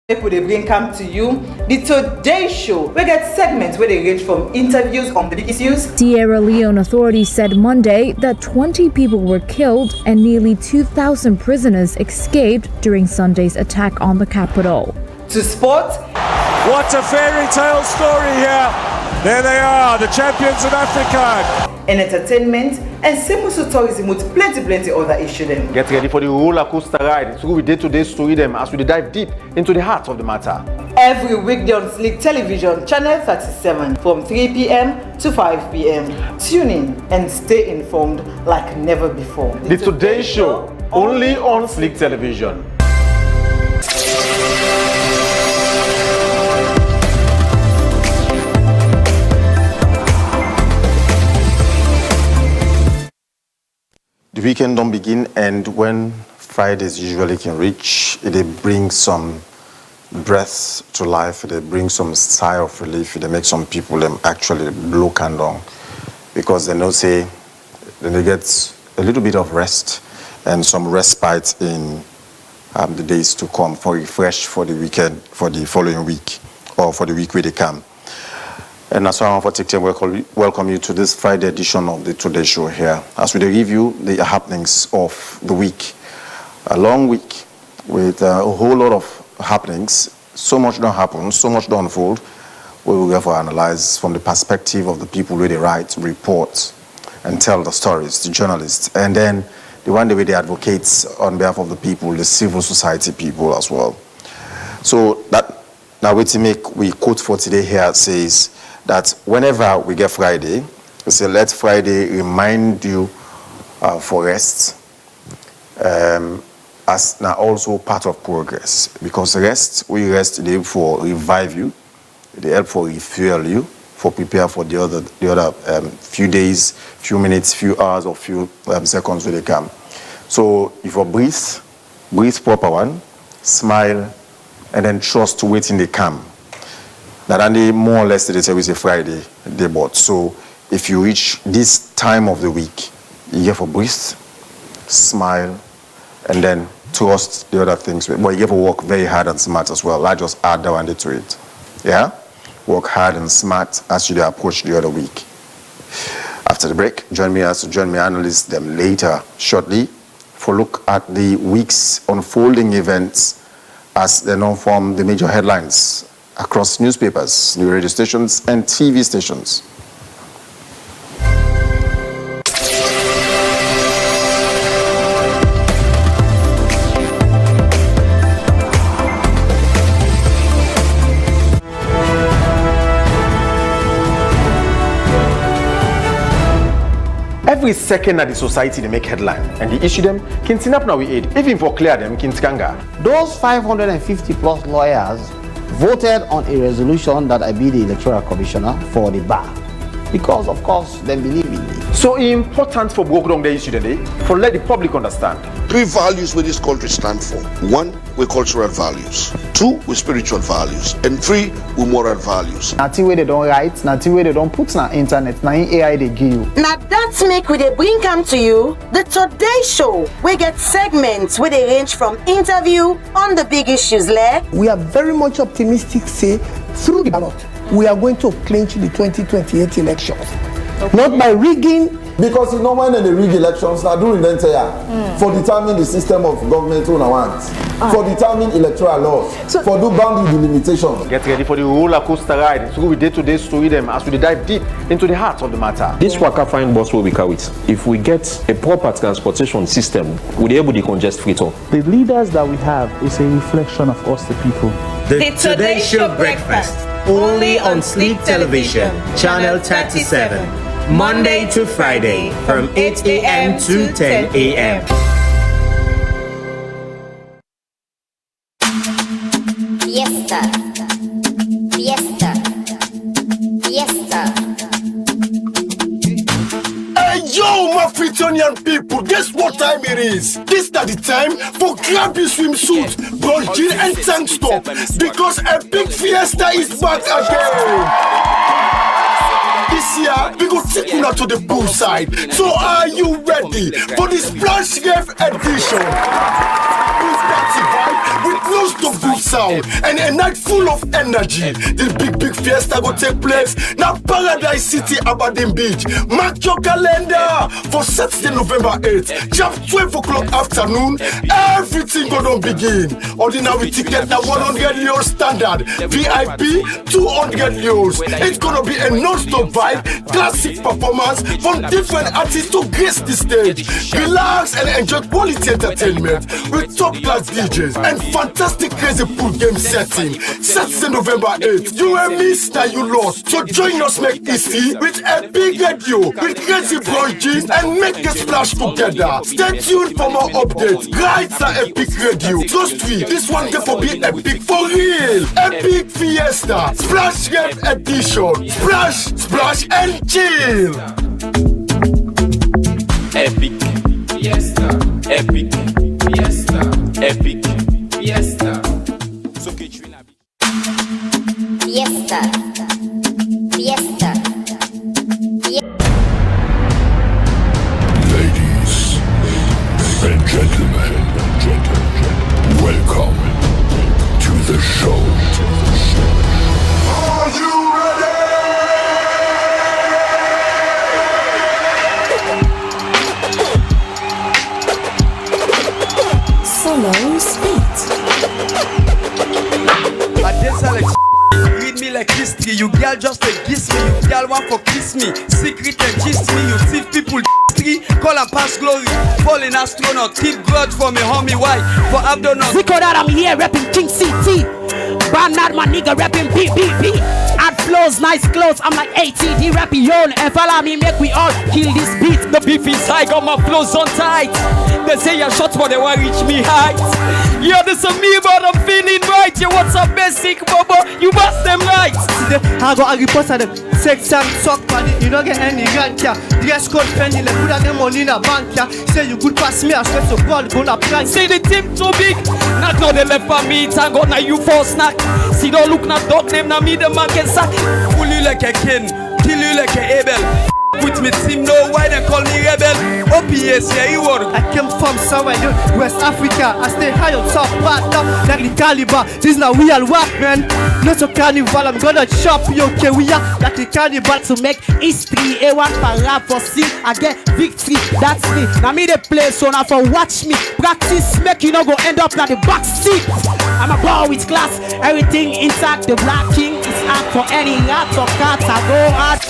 People they bring come to you the Today Show. We get segments where they range from interviews on the big issues. Sierra Leone authorities said Monday that 20 people were killed and nearly 2,000 prisoners escaped during Sunday's attack on the capital. To sport. What a fairy tale story here. There they are, the champions of Africa. And entertainment and simple tourism with plenty other issues. Get ready for the roller coaster ride through the day-to-day story them as we dive deep into the heart of the matter. Every weekday on Sleek Television, Channel 37 from 3 p.m. to 5 p.m. Tune in and stay informed like never before. The Today Show, only on Sleek Television. The weekend don't begin, and when Fridays usually can reach, it brings some breath to life, it brings some sigh of relief, it makes some people them actually blow candle because they know say then they get a little bit of rest and some respite in the days to come for refresh for the weekend, for the following week or for the week where they come. And that's why I want to take time welcome you to this Friday edition of the Today Show here. As we review the happenings of the week, a long week with a whole lot of happenings. So much don't happen, so much don't unfold. We will therefore analyze from the perspective of the people where they write, report, and tell the stories, the journalists, and then the one way they advocate on behalf of the people, the civil society people as well. So that now we quote for today here says that whenever we get Friday, we say let Friday remind you for rest, as now also part of progress. Because we rest they for revive you, they help for refuel you, for prepare for the other few days, few minutes, few hours, or few seconds when they come. So if you breathe proper one, smile, and then trust to wait in the come. That only more or less they say we say Friday day bought. So if you reach this time of the week, you have to breathe, smile, and then trust the other things. But you have to work very hard and smart as well. I just add that one to it. Yeah? Work hard and smart as you approach the other week. After the break, join me analyze them later, shortly, for a look at the week's unfolding events as they now form the major headlines across newspapers, new radio stations, and TV stations. Every second that the society they make headline and they issue them, Kintinap now we aid, even for clear them, Kintikanga. Those 550 plus lawyers voted on a resolution that I be the electoral commissioner for the bar because of course they believe in me. So important for broke down the issue today, for let the public understand. 3 values where this country stand for. 1, with cultural values. 2, with spiritual values. And 3, with moral values. Nothing where they don't write, nothing where they don't put on the internet, now in AI they give you. Now that's make we they bring come to you the Today Show. We get segments where they range from interview on the big issues there. We are very much optimistic say through the ballot we are going to clinch the 2028 elections. Okay. Not by rigging. Because you know when they rig elections, now during the entire for determining the system of government on want, for determining electoral laws, for do boundary delimitation. Get ready for the roller coaster ride through the day-to-day story them as we dive deep into the heart of the matter. This waka fine bus will be carried. If we get a proper transportation system, we'll be able to congest free talk. The leaders that we have is a reflection of us, the people. The Today Show breakfast, only on Sleek Television, Channel 37. Monday to Friday from 8 a.m. to 10 a.m. Fiesta. Hey yo, my Fritonian people, guess what time it is? This is the time for grab your swimsuit, bro, jean and tank top, because a big fiesta is back again. This year, we go take you to the poolside. So are you ready for the Splash Ref edition? With no stop sound and a night full of energy. The big fiesta go take place now Paradise City, Aberdeen Beach. Mark your calendar for Saturday, November 8th. Just 12 o'clock afternoon. Everything gonna begin. Ordinary ticket now 100 euros standard. VIP 200 euros. It's gonna be a non-stop vibe, classic performance from different artists to grace the stage. Relax and enjoy quality entertainment with top-class DJs and fantastic crazy pool game setting. Saturday, November 8th. You will miss that you lost. So join us, make history with a big radio with crazy brunches and make a splash together. Stay tuned for more updates. Right at Epic Radio. Trust me, this one get for be epic for real. Epic Fiesta Splash Game Edition. Splash and chill. Epic Fiesta. Epic Fiesta. Epic Fiesta. So que tu la Fiesta. Fiesta. Ladies and gentlemen, welcome to the show. Are you ready? Solo Speed. At this Alex, read me like history. You girl just like kiss me. You girl want for kiss me. Secret and gist me. You thief people call and pass glory. Falling astronaut. Keep grudge for me homie. Why? For Abdonot. Zico that I'm here rapping King CT. Bernard my nigga rapping BBB. Add flows, nice clothes. I'm like ATD rapping yon. And follow me make we all kill this beat. The beef is high. Got my flows on tight. They say you're short but they won't reach me height. Yeah, this is me but I'm feeling right. You want some basic bobo? You must them right. I go and report them. Sex and suck body. You don't get any rank here. Dress code friendly. Like put them money in a bank here. Say you could pass me. I swear to God gonna prank. Say the team too big. Not now they left for me. Tango now you for snack. See don't look not dog name now me the market sack. Pull you like a king. Kill you like a Abel. With me team, know why they call me rebel. OPS, yeah, you are. I came from somewhere in West Africa. I stay high on top, part up like the caliber. This is not real work, man. Not so carnival, I'm gonna chop you, okay, we are like the cannibal. To make history, A1 para for see, I get victory, that's me. Now me the play, so now for watch me. Practice, make you not go end up like the back seat. I'm a ball with class, everything intact. The Black King is out for any rat or cat. I go out.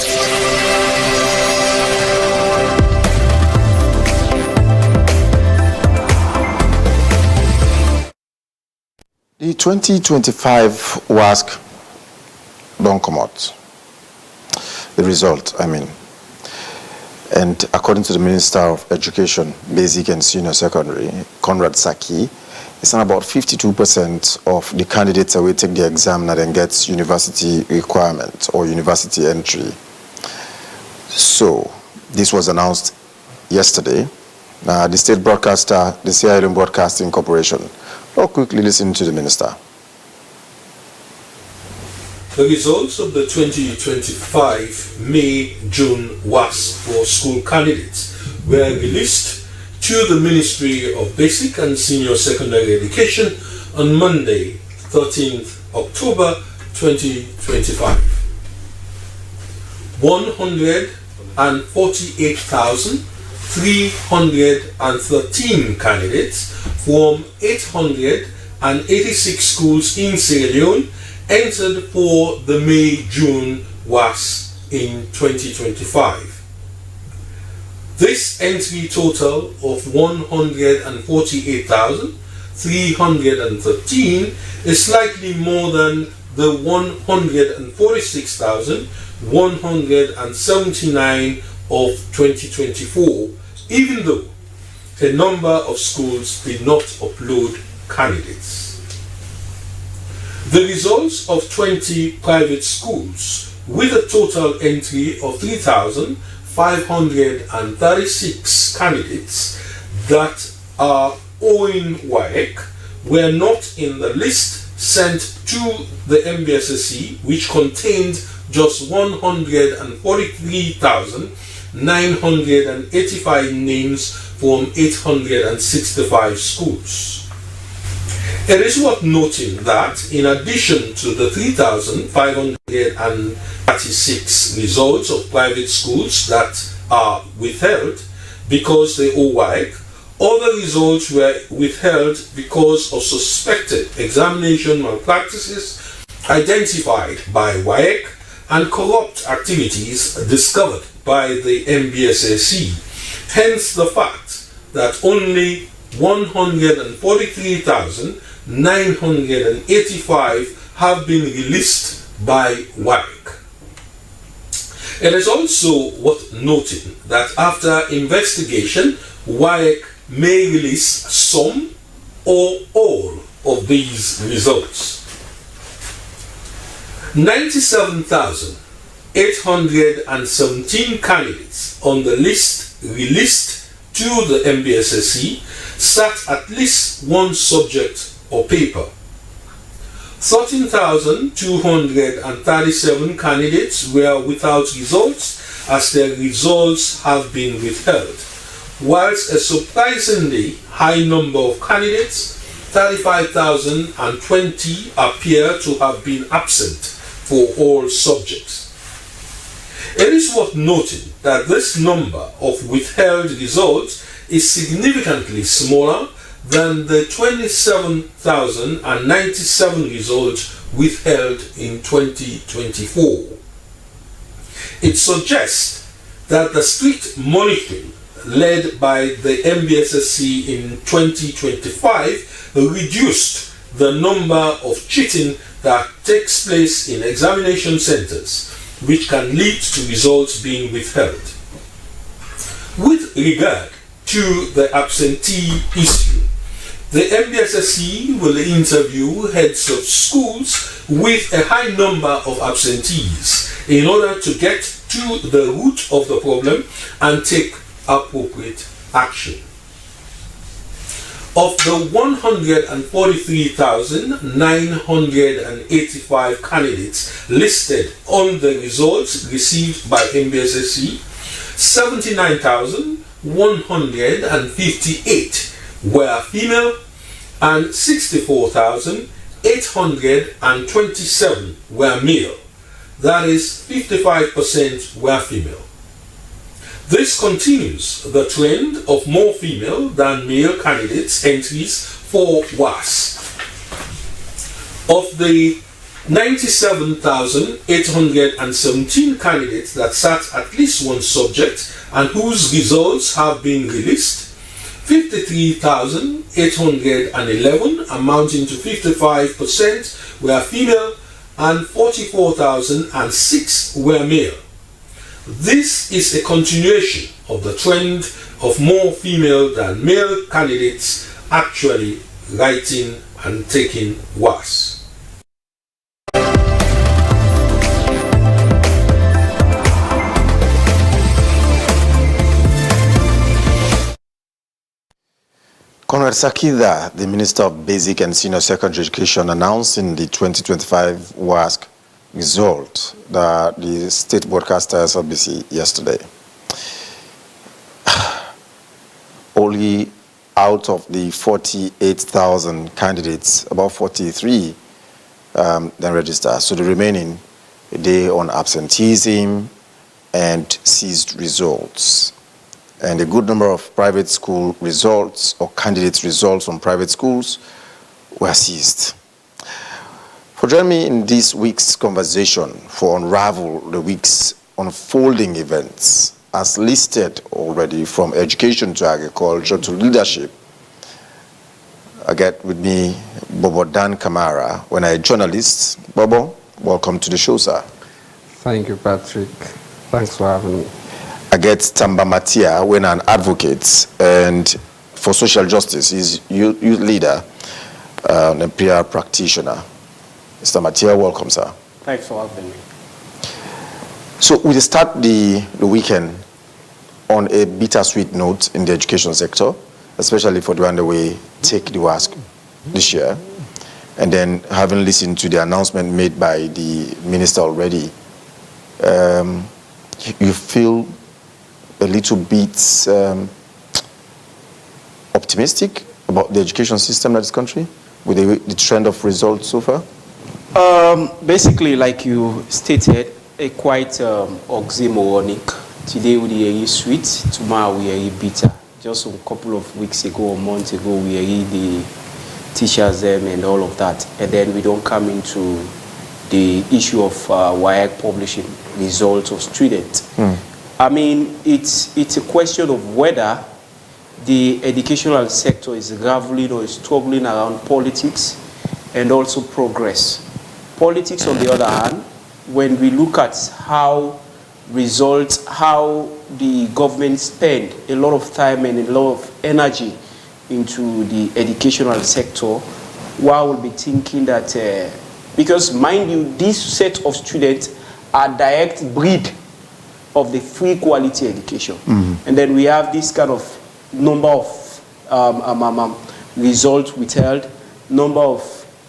The 2025 WASC don't come out. The result, I mean. And according to the Minister of Education, Basic and Senior Secondary, Conrad Saki, it's about 52% of the candidates that will take the exam and then get university requirement or university entry. So, this was announced yesterday. The state broadcaster, the Sierra Leone Broadcasting Corporation, or quickly listen to the minister. The results of the 2025 May-June WASC for school candidates were released to the Ministry of Basic and Senior Secondary Education on Monday, 13th October 2025. 148,313 candidates from 886 schools in Sierra Leone entered for the May-June WASC in 2025. This entry total of 148,313 is slightly more than the 146,179 of 2024, even though a number of schools did not upload candidates. The results of 20 private schools with a total entry of 3,536 candidates that are owing WAEC were not in the list sent to the MBSSC, which contained just 143,985 names from 865 schools. It is worth noting that in addition to the 3,536 results of private schools that are withheld because they owe WAEC, other results were withheld because of suspected examination malpractices identified by WAEC and corrupt activities discovered by the MBSSC. Hence the fact that only 143,985 have been released by WAEC. It is also worth noting that after investigation, WAEC may release some or all of these results. 97,817 candidates on the list released to the MBSSC sat at least one subject or paper. 13,237 candidates were without results as their results have been withheld, whilst a surprisingly high number of candidates, 35,020, appear to have been absent for all subjects. It is worth noting that this number of withheld results is significantly smaller than the 27,097 results withheld in 2024. It suggests that the strict monitoring led by the MBSSC in 2025 reduced the number of cheating that takes place in examination centers, which can lead to results being withheld. With regard to the absentee issue, the MBSSC will interview heads of schools with a high number of absentees in order to get to the root of the problem and take appropriate action. Of the 143,985 candidates listed on the results received by MBSSC, 79,158 were female and 64,827 were male. That is, 55% were female. This continues the trend of more female than male candidates entries for WAS. Of the 97,817 candidates that sat at least one subject and whose results have been released, 53,811, amounting to 55%, were female and 44,006 were male. This is a continuation of the trend of more female than male candidates actually writing and taking WAS. Conrad Sakida, the Minister of Basic and Senior Secondary Education, announced in the 2025 WASC result that the state broadcaster SLBC yesterday. Only out of the 48,000 candidates, about 43 then register. So the remaining, they on absenteeism and seized results. And a good number of private school results or candidates' results from private schools were seized. For joining me in this week's conversation for Unravel the week's unfolding events, as listed already from education to agriculture to leadership, I get with me Bobo Dan Kamara, when I'm a journalist. Bobo, welcome to the show, sir. Thank you, Patrick. Thanks for having me. I get Tamba Matia, when I'm an advocate and for social justice. He's youth leader and a peer practitioner. Mr. Matia, welcome, sir. Thanks for having me. So we start the weekend on a bittersweet note in the education sector, especially for the underway Take the WASC this year. And then having listened to the announcement made by the minister already, you feel a little bit optimistic about the education system in this country? with the trend of results so far? Basically, like you stated, a quite oxymoronic. Today we are sweet, tomorrow we are bitter. Just a couple of weeks ago or months ago, we are the teachers them and all of that, and then we don't come into the issue of WAEC publishing results of students. I mean, it's a question of whether the educational sector is graveling or is struggling around politics and also progress. Politics, on the other hand, when we look at how results, how the government spend a lot of time and a lot of energy into the educational sector, one will be thinking that, because mind you, this set of students are direct breed of the free quality education. And then we have this kind of number of results withheld, number of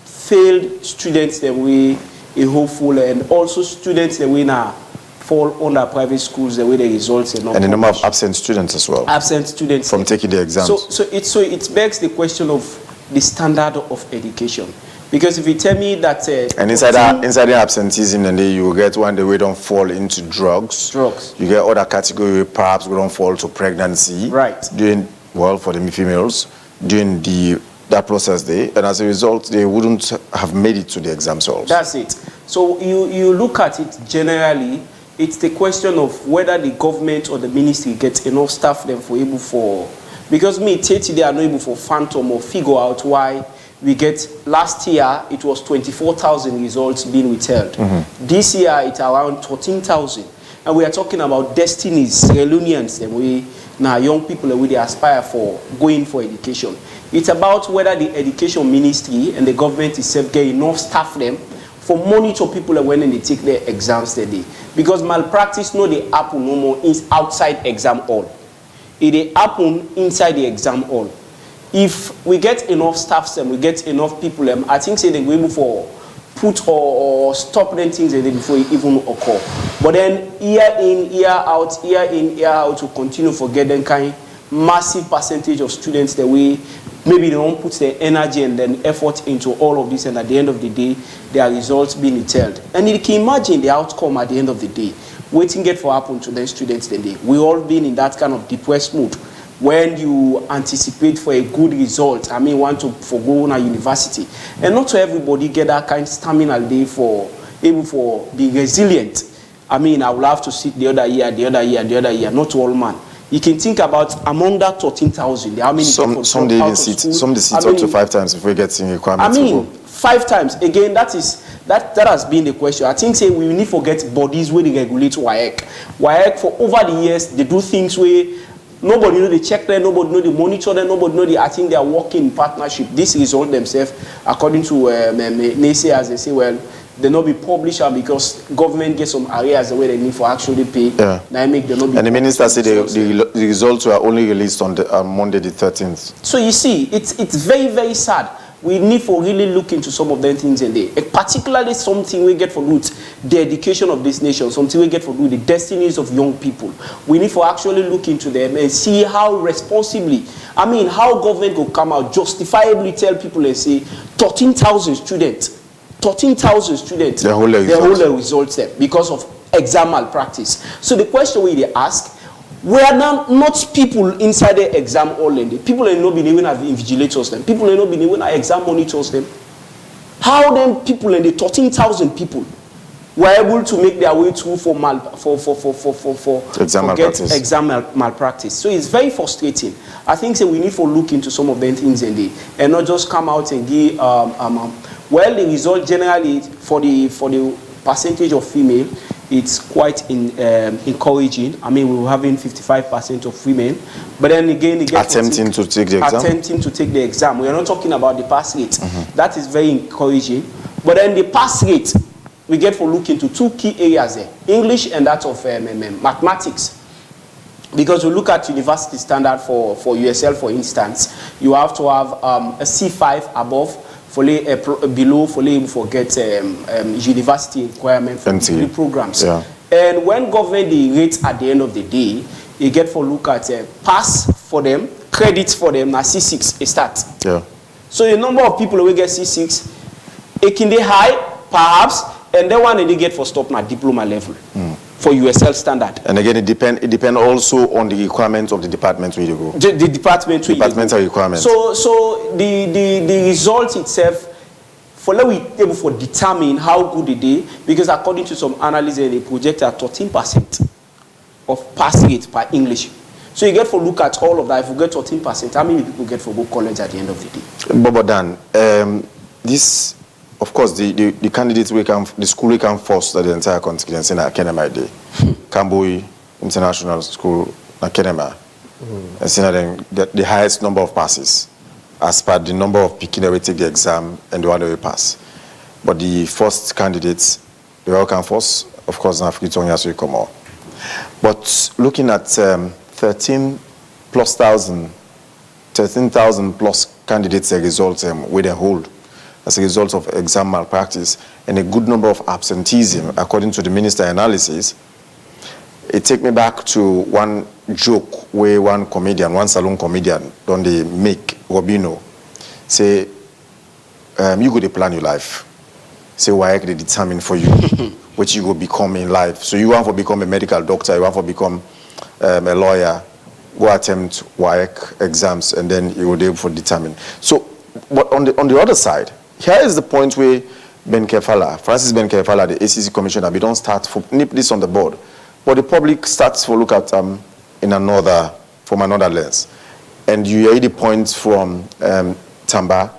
failed students that we are hopeful, and also students that we now fall under private schools the way the results are not. And the number of absent students as well. Absent students from taking the exams. So it begs the question of the standard of education. Because if you tell me that and inside the absenteeism, and then you will get one day we don't fall into drugs. You get other category, perhaps we don't fall to pregnancy. Right. During, well, for the females, during that process day, and as a result, they wouldn't have made it to the exams also. That's it. So you look at it generally, it's the question of whether the government or the ministry gets enough staff them for able for, because they are not able for phantom or figure out why we get, last year it was 24,000 results being withheld. This year it's around 13,000. And we are talking about destinies, reunions, and we now young people that we aspire for going for education. It's about whether the education ministry and the government itself get enough staff them for monitor people when they take their exams that day. Because malpractice no they happen no more is outside exam hall. It happen inside the exam hall. If we get enough staffs and we get enough people, I think say they go able for put or stop them things before it even occur. But then year in, year out, year in, year out to continue for getting kind massive percentage of students that we maybe they don't put their energy and then effort into all of this, and at the end of the day, their results being withheld. And you can imagine the outcome at the end of the day. Waiting get for happen to the students today. We all been in that kind of depressed mood. When you anticipate for a good result, I mean, want to forgo a university, and not to everybody get that kind of stamina day for able for being resilient. I mean, I will have to sit the other year, not to all man. You can think about among that 13,000, how many some they even sit up to 5 times before getting requirements. I mean, 5 times. Again, that has been the question. I think say we need to forget bodies where they regulate WAEC. WAEC for over the years they do things where nobody know they check them, nobody know they monitor them, nobody know I think they are working in partnership. This result themselves, according to naysayers, they say, well, they not be published because government gets some areas where they need for actually pay. Yeah. Now make them not be. And the minister said the results were only released on Monday the 13th. So you see, it's very, very sad. We need for really look into some of them things in there. Particularly something we get for root, the education of this nation, something we get for root, the destinies of young people. We need for actually look into them and see how responsibly, I mean, how government will come out, justifiably tell people and say, 13,000 students, their whole results there because of exam malpractice. So the question we ask, we are now not people inside the exam hall, and people are not being even have invigilators them. People are not being even have exam monitors them. How then people and the 13,000 people were able to make their way through for exam malpractice? So it's very frustrating. I think we need to look into some of them things in there and not just come out and give well, the result generally for the percentage of female, it's quite encouraging. I mean, we were having 55% of women, but then again, attempting to take the exam. We are not talking about the pass rate. That is very encouraging. But then the pass rate, we get for look into 2 key areas there: English and that of mathematics. Because we look at university standard for USL, for instance, you have to have a C5 above. Below for get university requirement for degree programs. Yeah. And when government the rates at the end of the day, you get for look at pass for them, credits for them, now C6 a start. Yeah. So the number of people who get C6, it can be high, perhaps, and the one they get for stop na diploma level for USL standard. And again, it depend also on the requirements of the department where you go. The department where departmental requirements. So the result itself, for let we able for determine how good it is, because according to some analysis, they project at 13% of pass rate per English. So you get for look at all of that. If you get 13%, how many people get for go college at the end of the day? Bobodan, this, of course, the candidates we can, the school we can force the entire constituency in Kenema Day, Kambui International School, Kenema, and then the highest number of passes, as per the number of picking we take the exam and the one we pass. But the first candidates, the all can force, of course, in Africa, so come out. But looking at 13,000 plus candidates a result with a hold as a result of exam malpractice and a good number of absenteeism, according to the minister analysis. It take me back to one joke where one saloon comedian, don't they make Robino say, you go to plan your life. Say why they determine for you what you will become in life. So you want to become a medical doctor, you want to become a lawyer, go attempt WAEC exams, and then you will be able to determine. So, but on the other side, here is the point where Francis Ben Kefala, the ACC commissioner, we don't start to nip this on the board, but the public starts to look at from another lens. And you hear the points from Tamba,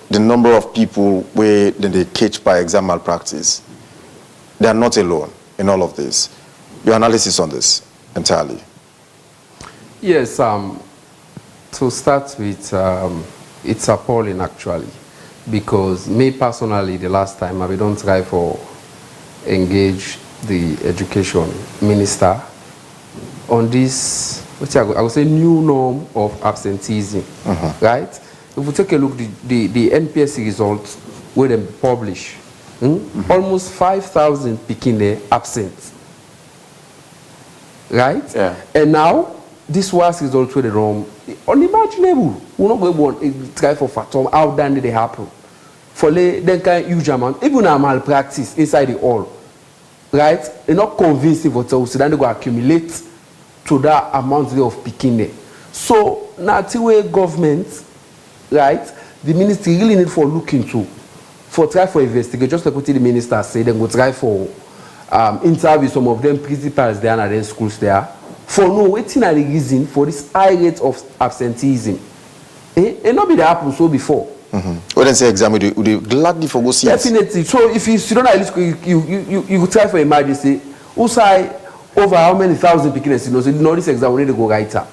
the number of people where they catch by exam malpractice. They are not alone in all of this. Your analysis on this entirely? Yes, to start with, it's appalling actually, because me personally, the last time I don't try for engage the education minister on this, I would say, new norm of absenteeism, right? If we take a look, the NPSC results where they publish, almost 5,000 Pikine absent, right? Yeah. And now, this was result where the wrong, unimaginable. We're not going to try for fathom how done did they happen. For then kind of huge amount, even a malpractice inside the hall, right? They're not convincing for so then they go accumulate to that amount of Pikine. So now the way government, right, the ministry really need for look into, for try for investigate, just like what the minister said, then go try for interview some of them principals there and then schools there, for no waiting at the reason for this high rate of absenteeism. And not be the happen so before. When they say exam, would you gladly for go see it? Definitely. So if you don't at least you try for emergency, who say over how many thousand beginners, so you know this exam we need to go right up.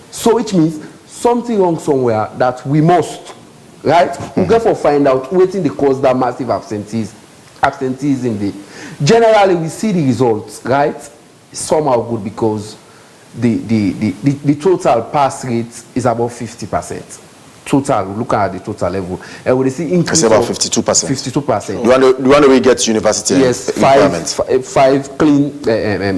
So which means something wrong somewhere that we must, right? We therefore find out waiting the cause that massive absenteeism day. Generally we see the results, right? Somehow good because the total pass rate is about 50%. Total, look at the total level. And we see increase. It's about 52%. 52%. The one we get university requirements. Five clean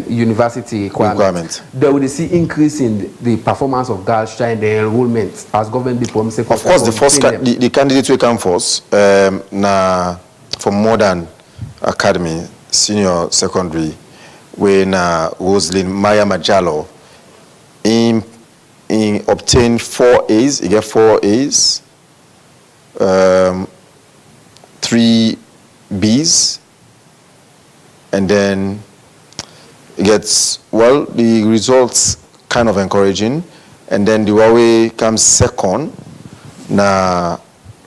university requirements. Then we see increase in the performance of girls child the enrollment as government diplomas. Of course, the first the candidates we come first na from Modern Academy, senior secondary, when Roslyn Maya Majalo obtained 4 A's. He get 4 A's, 3 B's, and then he gets, well, the results kind of encouraging, and then the Huawei comes second, na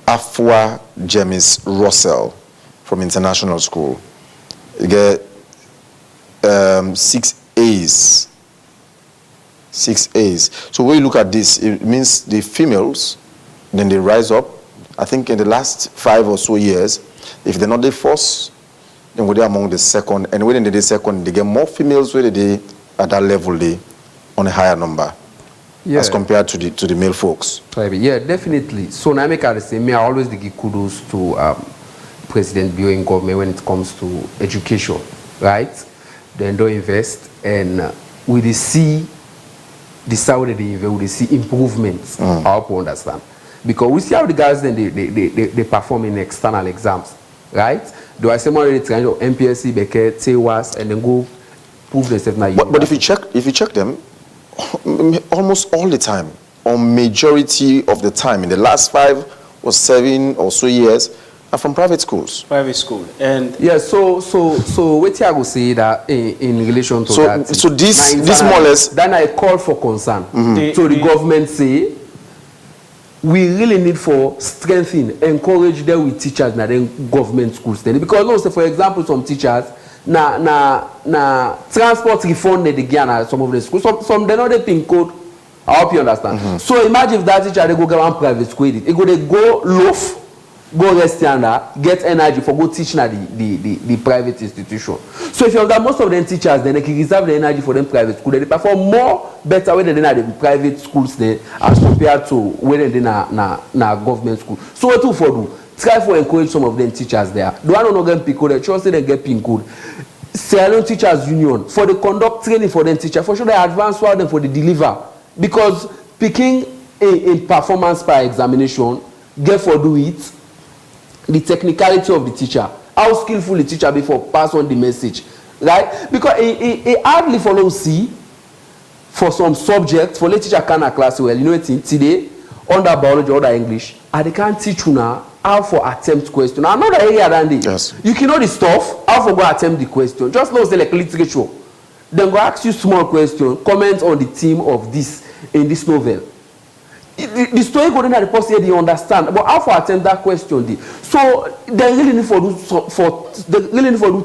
Afua James Russell from International School. He get 6 A's. 6 A's. So when you look at this, it means the females, then they rise up. I think in the last 5 or so years, if they're not the first, then they're among the second. And when they're the second, they get more females where they at that level, they on a higher number, as compared to the male folks. Yeah, definitely. So now I can say, I always give kudos to President Bio in government when it comes to education, right? They don't invest, and we see the Saudi they see improvements. I hope you understand. Because we see how the guys then they perform in external exams, right? Do I say more already trying to MPSC, Beckett, TWAS, and then go prove themselves now? But if you check them, almost all the time, or majority of the time, in the last 5 or 7 or so years, are from private schools. Private school, and yeah. So what I will say that in relation to that. So this more or less. Then I call for concern. So the government say we really need for strengthen, encourage them with teachers na then government schools then, because no say for example some teachers na transport refund they get na some of the schools, some they know the PIN code. I hope you understand. So imagine if that teacher they go get one private school, it go they go loaf, go rest under, get energy for go teach na the private institution. So if you have got most of them teachers, then they can reserve the energy for them private school. They perform more better when they are the private schools there as compared to when they na government school. So what do for do? Try for encourage some of them teachers there. Do I not get PIN code? They trust they get PIN code. Sierra Leone Teachers Union for the conduct training for them teacher. For sure they advance for them for the deliver. Because picking a performance per examination, get for do it, the technicality of the teacher, how skillful the teacher be for pass on the message, right? Because it hardly follow see for some subjects, for the teacher can a class well, you know what today, under biology or English, and they can't teach you now how for attempt question. Now, another area than this, yes. You can know the stuff, how for go attempt the question. Just know say like literature. Then go ask you small question, comment on the theme of this in this novel. The story go there the person they understand, but how for attempt that question dey. So they really need for do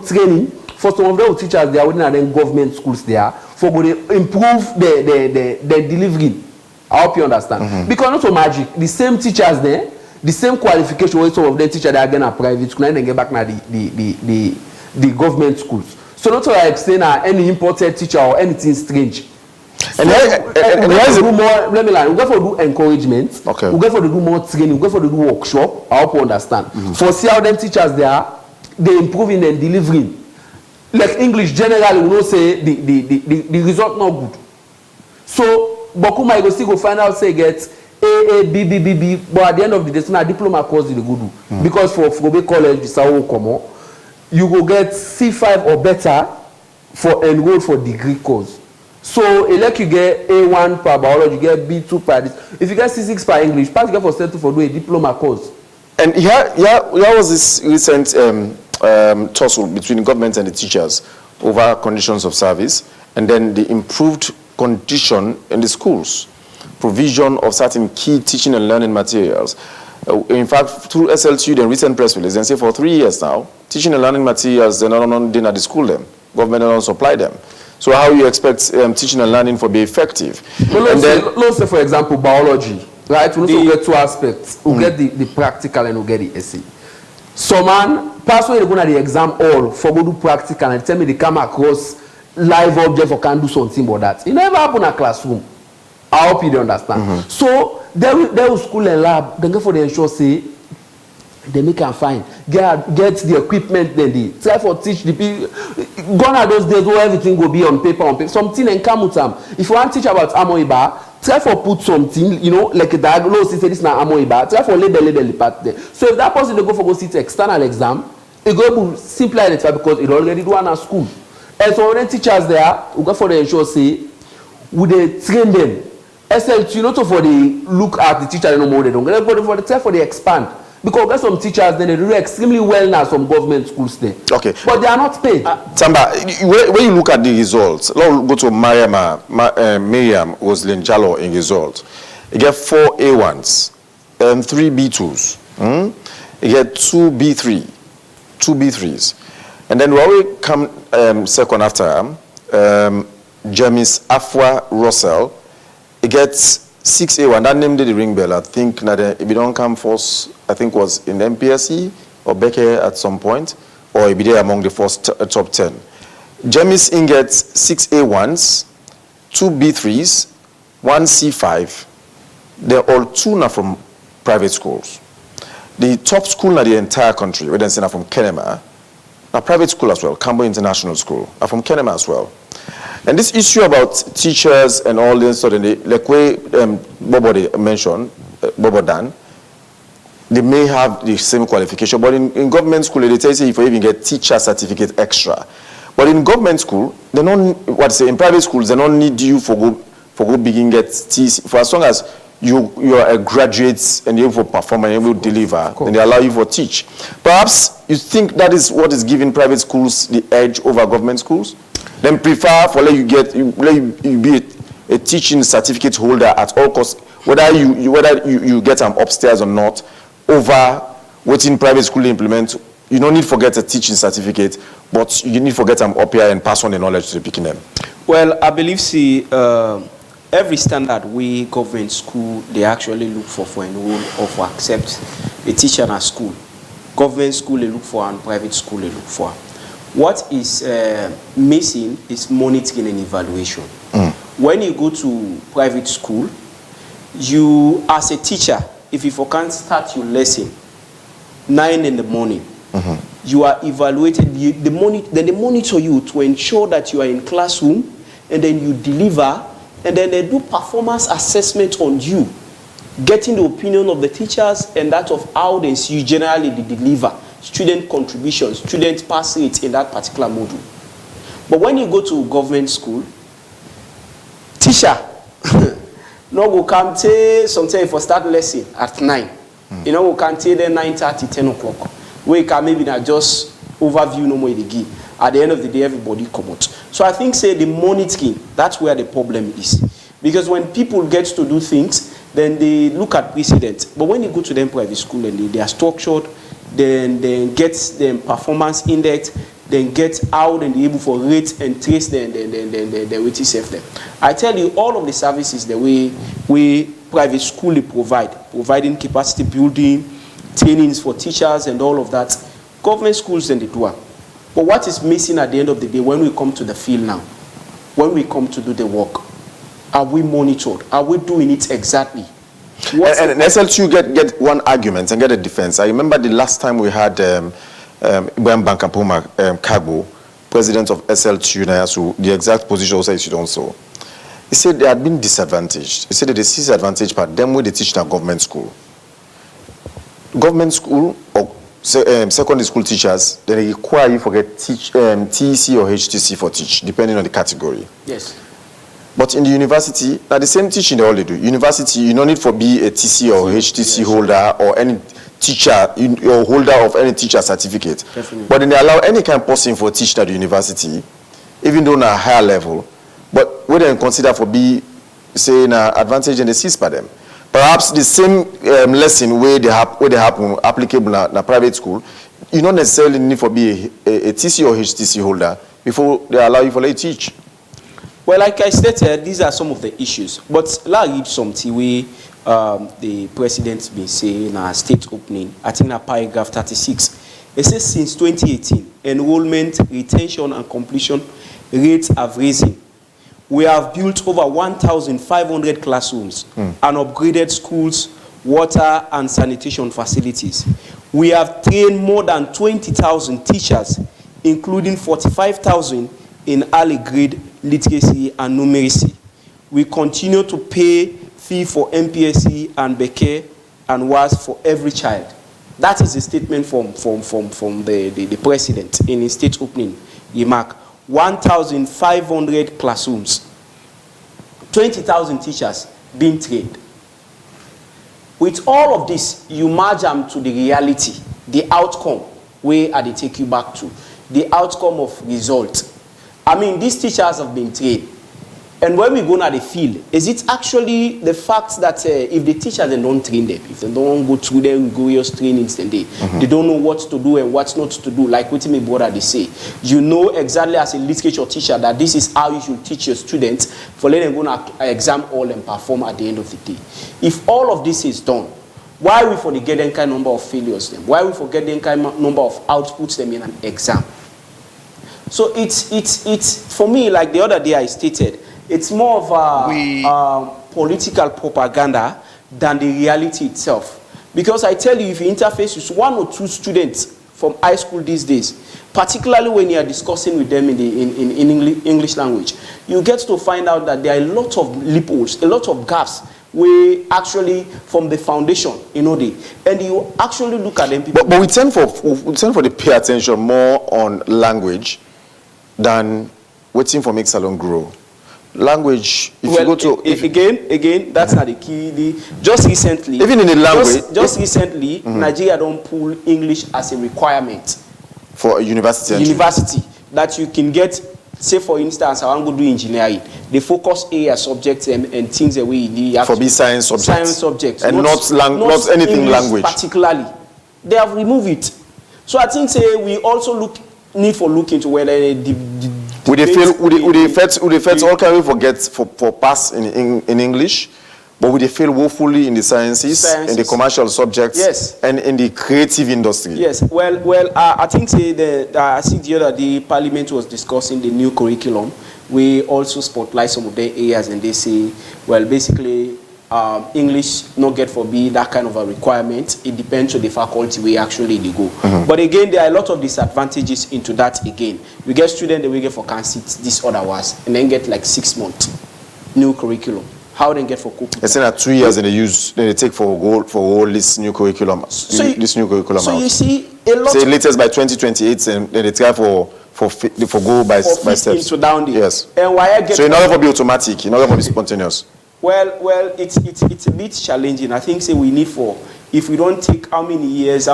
training for some of those teachers they are within them government schools there for go dey improve the delivery. I hope you understand. Because not so magic, the same teachers there, the same qualification with some of them teachers that are getting a private school and then get back now the government schools. So not to explain any imported teacher or anything strange. So, we go for do encouragement. Okay. We go for do more training. We go for do workshop. I hope you understand. For see how them teachers they improving and delivering. Like English generally, we know say the result not good. So Bokuma you go still go find out say get A, B, but at the end of the day, so na diploma course you go do. Because for Kobe College, the Sao Komo, you go get C5 or better for enroll for degree course. So like you get A1 per biology, you get B2 per this. If you get C6 per English, pass you get for settle for do a diploma course. And here was this recent tussle between the government and the teachers over conditions of service, and then the improved condition in the schools, provision of certain key teaching and learning materials. In fact, through SLTU, the recent press release, and say for 3 years now, teaching and learning materials, they're not at the school them. Government don't supply them. So how you expect teaching and learning to be effective? Well, let's say, for example, biology, right? We also get two aspects. We get the practical and we get the essay. So man, pass when they go to the exam hall for go do practical and tell me they come across live object or can do something about that. It never happen in a classroom. I hope you understand. So they will school and lab, then go for the ensure say they make them fine. Get the equipment then they try for teach the people. Gone are those days where everything will be on paper. Something and come with them. If you want to teach about amoeba, try for put something, you know, like a diagnosis, say this is not amoeba. Try for label part there. So if that person they go for go sit external exam, it go to simply identify because it already do one at school. And so when teachers there, we go for the ensure say, would they train them? SLT, not for the look at the teacher no more they don't. They for the try for the expand. Because there's some teachers then they do extremely well now some government schools there. Okay. But they are not paid. Tamba, when you look at the results, let's go to Miriam Oslenjalo in results. You get 4 A1s, 3 B2s. You get 2 B3s. And then when we come second after James Afua Russell, he gets 6 A1. That named the ring bell. I think that if you don't come first, I think was in MPSC or Becker at some point, or he be there among the first top 10. James in gets 6 A1s, 2 B3s, 1 C5. They're all 2 now from private schools. The top school in the entire country, whether it's from Kenema, a private school as well, Cambo International School, are from Kenema as well. And this issue about teachers and all this sort of, like way Bobo mentioned, Bobo Dan, they may have the same qualification, but in government school, they tell you if you even get teacher certificate extra. But in government school, they don't, in private schools, they don't need you for go begin get TC. For as long as you are a graduate and you're able to perform and you're able to deliver, then they allow you to teach. Perhaps you think that is what is giving private schools the edge over government schools? Then prefer for let you be a teaching certificate holder at all costs, whether you get them upstairs or not, over waiting private school implement. You don't need to forget a teaching certificate, but you need to forget them up here and pass on the knowledge to the picking them. Well, I believe every standard we government school they actually look for enroll or for accept a teacher in a school. Government school they look for and private school they look for. What is missing is monitoring and evaluation. When you go to private school, you as a teacher, if you can't start your lesson 9 in the morning, you are evaluated. Then they monitor you to ensure that you are in classroom, and then you deliver, and then they do performance assessment on you, getting the opinion of the teachers and that of how they see you generally deliver, student contributions, student pass rate in that particular module. But when you go to government school, teacher no go come tell sometimes for start lesson at 9. You know, we can tell them 9:30, 10 o'clock. We can maybe not just overview no more the give. At the end of the day, everybody come out. So I think say the monitoring, that's where the problem is. Because when people get to do things, then they look at precedent. But when you go to them private school and they are structured, then get them performance index, then get out and be able for rate and trace them, then we save them. I tell you, all of the services the way we private school they providing capacity building, trainings for teachers and all of that. Government schools and they do it. But what is missing at the end of the day when we come to the field now, when we come to do the work, are we monitored? Are we doing it exactly? And SL2 get one argument and get a defense. I remember the last time we had Ibrahim Bankapoma Kagbo, president of SL2, so the exact position also is also. He said they had been disadvantaged. He said that the disadvantaged part, them when they teach in a government school. Government school or secondary school teachers, they require you to get TEC or HTC for teach, depending on the category. Yes. But in the university, now the same teaching they all they do. University, you don't need to be a TC or HTC holder or any teacher or holder of any teacher certificate. Definitely. But then they allow any kind of person for teach at the university, even though on a higher level. But we then consider for be say an advantage and the seats by them. Perhaps the same lesson where they happen applicable in private school, you don't necessarily need to be a TC or HTC holder before they allow you to teach. Well, like I stated, these are some of the issues. But let me read something where the president's been saying in a state opening, I think in paragraph 36. It says since 2018, enrollment, retention, and completion rates have risen. We have built over 1,500 classrooms and upgraded schools, water and sanitation facilities. We have trained more than 20,000 teachers, including 45,000 in early grade literacy and numeracy. We continue to pay fee for MPSC and Beke and WAS for every child. That is a statement from the president in his state opening. He marked 1,500 classrooms, 20,000 teachers being trained. With all of this, you merge them to the reality, the outcome, where are they take you back to? The outcome of result. I mean, these teachers have been trained. And when we go to the field, is it actually the fact that if the teachers they don't train them, if they don't go through their rigorous trainings, then they don't know what to do and what not to do, like what my brother they say. You know exactly as a literature teacher that this is how you should teach your students for letting them go to exam all and perform at the end of the day. If all of this is done, why we for the getting kind number of failures them? Why we forget the kind number of outputs them in an exam? So it's for me, like the other day I stated, it's more of a political propaganda than the reality itself. Because I tell you, if you interface with 1 or 2 students from high school these days, particularly when you are discussing with them in English language, you get to find out that there are a lot of loopholes, a lot of gaps we actually from the foundation, you know, and you actually look at them people. But we tend for the pay attention more on language than waiting for make salon grow. Language, if you go to again, that's not the key. Just recently, even in the language, just recently, Nigeria don't pull English as a requirement for a university. University that you can get. Say for instance, I want to do engineering. They focus A as subjects and things the way you for be science subjects. Science subjects and not anything English language. Particularly, they have removed it. So I think we also need to look into whether would they fail all can we forget for pass in English, but would they fail woefully in the sciences, in the commercial subjects, yes, and in the creative industry? Yes. Well, I think I think the other day Parliament was discussing the new curriculum. We also spotlight some of their areas, and they say, well, basically, English not get for be that kind of a requirement. It depends on the faculty where actually they go. But again, there are a lot of disadvantages into that. Again, we get students that we get for can sit this other was, and then get like 6 months new curriculum. How they get for cooking? It's in 2 years, and they take for all this new curriculum. So you see a lot. Say latest by 2028, and then they try for go by steps. Down there. Yes. And why I get so in order for be automatic, in order for be spontaneous. Well, it's a bit challenging. I think we need if we don't take how many years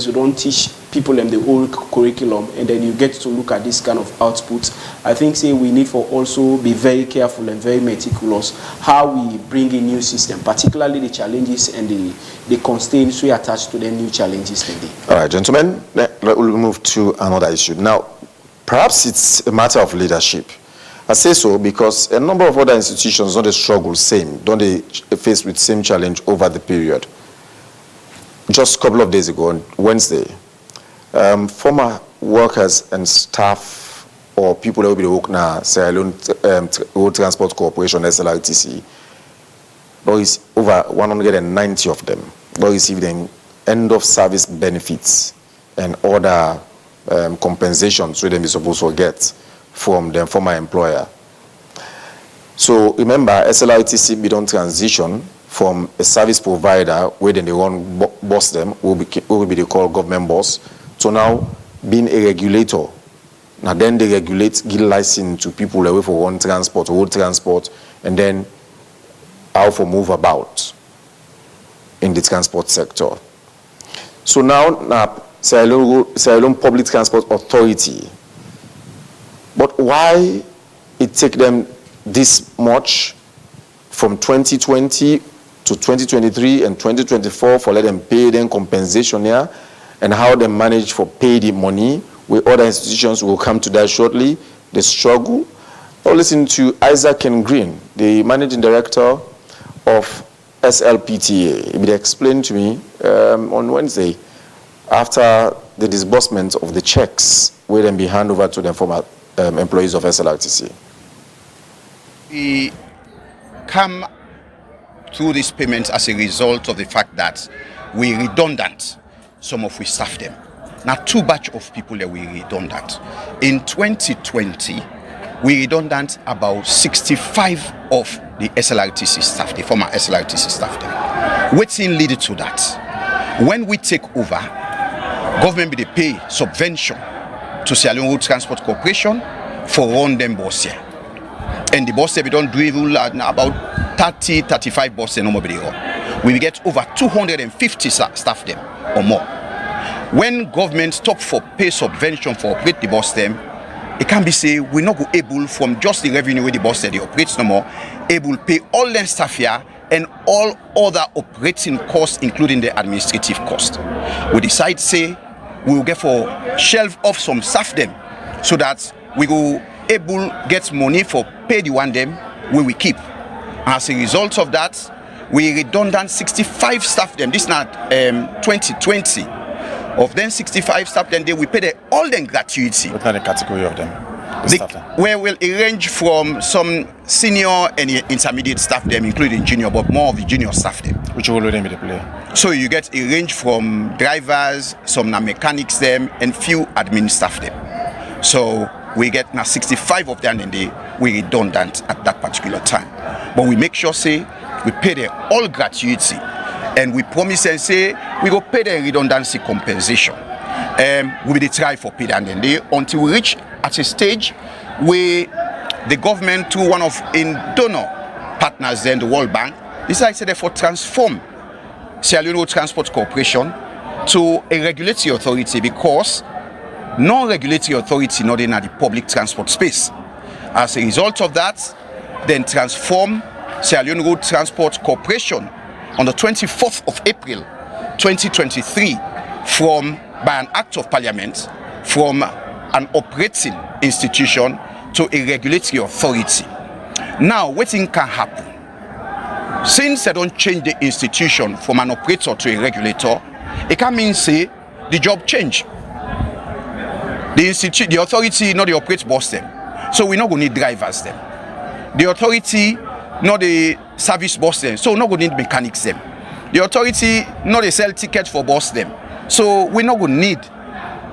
we don't teach people in the whole curriculum, and then you get to look at this kind of output. I think we need for also be very careful and very meticulous how we bring in new system, particularly the challenges and the constraints we attach to the new challenges today. All right, gentlemen, we'll move to another issue. Now, perhaps it's a matter of leadership. I say so because a number of other institutions don't they struggle don't they face with same challenge over the period. Just a couple of days ago, on Wednesday, former workers and staff or people that will be working now, Sierra Leone Road Transport Corporation, SLRTC, there is over 190 of them. They receive the end of service benefits and other compensations so they be supposed to get from their former employer. So remember, SLRTC be done transition from a service provider where then they run boss them, will be they call government boss, to now being a regulator. Now then they regulate, give license to people away for road transport, and then how for move about in the transport sector. So now Sierra Leone Public Transport Authority. But why it take them this much from 2020 to 2023 and 2024 for let them pay them compensation here, and how they manage for pay the money with other institutions? Will come to that shortly. The struggle. I'll listen to Isaac Ken Green, the managing director of SLPTA. He explained to me on Wednesday after the disbursement of the checks where then be handed over to the former employees of SLRTC. We come through these payments as a result of the fact that we redundant some of we staff them. Now 2 batch of people that we redundant. In 2020, we redundant about 65 of the SLRTC staff, the former SLRTC staff them. What's in leading to that? When we take over, government will pay subvention to Sierra Leone Road Transport Corporation for run them bus here. And the bus we don't do even about 30-35 buses no more. We will get over 250 staff them or more. When government stop for pay subvention for operate the bus them, it can be say we not go able from just the revenue where the bus they operates no more, able pay all them staff here and all other operating costs, including the administrative cost. We decide say we will get for shelve off some staff them so that we will able get money for pay the one them we will keep. As a result of that, we redundant 65 staff them. This is not 2020. Of them 65 staff them, we pay all them gratuity. What are the category of them? Where will range from some senior and intermediate staff them, including junior, but more of the junior staff them. Which role will they play? So you get a range from drivers, some mechanics them, and few admin staff them. So we get now 65 of them, and we redundant at that particular time. But we make sure say we pay them all gratuity, and we promise and say we go pay them redundancy compensation. We will try for pay and then they until we reach at a stage where the government, through one of in donor partners, then the World Bank, decided to therefore transform Sierra Leone Road Transport Corporation to a regulatory authority, because non-regulatory authority not in the public transport space. As a result of that, then transform Sierra Leone Road Transport Corporation on the 24th of April 2023 by an act of parliament from an operating institution to a regulatory authority. Now, what thing can happen? Since they don't change the institution from an operator to a regulator, it can mean say the job change. The authority, not the operator, boss them. So we're not going to need drivers them. The authority, not the service boss them. So we're not going to need mechanics them. The authority, not the sell tickets for boss them. So we're not going to need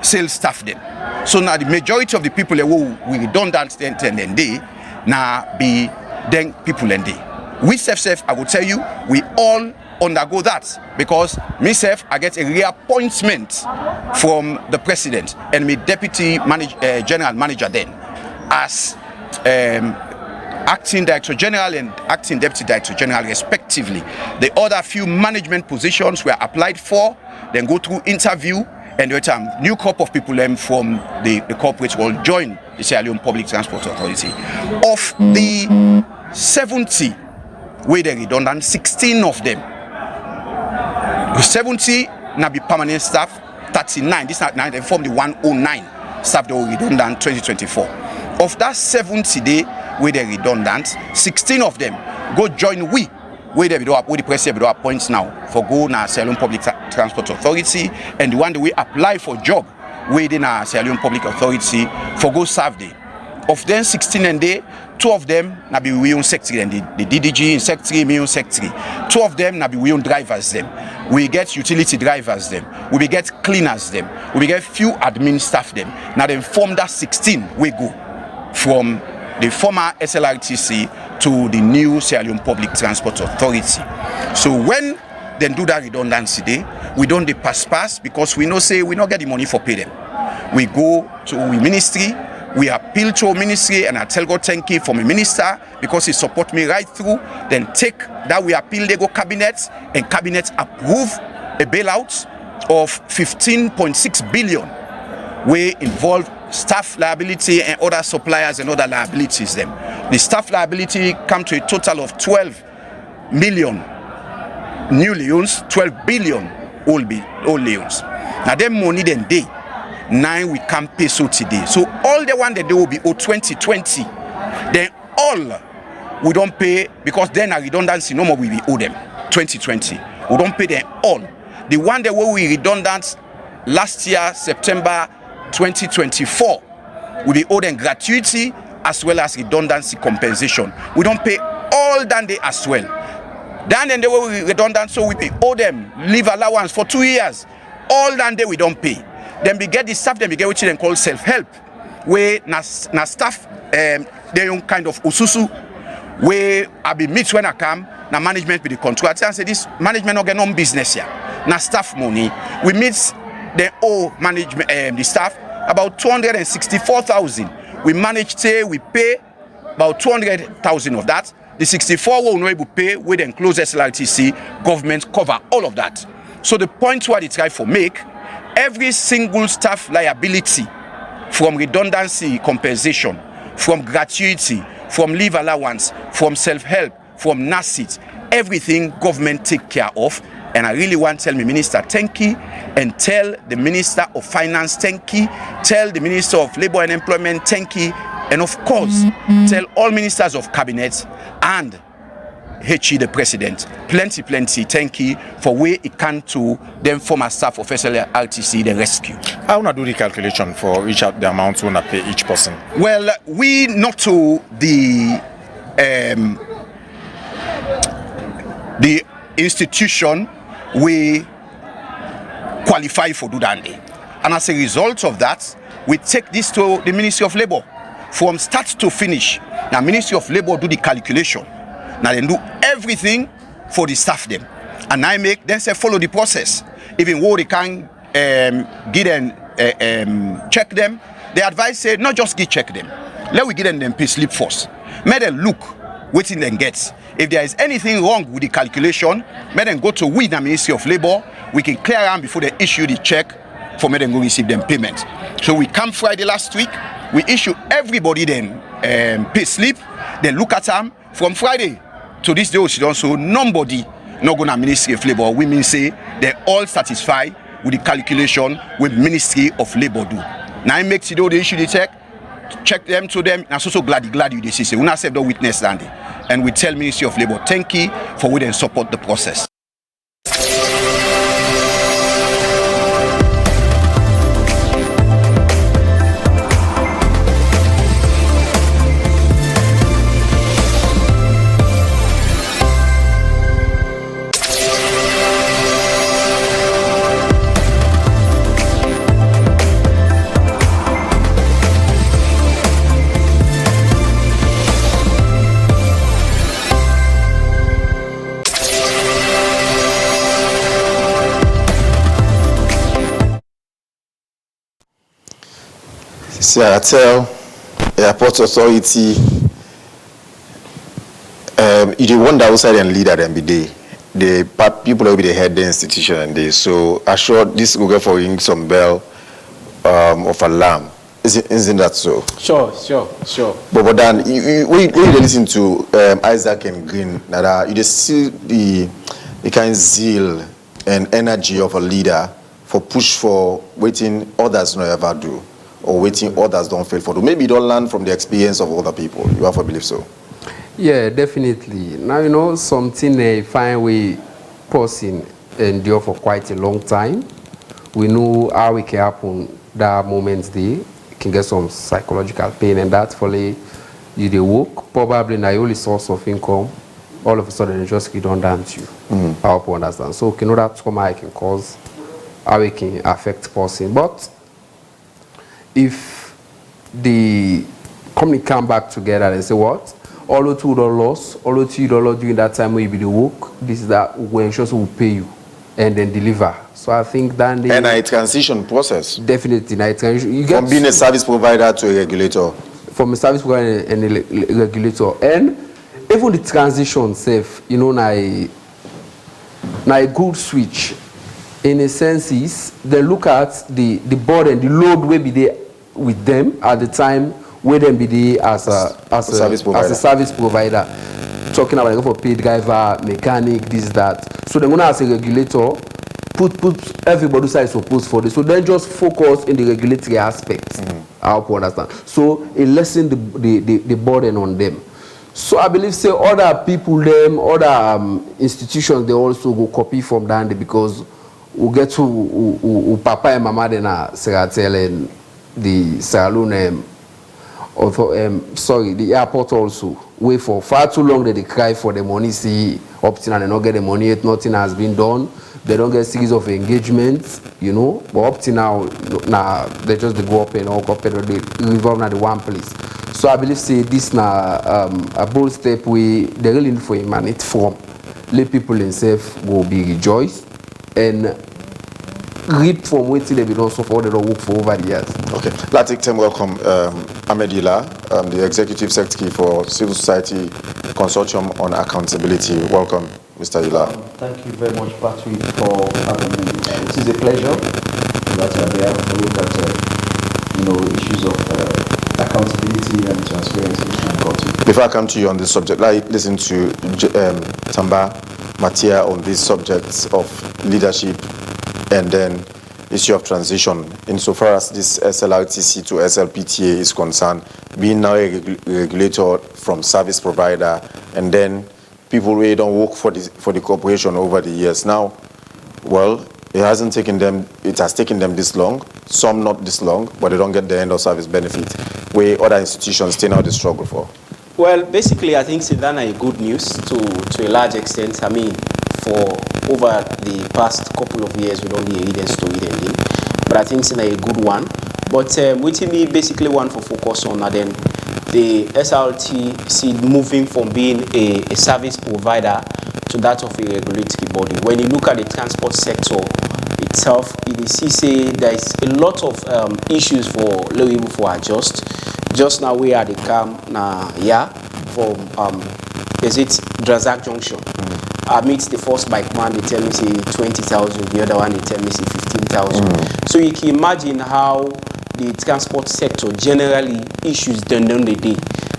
sales staff them. So now the majority of the people who we redundant then they now be then people and they. We self, I will tell you, we all undergo that, because myself, I get a reappointment from the president and my deputy general manager then as acting director general and acting deputy director general respectively. The other few management positions were applied for, then go through interview, and the time new crop of people from the corporate world join the Sierra Leone Public Transport Authority. Of the 70 where they redundant, 16 of them. 70 now be permanent staff, 39. This now they form the 109 staff that were redundant 2024. Of that 70 day where they redundant, 16 of them go join where they do up with the president appoints now for go na Sierra Leone Public Transport Authority, and the one that we apply for job within our Sierra Leone Public Authority for go serve day. Of them 16 and they, 2 of them na be we own secretary and the DDG in secretary, me own secretary. 2 of them na be we own drivers them. We get utility drivers them. We get cleaners them. We get few admin staff them. Now then form that 16 we go from the former SLRTC to the new Sierra Leone Public Transport Authority. So when they do that redundancy day, we don't pass because we know say we not get the money for pay them. We go to the ministry. We appeal to a ministry, and I tell God thank you for my minister because he support me right through. Then take that we appeal, they go cabinet, and cabinet approve a bailout of 15.6 billion. We involve staff liability and other suppliers and other liabilities. Them the staff liability come to a total of 12 million new loans, 12 billion old loans. Now them money then they. 9 we can't pay so today. So all the one that they will be owed 2020. Then all we don't pay because then a redundancy no more we owe them 2020. We don't pay them all. The one that we redundant last year September 2024 will be owed them gratuity as well as redundancy compensation. We don't pay all that day as well. Then they will be redundant, so we owe them leave allowance for 2 years. All that day we don't pay. Then we get the staff, then we get what they call self-help, where na staff they own kind of ususu, where I be meet when I come, na management with the contractor and say this management not get no business here. Na staff money. We meet the owe management the staff about 264,000. We manage to we pay about 200,000 of that. The 64 will not able to pay with the close SLRTC, government cover all of that. So the point where they try for make every single staff liability from redundancy compensation, from gratuity, from leave allowance, from self-help, from NASIT, everything government take care of. And I really want to tell my minister thank you, and tell the Minister of Finance thank you, tell the Minister of Labour and Employment thank you, and of course tell all ministers of cabinet and HE the president plenty thank you for where it can to them former staff of SLRTC the rescue. How wanna do the calculation for each of the amounts we wanna pay each person? Well, we not to the institution we qualify for do that day. And as a result of that, we take this to the Ministry of Labour from start to finish. Now Ministry of Labour do the calculation. Now they do everything for the staff them. And I make then say follow the process. Even though they can give them check them, the advice say not just check them. Let we give them pay slip first. Make them look what in them gets. If there is anything wrong with the calculation, make them go to we the Ministry of Labour. We can clear them before they issue the check for me them go receive them payment. So we come Friday last week, we issue everybody then pay slip. They look at them from Friday to this day. So nobody not going to Ministry of Labour. We mean say they all satisfied with the calculation with Ministry of Labour do. Now it makes it they issue the check them to them. I'm so glad you this say. We not have the witness land, and we tell Ministry of Labour thank you for we then support the process. See, I tell Airport Authority, you dey wonder outside and leader them be they. The people will be the head the institution and they. So I sure this will go for ring some bell of alarm. Isn't that so? Sure. But then when you listen to Isaac and Green, that you just see the kind of zeal and energy of a leader for push for waiting others no ever do. Or waiting others don't fail for do. Maybe you don't learn from the experience of other people. You have to believe so. Yeah, definitely. Now, something a fine way person endure for quite a long time. We know how it can happen that moments there. Can get some psychological pain, and that's for you they work. Probably now your only source of income, all of a sudden it just redundant you. I hope you understand. So you know that trauma can cause, how it can affect person. But if the company come back together and say what? All the $2 all the $2 during that time when you be the work, this is that we ensure will pay you and then deliver. So I think that and a transition process. Definitely, you get from being a service provider to a regulator. From a service provider and a regulator, and even the transition safe, you know, now a good switch. In a sense, is they look at the burden, the load will be there with them at the time where them be there as a service provider. Talking about for paid driver, mechanic, this, that. So they're gonna as a regulator put everybody side supposed for this. So then just focus in the regulatory aspects. I hope you understand. So it lessen the burden on them. So I believe say other people, other institutions, they also go copy from Dandy because we get to Papa and Mama then Seratel and the Saloon the airport also wait for far too long that they cry for the money, see opting and they not get the money yet, nothing has been done. They don't get series of engagements, you know, but up to now they just go up and all up and they revolve at the one place. So I believe say this now a bold step we they really need for him and it from let people themselves go be rejoiced and reap from waiting they be done so far they don't work for over the years. Okay. Let's take time welcome Ahmed Ila, the Executive Secretary for Civil Society Consortium on Accountability. Welcome, Mr. Ila. Thank you very much, Patrick, for having me. It is a pleasure that you are there to look at issues of accountability and transparency. Before I come to you on this subject, I listen to Tamba Matia on these subjects of leadership and then issue of transition. Insofar as this SLRTC to SLPTA is concerned, being now a regulator from service provider, and then people really don't work for the corporation over the years. Now, well, it has taken them this long, some not this long, but they don't get the end of service benefit, where other institutions still now they struggle for. Well, basically, I think Sedana is good news to a large extent. I mean, for over the past couple of years, we don't hear hidden story ending. But I think it's a good one But waiting me basically want for focus on then the SRTC moving from being a service provider to that of a regulatory body. When you look at the transport sector itself, you see there is a lot of issues for low for adjust. Just now we are the cam from is it Drazak Junction. I meet the first bike man, they tell me say 20,000, the other one they tell me say 15,000. So you can imagine how the transport sector generally issues done the day.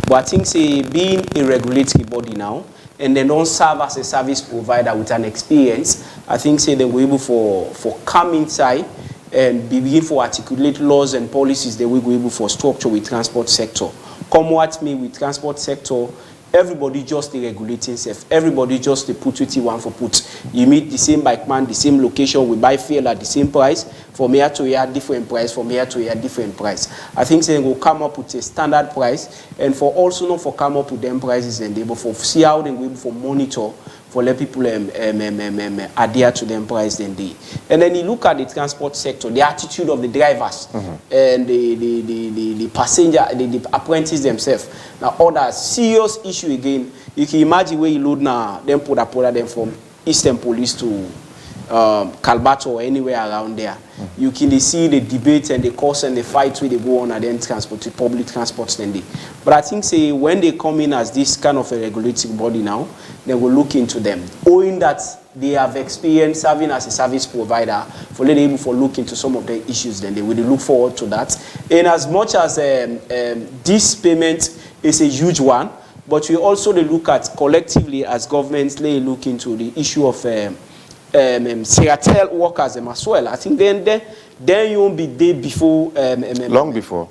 But I think say being a regulatory body now, and they don't serve as a service provider with an experience, I think say they were able for come inside and begin for articulate laws and policies that we will able for structure with transport sector. Come what me with transport sector, everybody just the regulating self. Everybody just the put what you want for put. You meet the same bike man, the same location, we buy fuel at the same price. From here to here, different price. From here to here, different price. I think they will come up with a standard price, and for also not for come up with them prices and they will for see how they will for monitor for let people adhere to them price then they. And then you look at the transport sector, the attitude of the drivers and the passenger, the apprentices themselves. Now other serious issue again. You can imagine where you load now, then put them from Eastern Police to Kalbato or anywhere around there. You can see the debate and the course and the fight where they go on and then transport to public transport then. But I think say when they come in as this kind of a regulatory body now, then we'll look into them. Owing that they have experience serving as a service provider, for letting able for look into some of the issues, then they will look forward to that. And as much as this payment is a huge one, but we also look at collectively as governments, they look into the issue of Seratel workers as well. I think then you won't be there before long before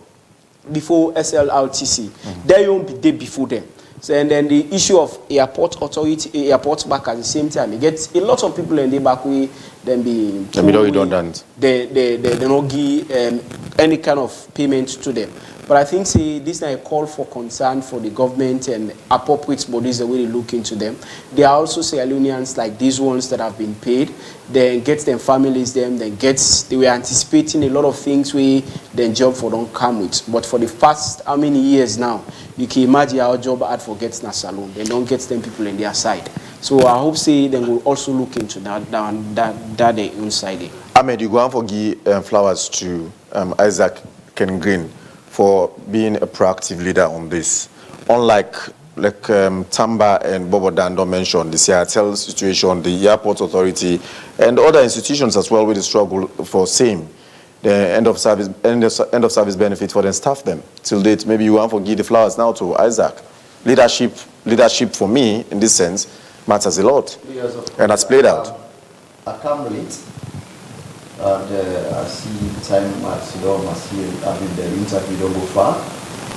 SLRTC. Then you won't be there before them. So and then the issue of airport authority, airports back at the same time. You get a lot of people in the back way then be redundant. They don't give any kind of payment to them. But I think this is a call for concern for the government and appropriate bodies the way they look into them. There are also Sierra Leoneans like these ones that have been paid. Then get them families them. They were anticipating a lot of things we then job for don't come with. But for the past how many years now, you can imagine our job ad for gets na salon. They don't get them people in their side. So I hope they will also look into that they inside it. Ahmed, you go on for give flowers to Isaac Ken Green for being a proactive leader on this. Unlike Tamba and Bobo Dando mentioned, the Seattle situation, the airport authority, and other institutions as well with the struggle for same, the end of service benefit for them staff them. Till date, maybe you want to give the flowers now to Isaac. Leadership for me, in this sense, matters a lot, and that's played out. I come late. And I see time as you know, I mean the interview don't go far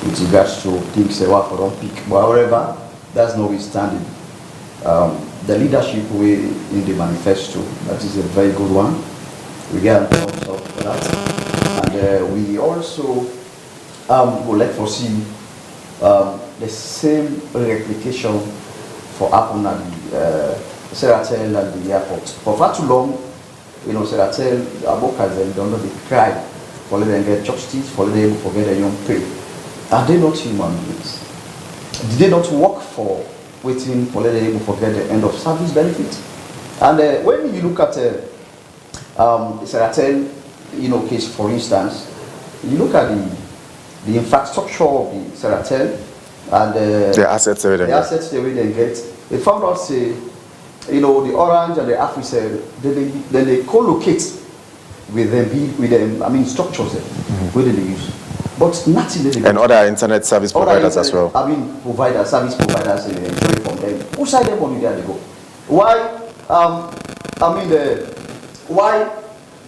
with regards to things they work for don't pick. But however, that's notwithstanding. The leadership way in the manifesto, that is a very good one. We get thumbs up for that. And we also would like to see the same replication for happen at the Seratel and the airport. For far too long, Seratel, Abokas, they don't know they cry for letting them get justice, for letting them forget their young pay. Are they not human beings? Did they not work for waiting for letting them forget the end of service benefit? And when you look at Seratel, case for instance, you look at the infrastructure of the Seratel and the assets they will then get. They found out the Orange and the Africell, then they co-locate with them, structures there, where they use. But nothing. And other internet service providers as well. Service providers, they enjoy from them. Who side them money there they go? Why, why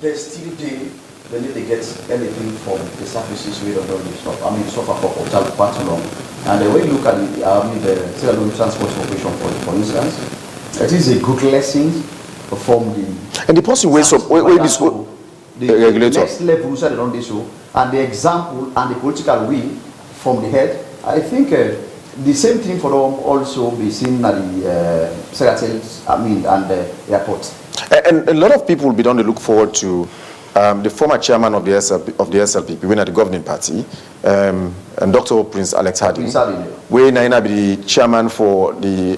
they still they need to get anything from the services we don't do stuff. Suffer for hotel far too long. And when you look at the Sierra Leone Transport Corporation, for instance, it is a good lesson from the... And the person ways up, the regulator. Next level, they don't do so. And the example and the political will from the head, I think the same thing for them also be seen at the Seratel, and the airport. And a lot of people will be done to look forward to the former chairman of the SLPP, when at the governing party, and Dr. Prince Alex Harding, where Naina be the chairman for the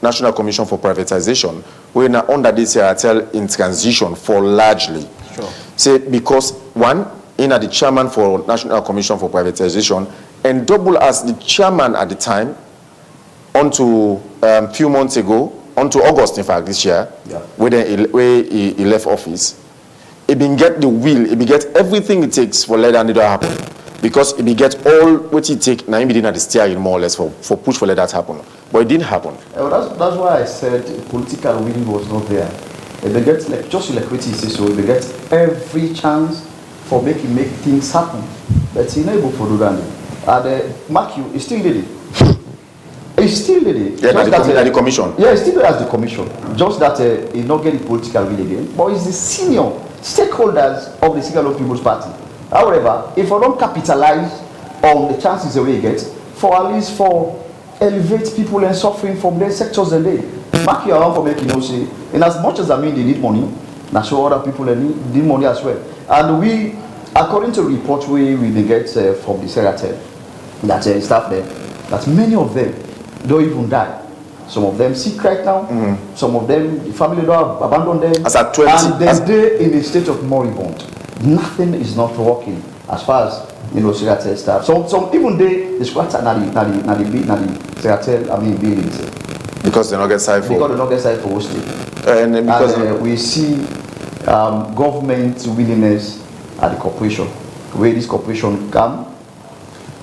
National Commission for Privatization, we're now under this Airtel in transition for largely. Sure. Say because one, in at the chairman for National Commission for Privatization, and double as the chairman at the time, onto few months ago, onto August in fact this year, where he left office, he been get the will, he been get everything it takes for let that happen. Because he been get all what he take, now he didn't have the steering more or less for push for let that happen. But it didn't happen. That's why I said political will was not there. They get like just like what he says, so they get every chance for make things happen. But he's not able to do that. And Mark, he still did it. He still did it. Yeah, the commission. Yeah, he still has the commission. Just that he not get the political will again. But he's the senior stakeholders of the Sigalo People's Party. However, if I don't capitalize on the chances that we get, for at least for elevate people and suffering from their sectors and they mark you around for making no say. And as much as I mean they need money, now show other people they need money as well. And we, according to the report we get from the Seratel, that staff there, that many of them don't even die. Some of them sick right now. Some of them, the family don't abandon them. As at 20, and they're in a state of moribund. Nothing is not working as far as Seratel staff. So even the squatter na the Seratel buildings. Because they not get side for. Because they not get side for hosting. And we see government willingness at the corporation, where this corporation come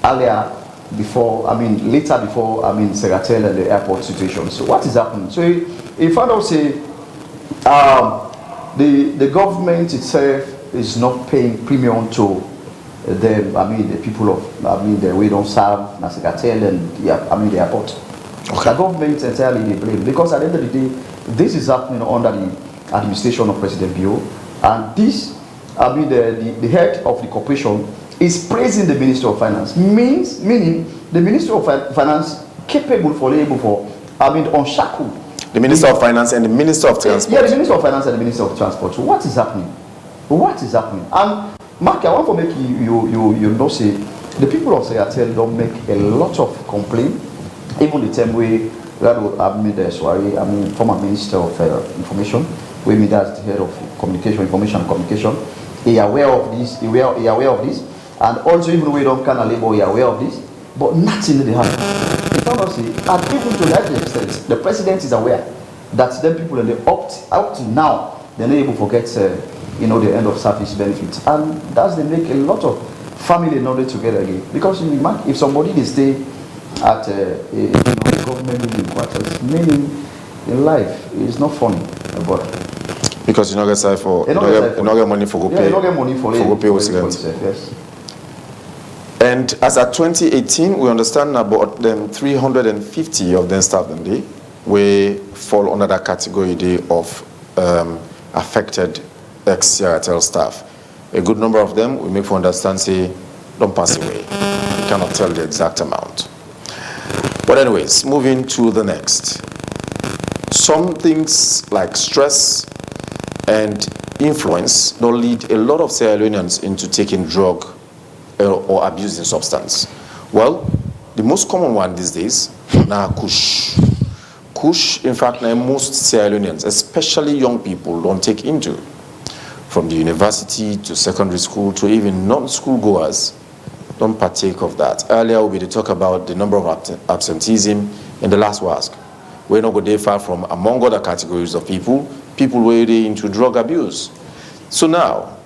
earlier before, later before, Seratel and the airport situation. So what is happening? So if I don't say the government itself is not paying premium to them, the people of, the way don't serve Seratel and the airport. Okay. The government entirely they blame, because at the end of the day, this is happening under the administration of President Bio, and this, the head of the corporation is praising the Minister of Finance, meaning the Minister of Finance capable for able for, unshackle. The Minister of Finance and the Minister of Transport. Yeah, the Minister of Finance and the Minister of Transport. So what is happening? What is happening? And Mark, I want to make you know say the people of Seratel don't make a lot of complaint. Even the time we former Minister of Information, we made as the head of Communication, Information and Communication. He aware of this. He aware of this, and also even we don't kind of label, he aware of this, but nothing really happens. And even to that extent, the president is aware that them people they up to now they're not able to get the end of service benefits, and that's they make a lot of family in order together again. Because if somebody they stay at a government living quarters, meaning in life it's not funny about it. Because you not get side for you not get money for go pay. You not get money for go pay yes. And as at 2018, we understand about them 350 of them staff them day we fall under that category of affected ex-Seratel staff. A good number of them we make for understand say don't pass away. We cannot tell the exact amount. But anyways, moving to the next. Some things like stress and influence don't lead a lot of Sierra Leoneans into taking drug or abusing substance. Well, the most common one these days now kush. Kush, in fact, now most Sierra Leoneans, especially young people, don't take into. From the university to secondary school to even non-school goers, don't partake of that. Earlier we talk about the number of absenteeism in the last WASC. We're not going far from among other categories of people were into drug abuse. So now,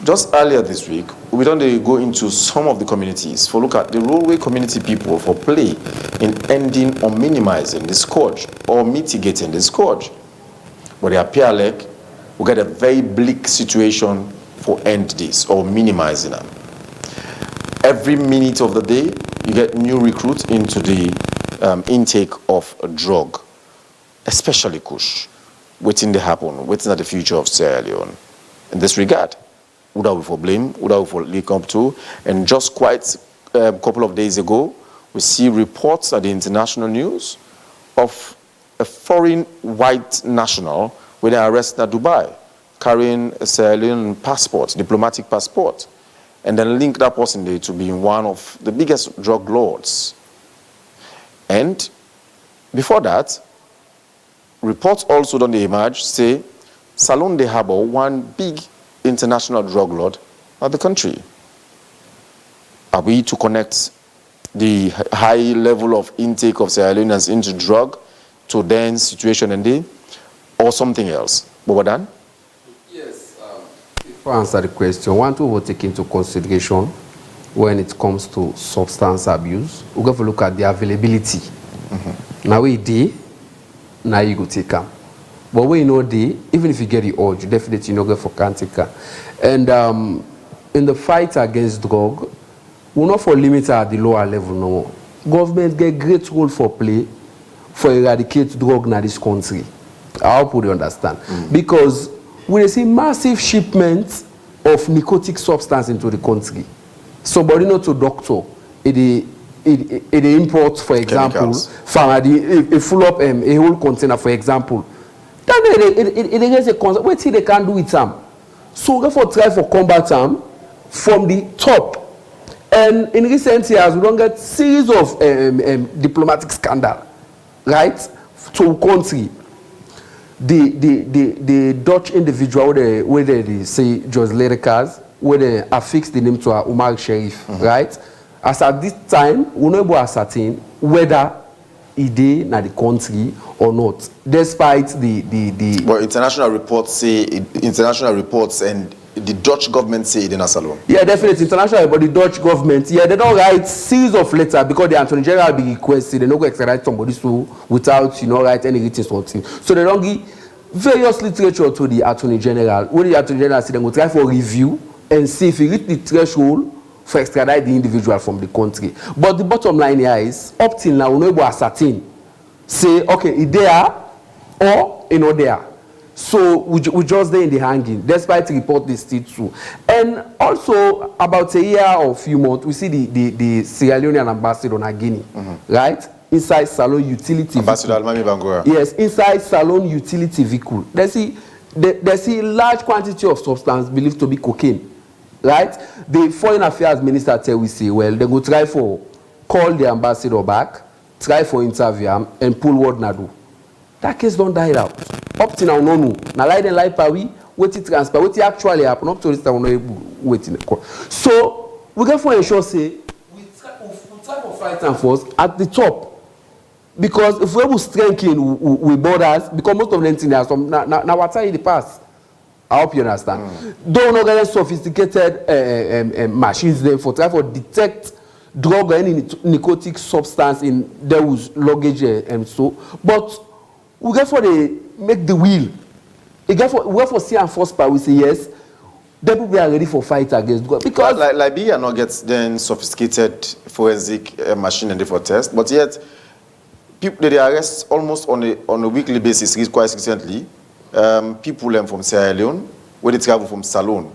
just earlier this week, we don't go into some of the communities for look at the railway community people for play in ending or minimizing the scourge or mitigating the scourge. But they appear like we get a very bleak situation for end this or minimizing them. Every minute of the day, you get new recruits into the intake of a drug, especially kush. Waiting to happen, waiting at the future of Sierra Leone. In this regard, who are we for blame, who are we for link up to? And just quite a couple of days ago, we see reports at the international news of a foreign white national when they arrested at Dubai, carrying a Sierra Leonean passport, diplomatic passport, and then link that person there to being one of the biggest drug lords. And before that, reports also don't emerge say Salone de harbor one big international drug lord of the country. Are we to connect the high level of intake of Sierra Leoneans into drug to then situation and day, or something else? Bobadan? Yes. If I answer the question, one thing we'll take into consideration when it comes to substance abuse, we have to look at the availability. Now we do, now you go take them. But when you know the, even if you get the urge, definitely you know go for can't take them. And in the fight against drug, we're not for limit at the lower level no more. Government get great role for play for eradicate drug in this country. I hope you understand. Because we see massive shipments of narcotic substance into the country. Somebody not to doctor, it imports, for example, from a full up a whole container, for example. Then it is a concept. Wait till they can do with them. So therefore try for combat them from the top. And in recent years, we don't get series of diplomatic scandal, right? To country. The Dutch individual where they say George Lericas, where they affix the name to Umar Sharif, right? As at this time, we know ascertain whether he did in the country or not, despite the. But international reports and the Dutch government say it in Salone. Yeah, definitely international, but the Dutch government, yeah, they don't write series of letters because the Attorney General be requested. They don't go extradite somebody so without write any written something. So they don't give various literature to the Attorney General. When the Attorney General say they go try for review and see if he reach the threshold for extradite the individual from the country. But the bottom line here is up till now we know about ascertain. Say okay, he there or he not there. So we just there in the hanging, despite the report they still true. And also about a year or few months, we see the Sierra Leonean ambassador on Guinea, right? Inside Salone utility Ambassador Almami Bangura. Yes, inside Salone utility vehicle. There's a large quantity of substance believed to be cocaine, right? The Foreign Affairs Minister tell we say, well, they go try for call the ambassador back, try for interview him, and pull what Nadu. That case don't die out. Up to now, no. Now, lie then lie pawi, wait it transfer, what actually happen. Up to this time, we wait in the court. So we get for ensure say we try to fight and force at the top, because if we able strengthen with borders, because most of them things are some now what's in the past. I hope you understand. Don't know get sophisticated machines there for try for detect drug or any narcotic substance in those luggage and so, but. We get for the make the wheel. We get for see and force power. We say yes. The people are ready for fight against God because Liberia not gets then sophisticated forensic machine and for test, but yet people they arrest almost on a weekly basis. Quite recently, people from Sierra Leone where they travel from Salone,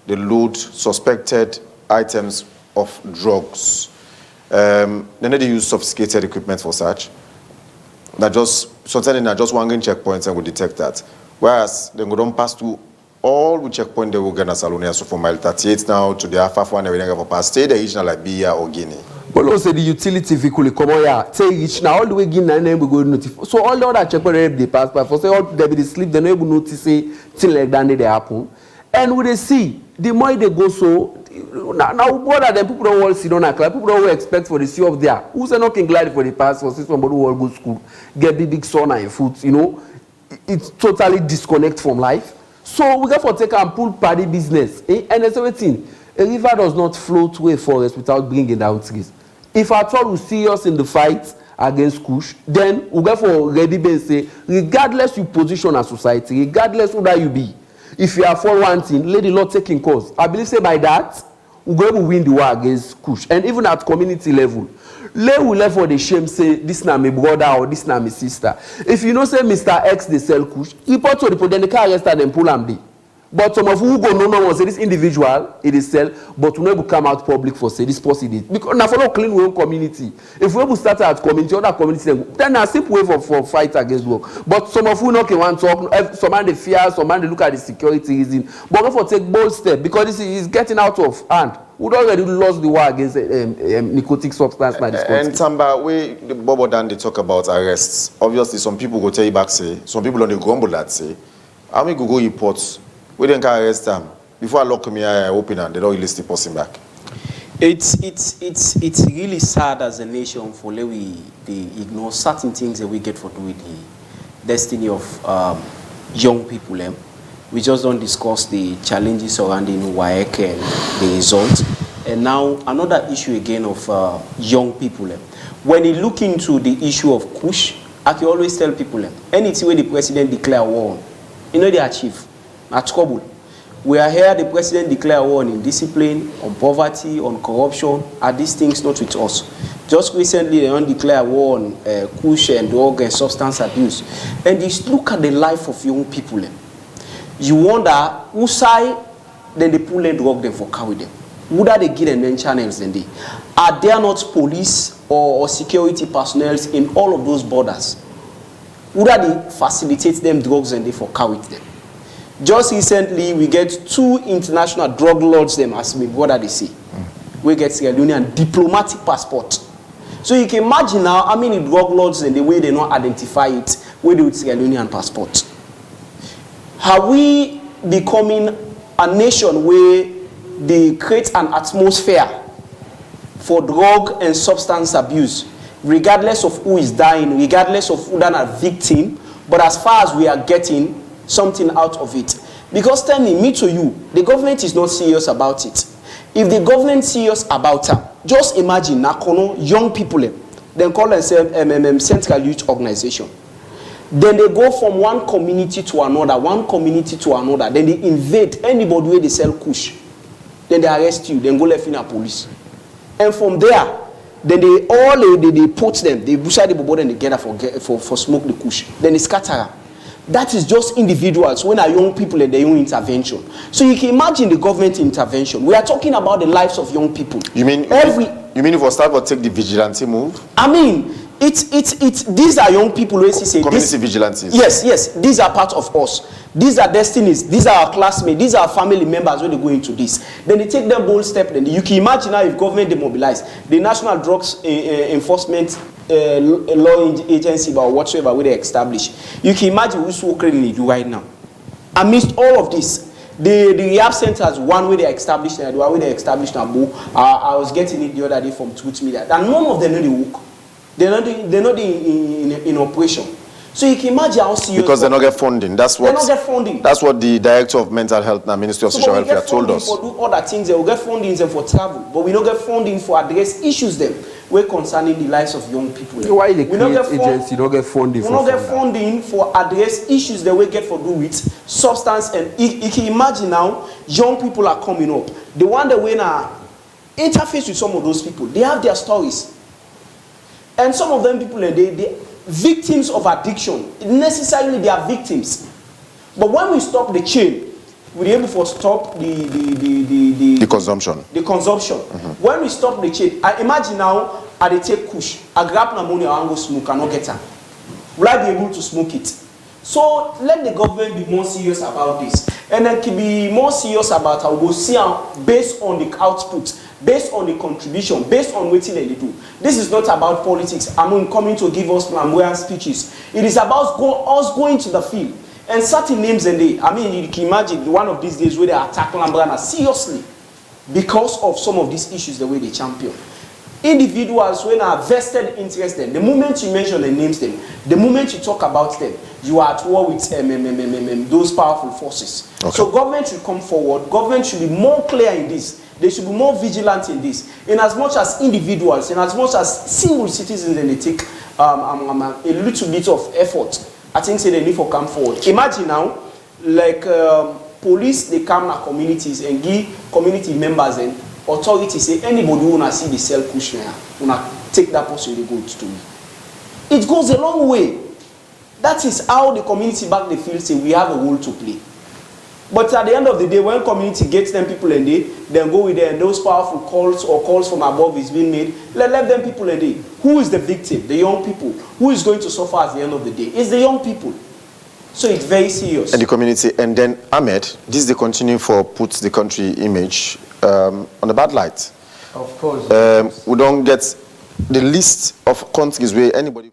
they load suspected items of drugs. Then they use sophisticated equipment for such. That just sometimes they just one checkpoints and will detect that. Whereas they go don't pass through all the checkpoints they will get in Salone. So from mile 38 now to the Alpha one everything for pass stay the regional Liberia or Guinea. But also the utility vehicle come on here. Say reach now all the way Guinea and then we go notify. So all the other checkpoints they pass by for say all they be sleep they no able notice say thing like that they happen. And we they see the more they go so now border them people don't want to sit down and clap. People don't expect for the sea of there. Who's not can glide for the past for somebody who will go to school, get the big sun and foot, it's totally disconnect from life. So we got to take and pull party business. And there's everything. A river does not flow through a forest without bringing down trees. If at all we see us in the fight against Kush, then we got for ready and say, regardless your position as society, regardless who that you be, if you are for one thing, let the Lord take in cause. I believe say by that, we're going to win the war against Kush. And even at community level, let we left for the shame say, this is not my brother or this is not my sister. If you know say Mr. X they sell Kush, report to the police, then they can arrest them and pull them there. But some of who go no say this individual it is sell, but we never come out public for say this person did. Because now follow clean one community. If we ever start at community, other community, then a simple way for fight against work. But some of who not can want talk, some man they fear, some man they look at the security reason. But not for take bold step because this is getting out of hand. We already lost the war against nicotine substance. And Tamba, Bobo Dan they talk about arrests. Obviously, some people go tell you back say, some people on the grumble that say, how many go reports? We didn't arrest them before I lock me. I open and they don't release the person back. It's really sad as a nation for we ignore certain things that we get for doing the destiny of young people. We just don't discuss the challenges surrounding WAEC and the results. And now another issue again of young people. When you look into the issue of Kush, I can always tell people, anything where the president declare war on, they achieve. At trouble. We are here, the president declare war on indiscipline, on poverty, on corruption. Are these things not with us? Just recently, they declare war on Kush and drug and substance abuse. And just look at the life of young people. You wonder, who side, then they pull and drug them for carry them. Would they give them then channels then they? Are there not police or security personnel in all of those borders? Would they facilitate them drugs and they for carry them? Just recently, we get 2 international drug lords, them as me, what they say. We get Sierra Leonean diplomatic passport. So you can imagine now how many drug lords and the way they not identify it, we do with Sierra Leonean passport. Are we becoming a nation where they create an atmosphere for drug and substance abuse, regardless of who is dying, regardless of who are victim, but as far as we are getting something out of it? Because tell me to you, the government is not serious about it. If the government is serious about it, just imagine Nakono, young people, then call themselves Central Youth Organization. Then they go from one community to another, then they invade anybody where they sell kush. Then they arrest you, then go left in a police. And from there, then they put them, they bushide the bobo and they gather for smoke the kush. Then they scatter. That is just individuals when are young people and their own intervention. So you can imagine the government intervention. We are talking about the lives of young people. You mean if we start to take the vigilante move? I mean, these are young people who say community vigilantes. Yes, these are part of us. These are destinies. These are our classmates. These are our family members when they go into this. Then they take them bold step. Then you can imagine now if government demobilize the National Drugs Enforcement Law Agency or whatsoever where they establish. You can imagine who's working they do right now. Amidst all of this, the rehab centers, one way they established, the one way they established Nabu. I was getting it the other day from Truth Media, and none of them know the work. They're not in operation. So you can imagine how serious. Because they don't get funding. That's what. They don't get funding. That's what the director of mental health and Ministry of Social Welfare told us. For do other things, they will get funding for travel, but we don't get funding for address issues them. We're concerning the lives of young people. Why they create agency? Don't get funding. We don't get funding for address issues that we get for do with substance. And you can imagine now, young people are coming up. The one that when I interface with some of those people, they have their stories. And some of them people, they victims of addiction. Necessarily they are victims. But when we stop the chain, we're able to stop the consumption. The consumption. When we stop the chain, I imagine now I take kush, I grab pneumonia and go smoke, I not get her. Will I be able to smoke it? So let the government be more serious about this. And then can be more serious about how we see based on the output, based on the contribution, based on what they do. This is not about politics. I'm coming to give us flamboyant speeches. It is about us going to the field. And certain names and they, I mean, you can imagine one of these days where they attack Lambrana seriously because of some of these issues, the way they champion. Individuals, when are vested interest them, the moment you mention the names them, the moment you talk about them, you are at war with those powerful forces. Okay. So government should come forward. Government should be more clear in this. They should be more vigilant in this. In as much as individuals, in as much as single citizens, then they take a little bit of effort. I think say they need to come forward. Imagine now, like police, they come to communities and give community members and authorities say anybody who wanna see the cell cushion, wanna take that person, they go to me. It goes a long way. That is how the community back the field say we have a role to play. But at the end of the day, when community gets them people in there, then go with them, and those powerful calls from above is being made, let them people in there. Who is the victim? The young people. Who is going to suffer at the end of the day? It's the young people. So it's very serious. And the community. And then, Ahmed, this is the continue for puts the country image on a bad light. Of course. We don't get the list of countries where anybody...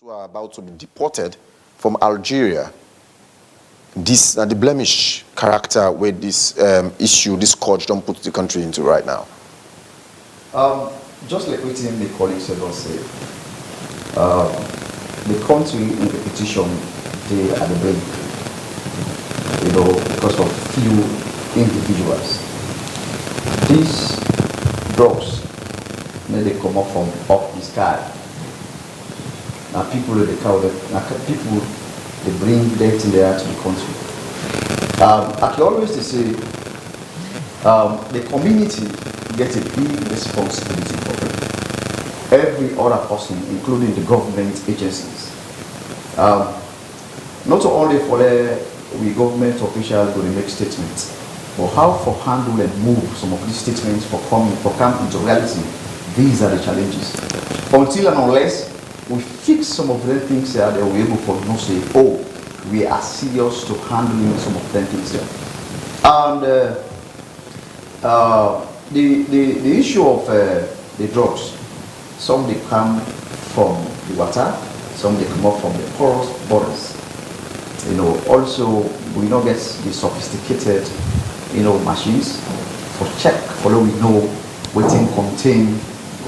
who are about to be deported from Algeria. This the blemish character where this issue, this scourge, don't put the country into right now. Just like what the colleagues have all said, the country in the petition, they are the brink, because of few individuals. These drugs, they come up from up the sky. Now people they people they bring death in the air to the country. I can always say the community gets a big responsibility for it. Every other person, including the government agencies. Not only for the government officials to make statements, but how to handle and move some of these statements for come into reality. These are the challenges. Until and unless we fix some of the things here, they will be able to say, oh, we are serious to handling some of the things here. And the issue of the drugs, some they come from the water, some they come up from the porous borders. Also we not get the sophisticated, machines for check, for we know what thing contain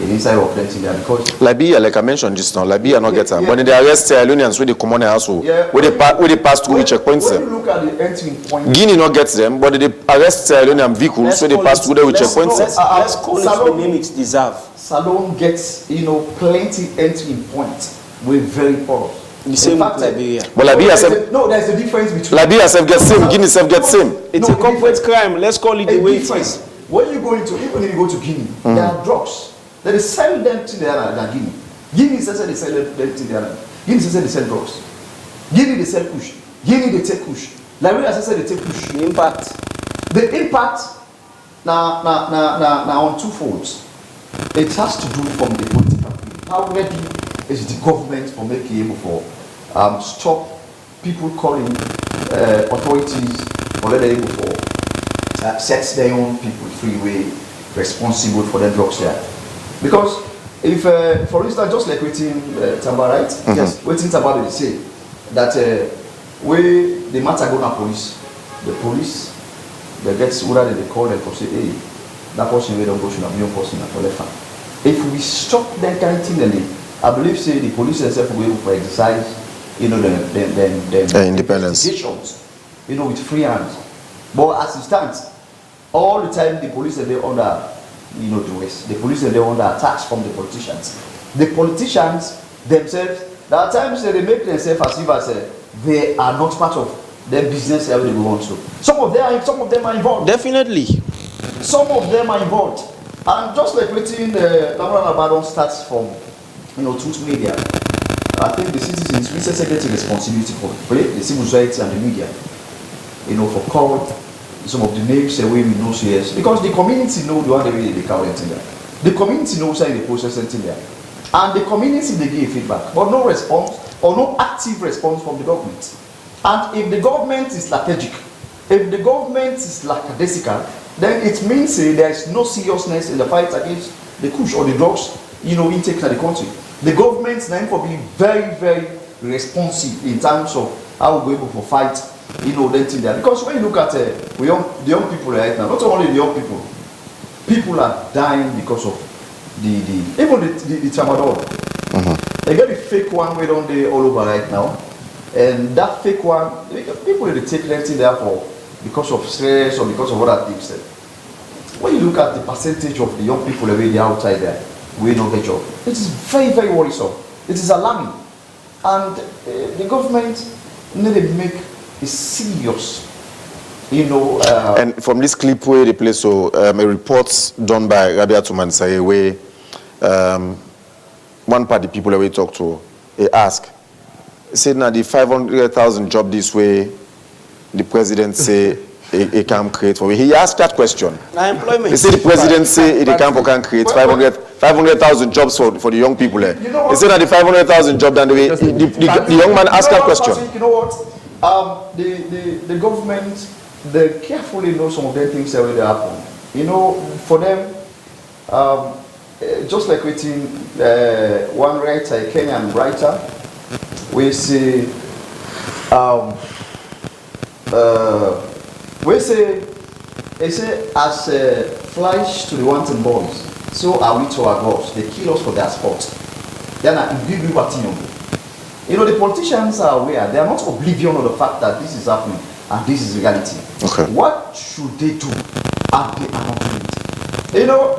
inside of plenty there, because Libya, like I mentioned just now, Libya not get them. When they arrest Sierra Leoneans with the common household, where they pass through the checkpoints. When you look at the entering point, Guinea not gets them, but they arrest Sierra Leonean vehicles, so they pass through there with checkpoints. Let's call it the name it deserves. Salone gets plenty entering points. We're very poor. The same with Liberia. But Liberia there's a difference between Liberia self gets same, Guinea self gets same. It's a corporate crime. Let's call it the way it is. When you go into, even if you go to Guinea, there are drugs. They sell them to the other Guinea. Guinea says they sell them to the other. Guinea says they sell drugs. Guinea they sell kush. Guinea they take kush. Liberia says they take kush. The impact. The impact now on two folds. It has to do from the political field. How ready is the government for making able for stop people calling authorities or let able for set their own people freeway responsible for the drugs there. Because if, for instance, just like waiting Tamba, right? Yes, waiting Tamba, they say that we the matter go to police, the police, they get whether they call them to say, hey, that person we don't go should have been person at all. If we stop that kind of thing, then I believe say the police themselves will be able to exercise, the independence, with free hands. But as it stands, all the time the police are there under. The police are under attacks from the politicians. The politicians themselves, there are times they make themselves as if they are not part of their business ever they go on to. Some of them are involved. Definitely. Some of them are involved. And just like waiting Lamran Abaddon starts from Truth Media, I think the citizens, we say responsibility for play the civil society and the media, for call some of the names away we know yes, because the community know the one way they carry anything there. The community knows how they process anything there. And the community they give feedback, but no response or no active response from the government. And if the government is strategic, if the government is lackadaisical, then it means there is no seriousness in the fight against the kush or the drugs, intake in the country. The government is now for being very, very responsive in terms of how we go able to fight there. Because when you look at the young people right now, not only the young people are dying because of even the tramadol. They get the fake one we don't do all over right now, and that fake one people they take anything there for because of stress or because of other things. When you look at the percentage of the young people already outside there, we don't get job. It is very, very worrisome. It is alarming, and the government need to make is serious. You know, and from this clip where they play, so a report done by Rabia Tumansaye where one part of the people that we talk to, they ask, say now the 500,000 job this way, the president say he can create for me. He asked that question. Employment. He said the president say he can create 500,000 jobs for the young people there. He said that the 500,000 job then the young man asked that question. You know what? The government, they carefully know some of the things that will happen. You know, for them, just like within one writer, a Kenyan writer, we say, they say, as flies to the wanton boys, so are we to our gods. They kill us for their sport. Then you know, the politicians are aware. They are not oblivious of the fact that this is happening and this is reality. Okay. What should they do? And they are not doing it. You know,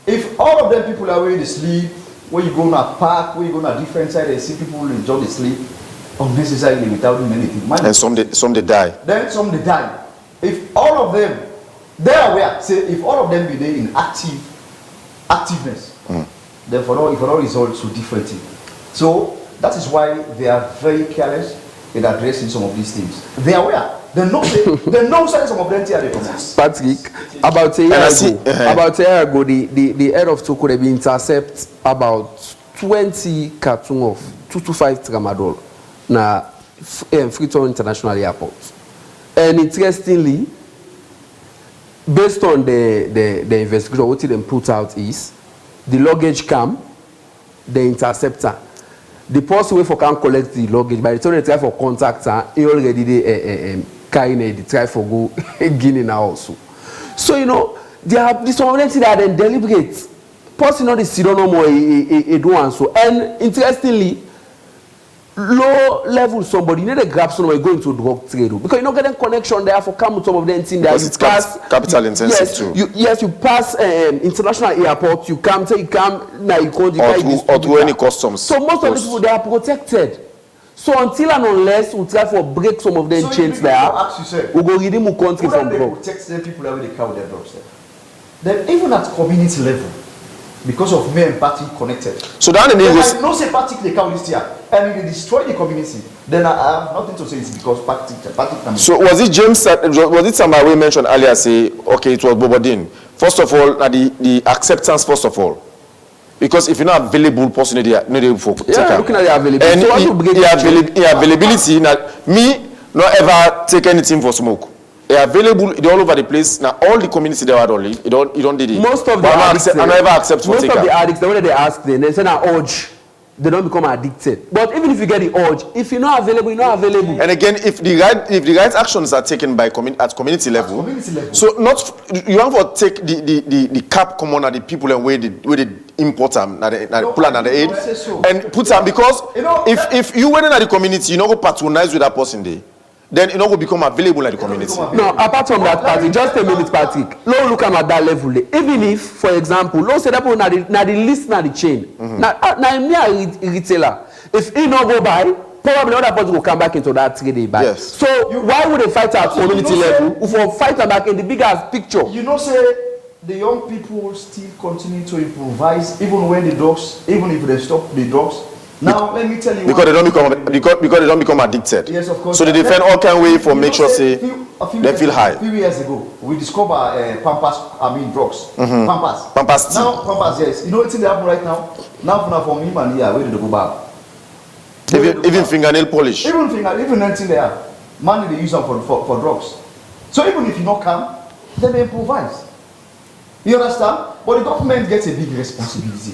if all of them people are where they sleep, when you go on a park, when you go on a different side, they see people enjoy the sleep unnecessarily without doing anything. And some they die. Then some they die. If all of them, they are aware, say if all of them be there in activeness, then for all results will different. So that is why they are very careless in addressing some of these things. They are aware. They know some of them are the Patrick, about a year ago, the head of Togo they intercept about 20 cartons of 225 tramadol na Freetown International Airport. And interestingly, based on the investigation, what they put out is the luggage cam, the interceptor. The person way for can collect the luggage, by the time they try for contact her, he already they try for go Guinea now also. So you know, they have this one that then deliberate. Person not the sit no more a do and so. And interestingly, low level somebody you need to grab someone going to drug trade because you not getting connection there for come with some of them things there. Because it's capital intensive too. You pass international airport, you come now you can't or through any customs. So most of the people they are protected. So until and unless we try for break some of them chains there, we go redeem the country from drugs. Protect the people away they carry their drugs there. Then even at community level, because of me and party connected. So that the I no say party they carry this here and if they destroy the community, then I have nothing to say. It's because party. So was it James? Was it somebody we mentioned earlier? Say okay, it was Bobodin. First of all, the acceptance. First of all. Because if you're not available, person they for looking at the availability. And availability. Now, me not ever take anything for smoke. They are available. They're all over the place. Now all the community they are only. You don't did it. Most of the addicts, I never accept for most of the addicts, the way they ask them, they say now urge. They don't become addicted. But even if you get the urge, if you're not available, you're not available. And again, if the right actions are taken by at community level, so not you have to take the cap common at the people and where they import them, pull and the aid, and put them because if you went in at the community, you know go patronize with that person there. Then you know will become available at the community. No, apart from that party, just a minute, Patrick. No, look at that level. Even if, for example, no say that na the list na the chain. Na me a retailer. If he no go buy, probably other person will come back into that trade they buy. Yes. So why would they fight at community level? If we fight back in the bigger picture. You know, say the young people still continue to improvise even when the drugs, even if they stop the drugs. Now let me tell you. Because they don't become addicted. Yes, of course. So they defend all kind of way for make sure say they feel high. A few years ago, we discovered drugs. Pampas. Pampas. Now Pampas, yes. You know what's in the happen right now? Now for me man here, where did they go back? Even fingernail polish. Even anything there. Money they use them for drugs. So even if you not come, then they improvise. You understand? But the government gets a big responsibility.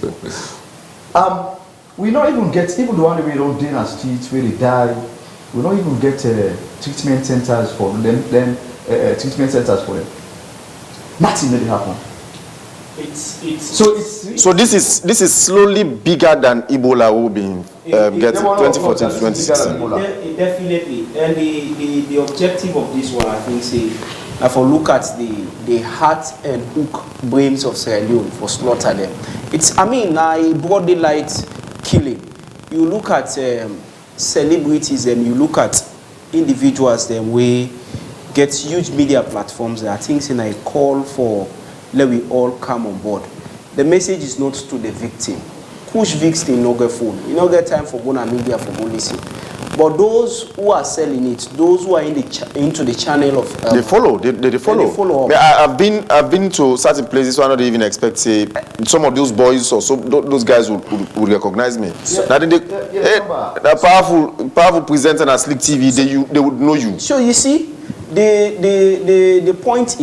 We don't even get, even the one we don't die in the streets where they die, we don't even get treatment centers for them. Nothing really happen. So this is slowly bigger than Ebola will be getting 2014 to 2016. Definitely, and the objective of this one, I think, say, if we look at the heart and hook brains of Sierra Leone for slaughter them, it's a broad daylight killing. You look at celebrities and you look at individuals them we get huge media platforms. I think in a call for let we all come on board. The message is not to the victim. Push victim no get phone. You don't get time for going to media for go listen. But those who are selling it, those who are into the channel of they follow. They follow. They follow up. I've been to certain places where I don't even expect say some of those boys or those guys would recognize me. Now the powerful presenter and Slick TV, they would know you. So you see, the point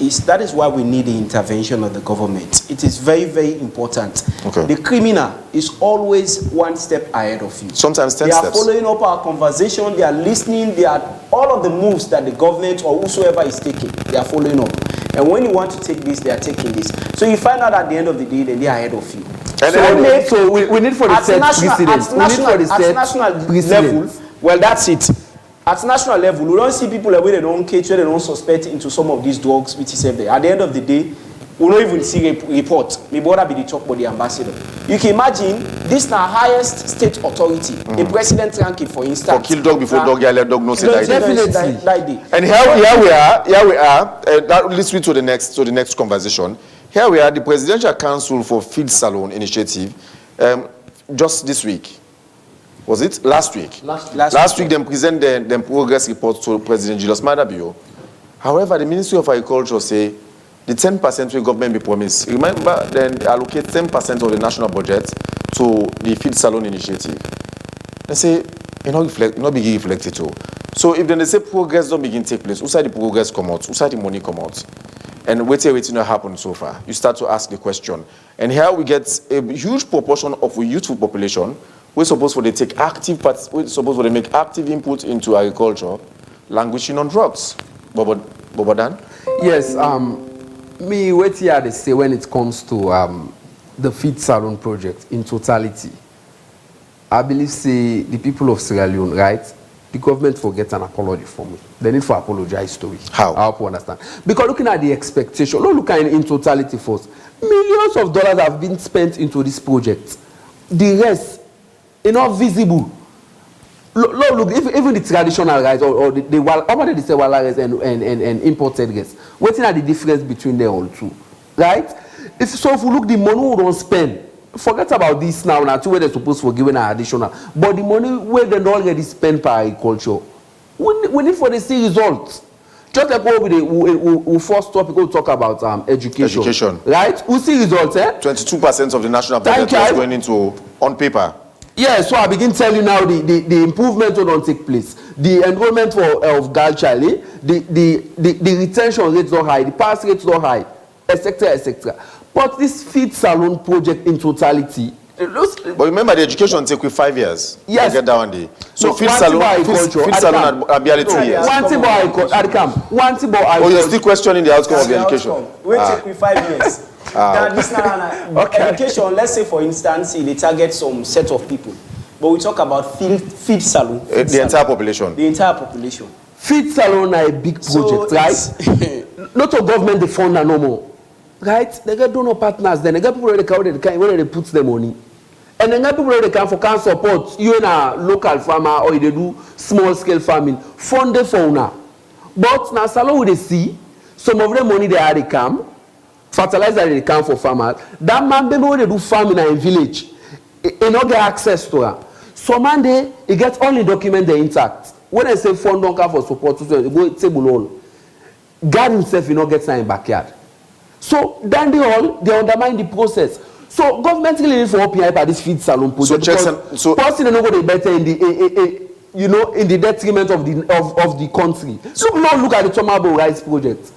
is that is why we need the intervention of the government. It is very, very important. Okay. The criminal is always one step ahead of you. Sometimes 10 steps. They are following up our conversation. They are listening. They are all of the moves that the government or whosoever is taking. They are following up. And when you want to take this, they are taking this. So you find out at the end of the day that they are ahead of you. So we need for the set precedent. We need for the set national level. Well, that's it. At national level, we don't see people where they don't catch, where they don't suspect into some of these drugs which is there. At the end of the day, we don't even see a report. Maybe what be the talk about the ambassador. You can imagine this now highest state authority, the president ranking, for instance. For kill dog before dog, let dog know say definitely. And here we are. That leads me to the next conversation. Here we are, the Presidential Council for Feed Salon Initiative, just this week. Was it last week? Last week, they presented the progress report to President Julius Maada Bio. However, the Ministry of Agriculture say the 10% the government be promised. Remember, then they allocate 10% of the national budget to the Feed Salon Initiative. They say it not begin reflected too. So if then they say progress don't begin take place, who side the progress come out? Who side the money come out? And waiting not happen so far. You start to ask the question. And here we get a huge proportion of a youthful population. We're supposed for they take active parts. We're supposed for they make active input into agriculture, languishing on drugs. Bobodan? Yes. Me wait here they say when it comes to the Feed Salon project in totality. I believe say the people of Sierra Leone, right? The government forget an apology from me. They need to apologize to it. How? I hope you understand. Because looking at the expectation, not looking in totality first. Millions of dollars have been spent into this project. The rest not visible. Look, even the traditional rice or how they say wala rice and imported rice. What's the difference between them all two, right? If we look the money we don't spend, forget about this now. Now, where they're supposed to give an additional, but the money where they already spend per agriculture, we need for the see results. Just like what we first topic we talk about education, right? We see results, 22% of the national budget is going into on paper. Yeah, so I begin tell you now the improvement will not take place. The enrollment of girl child, the retention rates are high, the pass rates are high, etc., etc. But this Feed Salon project in totality. But remember, the education take 5 years. Yes. To get that one day. So Feed Salon at barely 2 years. One thing about Oh, you're still questioning the outcome of the education. We take 5 years. Education, let's say for instance, they target some set of people, but we talk about feed salon. The entire population. The entire population. Feed Salon are a big project, right? Not a government they fund no more, right? They get donor partners, then they get people where they put their money, and then get people where they can support you in a local farmer or they do small scale farming, fund the fauna. But now salon we they see some of the money they come. Fertilizer they come for farmers. That man, baby, when they do farming in a village, he not get access to her. So man, he gets only document they intact. When I say fund don't come for support, they go table all. God himself, he not get in backyard. So then they undermine the process. So government really need for OPI by this Feed Salon project. So person not go better in the in the detriment of the country. So now look at the Tomabo Rice project.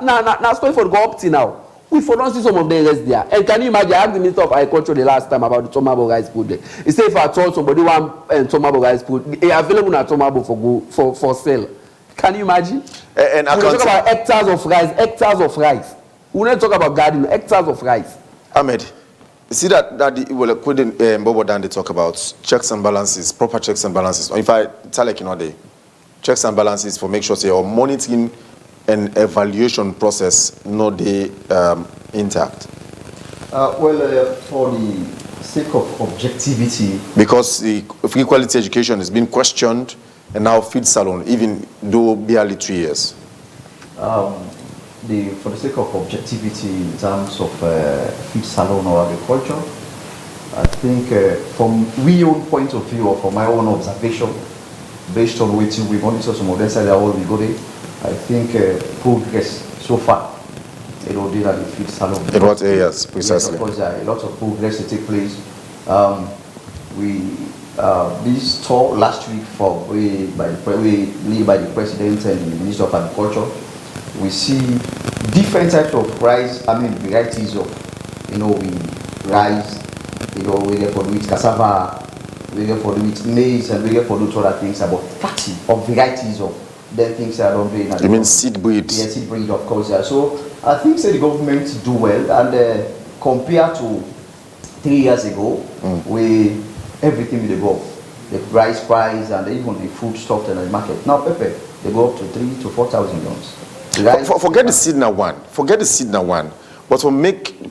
Now story for go up to now. We don't see some of the rest there. And can you imagine? I asked the Minister of Agriculture the last time about the Tomabo Rice project. He said if I told somebody want Tomabo Rice project, it's available at Tomabo for sale. Can you imagine? And we talk about hectares of rice. We don't talk about garden, hectares of rice. Ahmed, you see that Bobodan they talk about checks and balances, proper checks and balances. Or if I tell like the checks and balances for make sure say or monitoring and evaluation process not intact. For the sake of objectivity, because the free quality education has been questioned and now feed salon, even though barely 3 years? For the sake of objectivity in terms of feed salon or agriculture, I think from my own point of view or from my own observation, based on what we monitor some of them side all we go there, I think progress so far, there are the feed salon. In what areas precisely? Yes, of course, a lot of progress to take place. This tour last week led by the president and the minister of agriculture, we see different types of varieties of rice. We get for the wheat cassava, we get for the wheat maize, and we get for those other things. About 30 of varieties of the things that are done doing. You mean seed breeds? Yeah, seed breed, of course. Yeah. So I think the government do well, and compared to 3 years ago, everything will go. The rice price and even the food stuff in the market. Now pepper, they go up to 3,000 to 4,000 pounds. Forget the seed now one. Forget the seed now one. But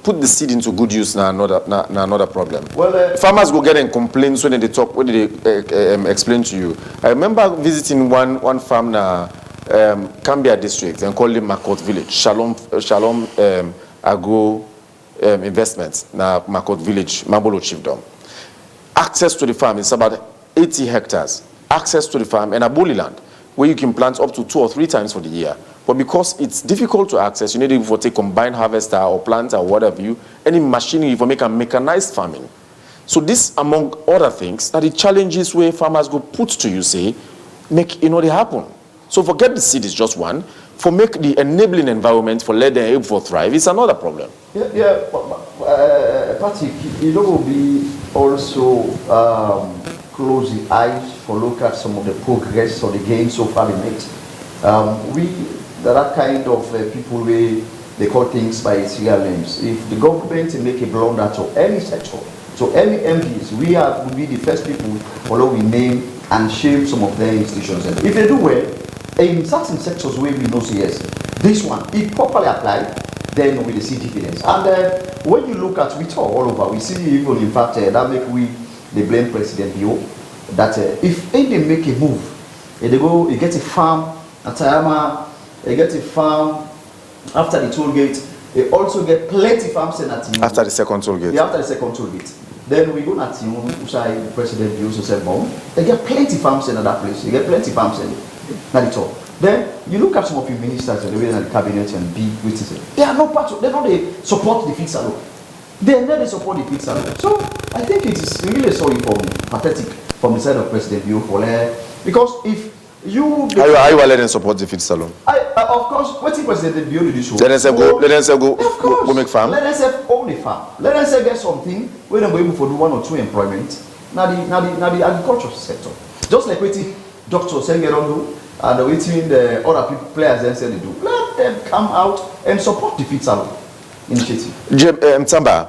put the seed into good use now another problem. Well, farmers go get and complain when they talk, when they explain to you. I remember visiting one farm now, Cambia district, and called it Makot village, Shalom Agro Investments, now Makot village, Mambolo Chiefdom. Access to the farm is about 80 hectares. Access to the farm and a bully land where you can plant up to 2 or 3 times for the year. But because it's difficult to access, you need to take combined harvester or planter or whatever any machinery for make a mechanized farming. So this, among other things, are the challenges where farmers go put to you, say, make they happen. So forget the seed is just one. For make the enabling environment for let them able to thrive, it's another problem. Patrick, will be also close the eyes for look at some of the progress or the gains so far we made. There are kind of people where they call things by its real names. If the government make a blunder to any sector, to any MPs, we will be the first people follow we name and shame some of their institutions. And if they do well, in certain sectors where we know say yes, this one, if properly applied, then we see dividends. And when you look at, we talk all over, we see even in fact that make they blame President Bio, that if they make a move, they go, he gets a farm at Tayama, they get a farm after the toll gate, they also get plenty farms in at after the second toll gate. Yeah, after the second toll gate. Then we go at President Bio said, they get plenty farms in that place, they get plenty farms in at all. Then you look at some of your ministers and the way in the cabinet and big witnesses. They are not part of, they support the feed salon. They never support the feed salon. So I think it is really sorry for me, pathetic from the side of President Bio for because if you are you letting support the feed salon? Of course, what if President Bio did this show? Let them go make farm. Let them say own the farm. Let them say get something where they able to do 1 or 2 employment. Now the agriculture sector. Just like waiting Dr. Sengerondo and waiting the other people players then say they do. Let them come out and support the feed salon initiative. Tamba,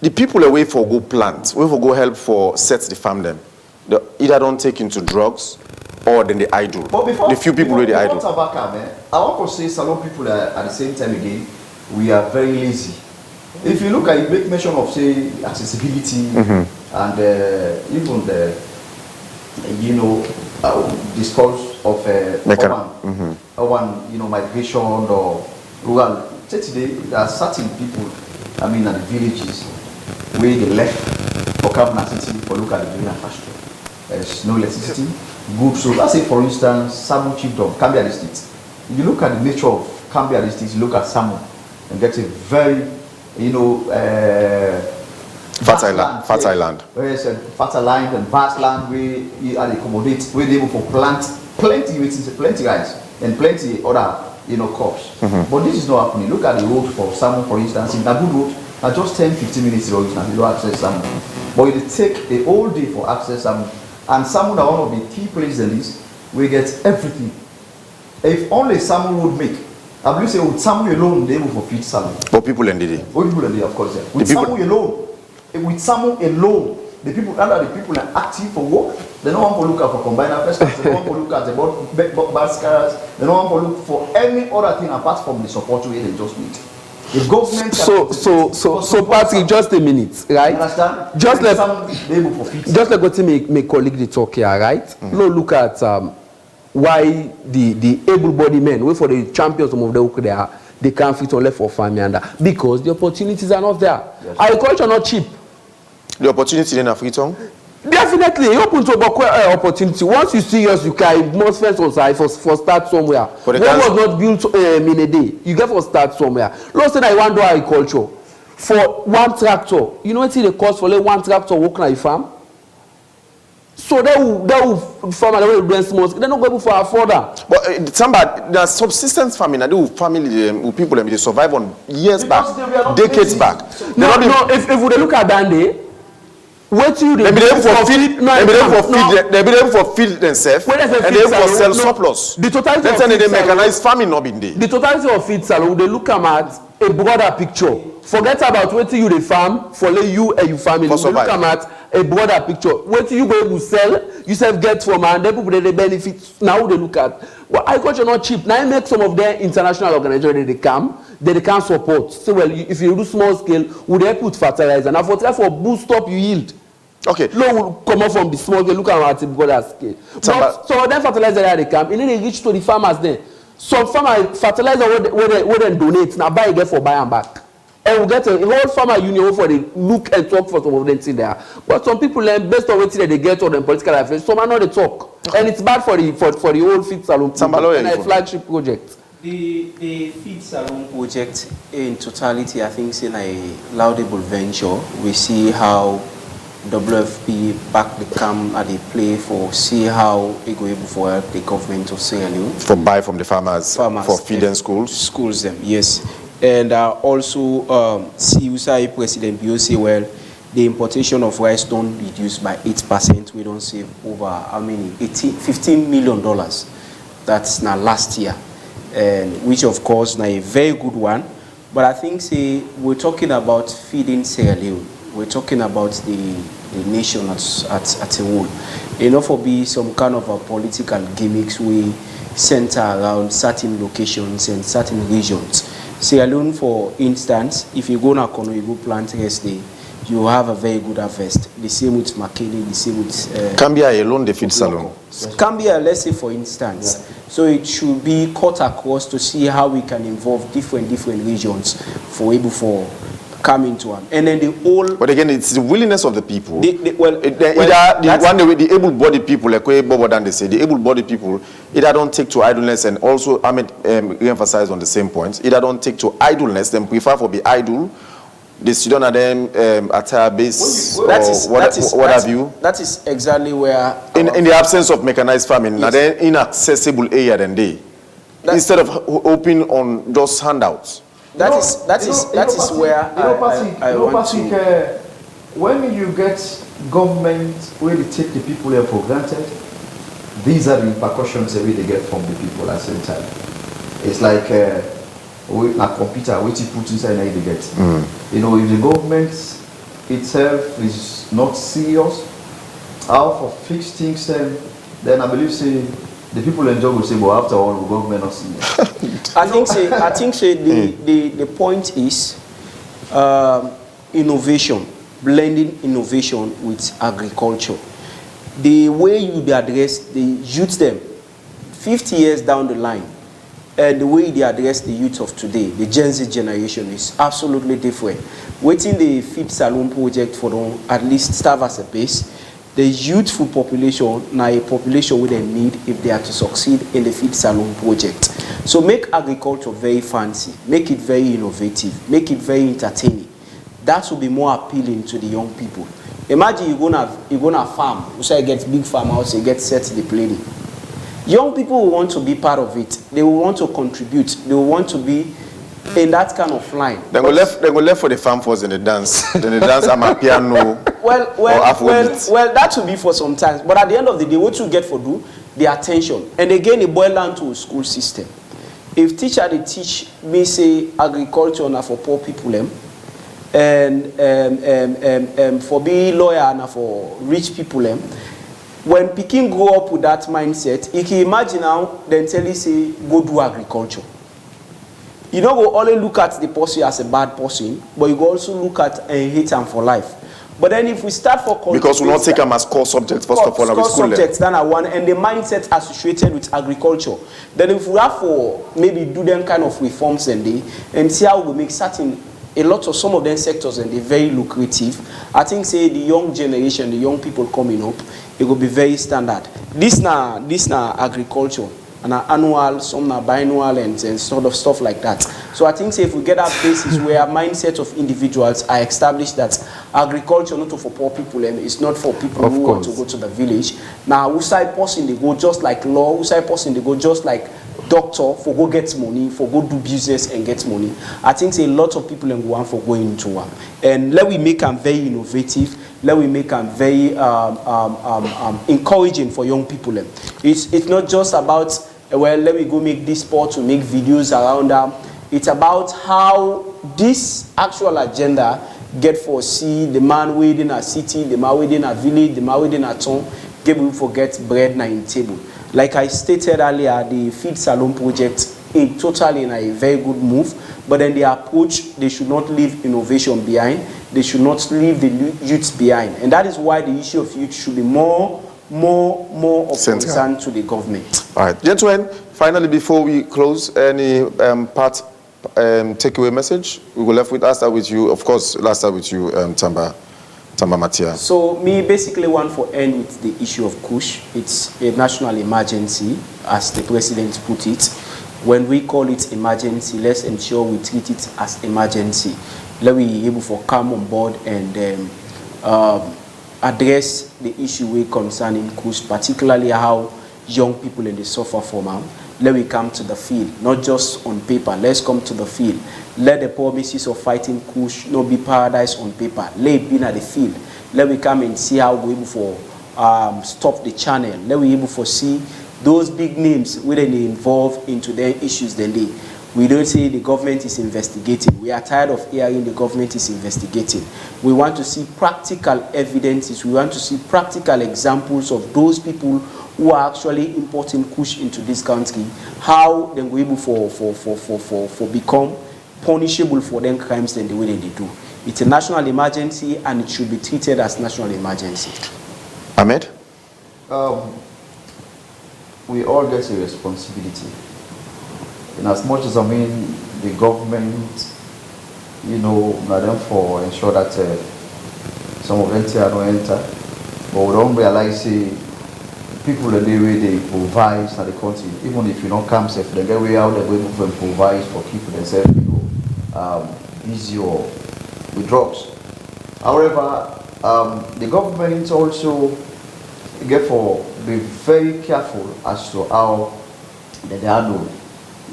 the people away for go plant, we for go help for set the farm them. They either don't take into drugs or then they idle. But before, the few people where they idle. I want to say salon people are at the same time again, we are very lazy. If you look at it, make mention of say accessibility and even the discourse of urban migration or rural. Today there are certain people, at the villages where they left for Kabna City for look at the green pasture. There is no electricity. Good. So let's say for instance, Samu Chiefdom, Cambia district. If you look at the nature of Cambia district, you look at Samu and get a very fertile land. Yes, fertile land and vast land where you accommodate, where they able to plant plenty rice and plenty other crops. But this is not happening. Look at the road for Samu, for instance. In a good road, just 10-15 minutes road now you don't access Samu. But it take a whole day for access Samu. And Samu are one of the key places in this, we get everything. If only Samu would make, I believe say with Samu alone, they will for feed Samu. But people in the day. Of course, yeah. With Samu alone, the people are active for work. They don't want to look at for combined harvesters. They don't want to look at the baskets. They don't want to look for any other thing apart from the support way they just need. The government. So, Patrick, just a minute, right? Understand? Just let my colleague they talk here, right? No, look at why the able-bodied men, wait for the champions of the Ukraine, they can't fit on left for family because the opportunities are not there. Yes. Agriculture not cheap. The opportunity in Africa? Definitely, you open to opportunity. Once you serious, you can most first on side for start somewhere. What was not built in a day. You get for start somewhere. Let's say that you want to do agriculture for one tractor. You know what the cost for one tractor work on a farm? So they will farm and they will rent small. They're not going to afford that. But somebody, the subsistence farming, I do family people they survive on years back, decades back. No. If we look at that day. What you they be able for feed, they be able for feed themselves, and they able for sell surplus. The totality that's of the mechanized farming not been there. The totality of feed salon, they look at a broader picture. Forget about what you the farm for you and your family. They look at a broader picture. What you go to sell, you self get from and people they benefit. Now they look at well, agriculture not cheap. Now I make some of their international organizations they come. They can support. So well, if you do small scale, would they put fertilizer? Now for boost up your yield. Okay. Low will come up from the small scale, look at it broader scale. But some of them fertilizer that they come, and then they reach to the farmers there. Some farmer fertilizer where they donate, now buy get for buy and back. And we get a whole farmer union for the look and talk for some of them things there. But some people learn based on what they get on them political affairs, some are not the talk. Okay. And it's bad for the whole feed salon and a flagship project. The feed salon project in totality, I think, is a laudable venture. We see how WFP back the camp at the play for see how it go able for help the government of Sierra Leone. For buy from the farmers for feeding schools? Schools them, yes. And also CUSI President Bio say, well, the importation of rice don't reduce by 8%. We don't save over how many? $15 million. That's now last year. And which of course now a very good one. But I think we're talking about feeding Sierra Leone. We're talking about the nation at a whole. Enough for be some kind of a political gimmicks we center around certain locations and certain regions. Sierra Leone, for instance, if you go to Kono, you go plant yesterday, you have a very good harvest. The same with Makeni, the same with... Cambia alone, the feed salon. Cambia, let's say for instance. Yeah. So it should be cut across to see how we can involve different regions for able for coming to one. And then the whole... But again, it's the willingness of the people. The able-bodied people, like Bobo Dan they say, the able-bodied people, either don't take to idleness, and also, I mean, re-emphasize on the same points, either don't take to idleness, then prefer for be idle, they sit down at them attire base, what have you. That is exactly where... In the absence of mechanized farming, yes. Then inaccessible area than they. Instead of hoping on just handouts. That is where I want to... when you get government where they take the people here for granted, these are the repercussions that they get from the people at the same time. It's like a computer, what you put inside and they get. You know, if the government itself is not serious, how for fix things, then I believe the people in job will say, well, after all, the government not serious. I think the point is innovation, blending innovation with agriculture. The way you address the youth them 50 years down the line, and the way they address the youth of today, the Gen Z generation, is absolutely different. Waiting the feed salon project for them at least serve as a base. The youthful population now a population where they need if they are to succeed in the feed salon project. So make agriculture very fancy, make it very innovative, make it very entertaining. That will be more appealing to the young people. Imagine you're gonna farm, you say get big farmhouse, you get set the planning. Young people will want to be part of it. They will want to contribute. They will want to be in that kind of line. They go left for the farm force in the dance. Then the dance am a piano. Well, that will be for some times. But at the end of the day, what you get for do the attention. And again, it boils down to a school system. If teacher they teach me say agriculture na for poor people and for being lawyer na for rich people when Peking grow up with that mindset, he can imagine now then tell you say go do agriculture. you don't go only look at the person as a bad person, but you go also look at and hate him for life. But then if we start for because we not take them as core subjects first of all, core subjects then are one, and the mindset associated with agriculture. Then if we have for maybe do them kind of reforms and see how we make certain a lot of some of them sectors and they're very lucrative. I think say the young generation, the young people coming up, it will be very standard. This now agriculture. And annual, some are biannual and sort of stuff like that. So I think say if we get that basis where mindset of individuals are established that agriculture not for poor people and it's not for people who want to go to the village. Now outside person they go just like law, outside person they go just like doctor for go get money, for go do business and get money. I think say a lot of people and want for going into one. And let we make them very innovative. Let we make them very encouraging for young people. It's not just about well, let me go make this sport to make videos around them. It's about how this actual agenda get foresee the man within a city, the man within a village, the man within a town, get people forget bread na in table. Like I stated earlier, the Feed Salon project is totally in a very good move, but then the approach, they should not leave innovation behind. They should not leave the youth behind. And that is why the issue of youth should be more of concern to the government. All right, gentlemen, finally, before we close, any takeaway message? We will left with, I'll start with you, of course, last start with you, Tamba Matia. So me basically want to end with the issue of Kush. It's a national emergency, as the president put it. When we call it emergency, let's ensure we treat it as emergency. Let we be able to come on board and address the issue we concerning Kush, particularly how young people in the suffer from them. Let we come to the field, not just on paper. Let's come to the field. Let the promises of fighting Kush not be paradise on paper. Let it be at the field. Let we come and see how we able to stop the channel. Let we able to see those big names when they involve into their issues then they. We don't say the government is investigating. We are tired of hearing the government is investigating. We want to see practical evidences. We want to see practical examples of those people who are actually importing Kush into this country, how they will be able for become punishable for them crimes than the way they do. It's a national emergency and it should be treated as national emergency. Ahmed? We all get a responsibility. In as much as the government, not them for ensure that some of them don't enter, but we don't realize people the way they provide in the country, even if you don't come safe, they get way out the way to provide for people themselves, busy or with drugs. However, the government also get for be very careful as to how they handle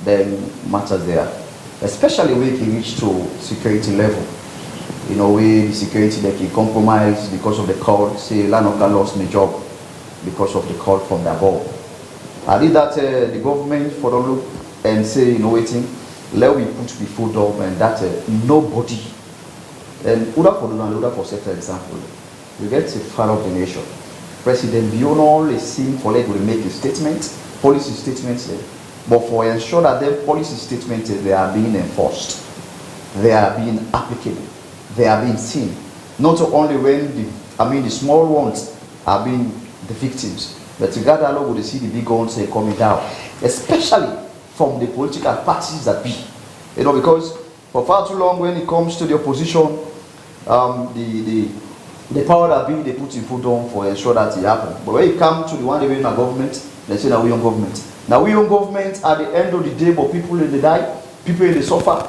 the matters there, especially when it reach to security level. Where the security they can compromise because of the call, say Lanoka lost my job because of the call from the above. I did that the government for the look and say, waiting, let we put before them and that nobody, and Uda for the Uda for set example, we get to far of the nation. President Biono is seen for let we make a statement, policy statements there. But for ensure that the policy statements they are being enforced, they are being applicable, they are being seen. Not only when the small ones are being the victims, but together along with see the big ones coming down, especially from the political parties that be. Because for far too long when it comes to the opposition, the power that be they put in foot on for ensure that it happens. But when it comes to the one they in a government, they say that we own government. Now we own government at the end of the day, but people in the die, people in the suffer,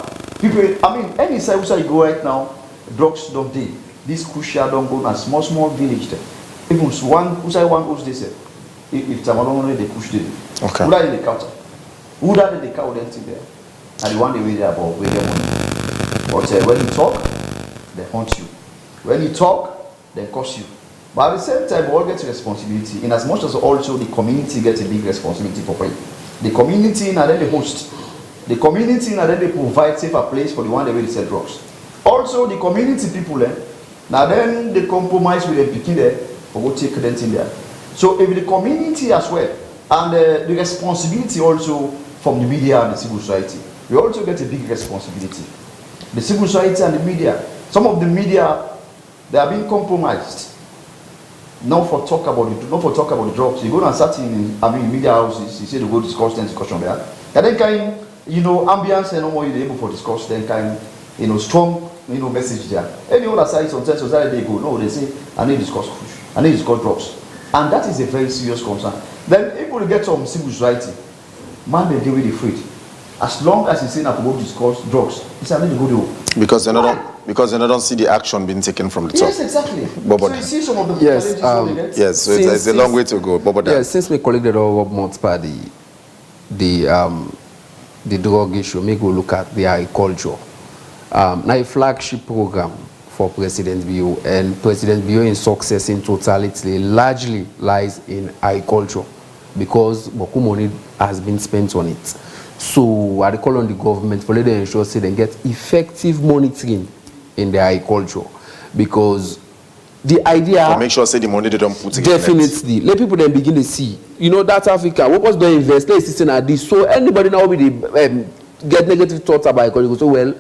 any side you go right now, drugs don't do. This crucial don't go in a small village there. Even one goes they say, if Tamalone they push them. Okay. Who are in the counter? Who are the cow empty there? And the one they way there about where they money. But when you talk, they haunt you. When you talk, they curse you. But at the same time, we all get a responsibility, in as much as also the community gets a big responsibility for free. The community and then the host. The community and then they provide safer place for the one that will sell drugs. Also, the community people, now then they compromise with the picking there, for go take rent in there. So if the community as well, and the responsibility also from the media and the civil society, we also get a big responsibility. The civil society and the media, some of the media, they are being compromised. Not for talk about the drugs. You go and start in media houses, you say they go discuss there. And then kind, ambience and more you're able to discuss, then kind, strong, message there. Any other side, sometimes society they go, no, they say, I need to discuss push, I need to discuss drugs. And that is a very serious concern. Then if we get some civil society, man, they deal with the fruit. As long as he's saying that we go discuss drugs, it's a need to go to. Because they don't see the action being taken from the top. Yes, exactly. Bobo, so you see some of the yes, so it's a long way to go. Bobo, yes, since my colleague did over months by the drug issue, make we look at the agriculture. Now a flagship program for President Bio, and President Bio's success in totality largely lies in agriculture because beaucoup money has been spent on it. So I call on the government for letting ensure say they get effective monitoring in their agriculture because the idea to make sure say the money they don't put in definitely let people then begin to see that Africa what was the invest they assisting at this so anybody now will get negative thoughts about agriculture so well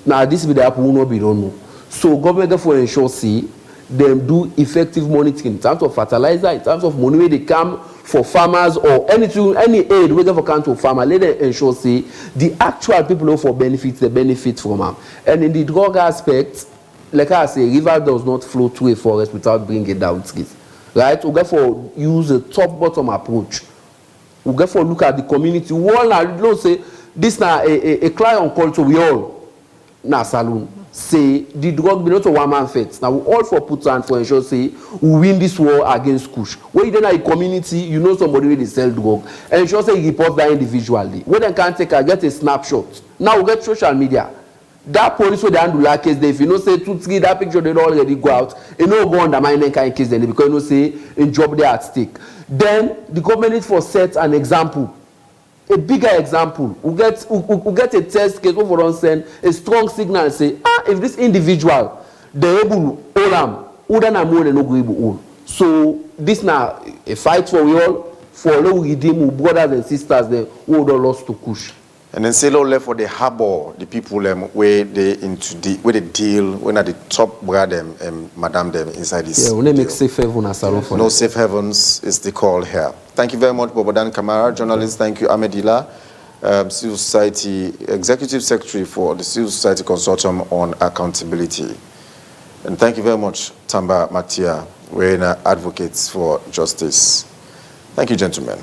now this will happen will not be don't know so government therefore ensure see them do effective monitoring in terms of fertilizer in terms of money where they come for farmers or anything, any aid we get for country farmer, let them ensure say the actual people who for benefits they benefit from them. And in the drug aspect, like I say, river does not flow through a forest without bringing it down trees. Right? We get for use a top-bottom approach. We get for look at the community. We all now say this now a client culture we all na saloon. Say the drug be not a one-man fight. Now we all for put on for ensure say we win this war against Kush. When you then a community, somebody where they sell drug, and ensure say you report that individually. When they can't get a snapshot. Now we get social media. That police where they handle that case, if say 2-3 that picture they don't already go out, go undermine that kind of case then because say a job they at stake. Then the government needs for set an example. A bigger example, we get a test case where we send a strong signal and say, if this individual they able to hold them, who then are more than no able hold. So this now a fight for we all for all we redeem brothers and sisters them who don't lost to Kush. And then say left for the harbor the people where they deal when at the top where them madam them inside this. Yeah, when they make safe haven as a for no safe havens is the call here. Thank you very much, Bobodan Kamara, journalist. Thank you, Ahmedila, Civil Society Executive Secretary for the Civil Society Consortium on Accountability. And thank you very much, Tamba Matia, we're advocates for justice. Thank you, gentlemen.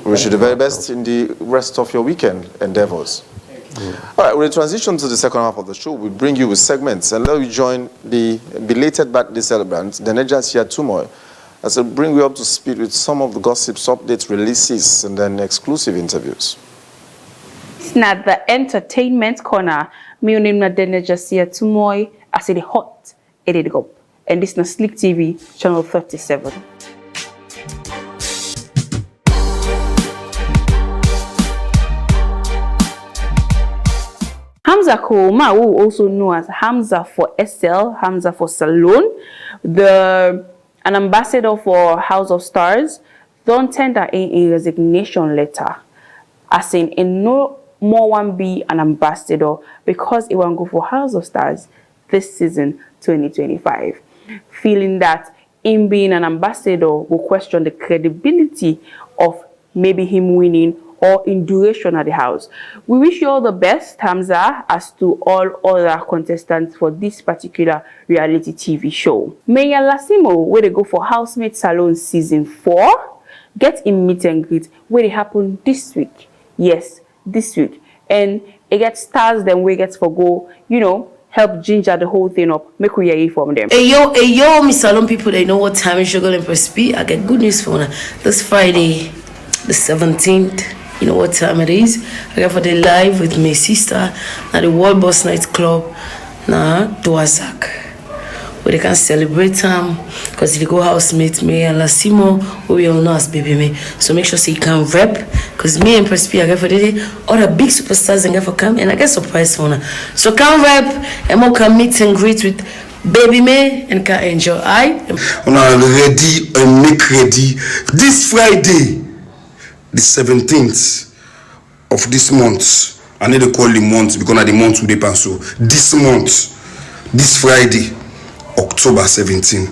We wish you the very best in the rest of your weekend endeavors. All right, we'll transition to the second half of the show. We'll bring you with segments and let you join the belated birthday celebrant, Daneja Siatumoy, as I bring you up to speed with some of the gossips, updates, releases, and then exclusive interviews. It's not the entertainment corner. My name is Daneja Siatumoy. I say the hot, it go. And this is Slick TV, channel 37. Hamza Kouma, who also known as Hamza for SL, Hamza for Salon, an ambassador for House of Stars, don't tender in a resignation letter, as in no more one be an ambassador because it won't go for House of Stars this season 2025, feeling that him being an ambassador will question the credibility of maybe him winning or in duration at the house. We wish you all the best, Hamza, as to all other contestants for this particular reality TV show. Meya Lasimo, where they go for Housemate Salon Season 4, get in meet and greet, where they happen this week. Yes, this week. And it gets stars, then we get for go, help ginger the whole thing up. Make we hear from them. Hey yo, Miss Salon people, they know what time is Sugar and Press B. I get good news for you. This Friday, the 17th. You know what time it is. I got for the live with my sister at the World Boss Night Club na Duazak, where they can celebrate them because they go housemate me and Lasimo, who we all know as Baby Me. So make sure so you can rep because me and Press P I got for the day all the big superstars and get for come and I get surprise for now. So can rep and more can meet and greet with Baby Me and can enjoy. On are ready and make ready this Friday, the 17th of this month, I need to call the month because of the month we depend. So this month, this Friday, October 17,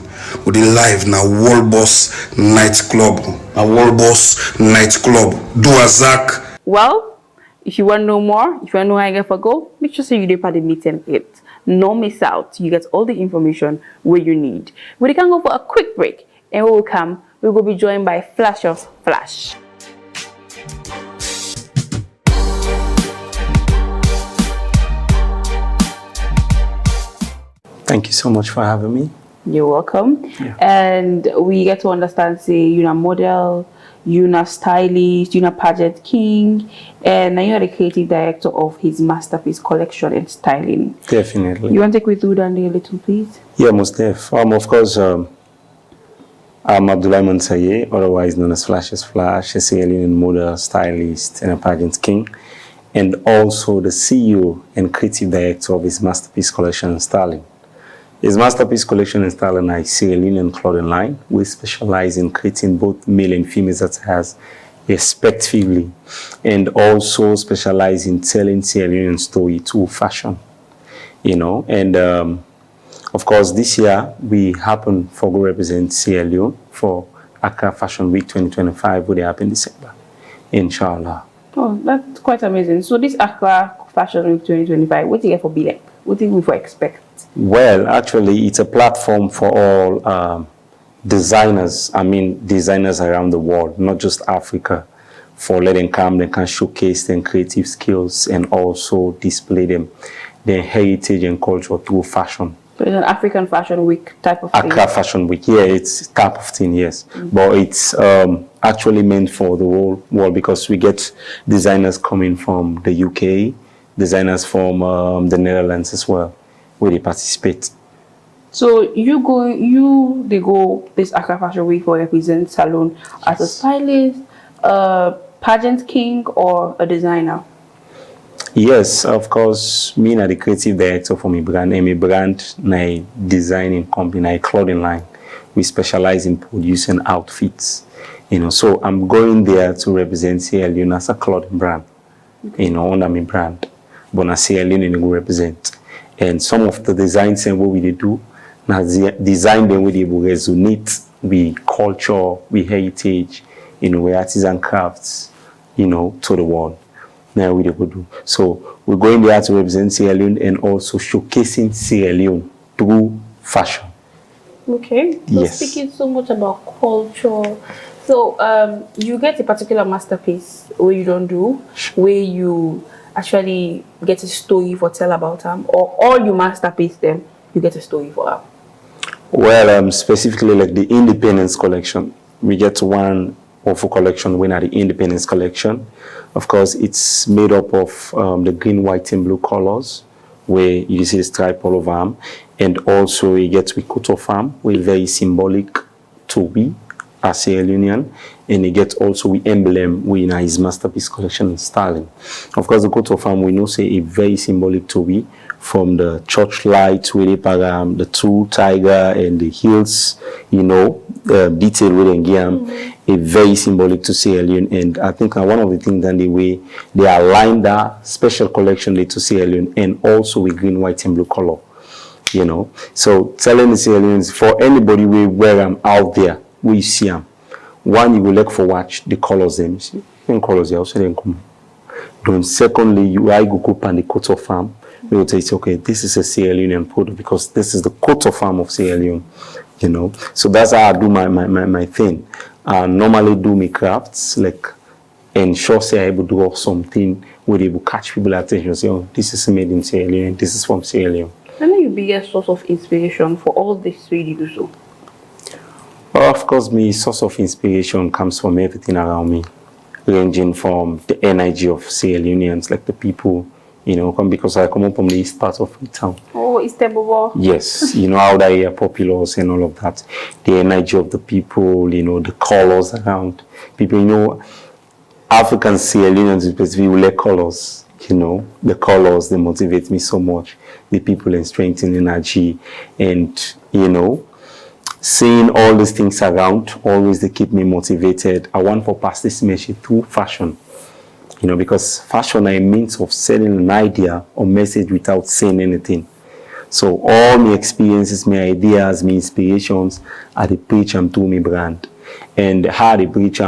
we dey live na World Boss Nightclub. A World Boss Nightclub. Do a Zach. Well, if you want to know more, if you want to know how I get for go, make sure you dip at the meet and greet. No miss out. You get all the information where you need. We can go for a quick break, and when we will come, we will be joined by Flash of Flash. Thank you so much for having me. You're welcome. Yeah. And we get to understand, say, you're a model, you're a stylist, you're a pageant king, and now you're the creative director of his masterpiece collection and styling. Definitely. You want to take me through that a little, please? Yeah, most def. Of course, I'm Abdullah Mansaye, otherwise known as Flash, a Sierra Leonean model, stylist, and a pageant king, and also the CEO and creative director of his masterpiece collection and styling. His masterpiece collection and styling is Sierra Leonean clothing line. We specialize in creating both male and female attires respectively, and also specialize in telling Sierra Leonean story through fashion. And of course, this year we happen to represent Sierra Leone for Accra Fashion Week 2025, which will happen in December, inshallah. Oh, that's quite amazing. So this Accra Fashion Week 2025, what do you get for be like? What do we expect? Well, actually, it's a platform for all designers. Designers around the world, not just Africa, for letting come, they can showcase their creative skills and also display their heritage and culture through fashion. So it's an African Fashion Week type of thing? Accra Fashion Week, yeah, it's type of thing, yes. But it's actually meant for the whole world because we get designers coming from the UK, designers from the Netherlands as well, where they participate. So they go this Accra Fashion Week for represent Salone as a stylist, a pageant king, or a designer? Yes, of course. Me na the creative director for my brand, and my brand na designing company, clothing line. We specialize in producing outfits. So I'm going there to represent Sierra Leone as a clothing brand. Under my brand, but na Sierra Leone we represent. And some of the designs and what we do, now design them with will resonate with culture, with heritage, with artisan crafts, to the world. Now we do. So we're going there to represent Sierra Leone and also showcasing Sierra Leone through fashion. Okay. So yes. Speaking so much about culture, so you get a particular masterpiece where you don't do, where you actually get a story for tell about them, or all you masterpiece them, you get a story for them? Well, specifically like the Independence collection, we get one of a collection winner, the Independence collection. Of course, it's made up of the green, white, and blue colors, where you see the stripe all over them, and also you get with coat of arm, with very symbolic to we as Sierra Leonean, and you get also with emblem in his masterpiece collection and styling. Of course, the coat of arm we know say a very symbolic to we, from the church light with the two tiger and the hills, detail with the a very symbolic to Sierra Leone. And I think one of the things that the way they align that special collection to Sierra Leone, and also with green, white, and blue color. So telling the Sierra Leoneans, for anybody we wear them out there, we see them. One, you will look for watch the colors them. Colors they also then come. Then secondly, I go up and the coat of arm. We will say, okay, this is a Sierra Leonean product because this is the coat of arm of Sierra Leone. So that's how I do my thing. I normally do my crafts, like ensure say I able to do something where they will catch people's attention. Say, oh, this is made in Sierra Leone, this is from Sierra Leone. When are your biggest source of inspiration for all this way you do so? Well, of course, my source of inspiration comes from everything around me, ranging from the energy of Sierra Leoneans, like the people, because I come up from the east part of the town. Oh, East Ebobo. Yes, how they are popular and all of that. The energy of the people, the colors around. People, African Sierra Leoneans especially, we like colors. The colors, they motivate me so much. The people and strength and energy. And, seeing all these things around, always they keep me motivated. I want to pass this message through fashion. You know, because fashion is a means of selling an idea or message without saying anything. So all my experiences, my ideas, my inspirations are the preach to my brand. And how they preach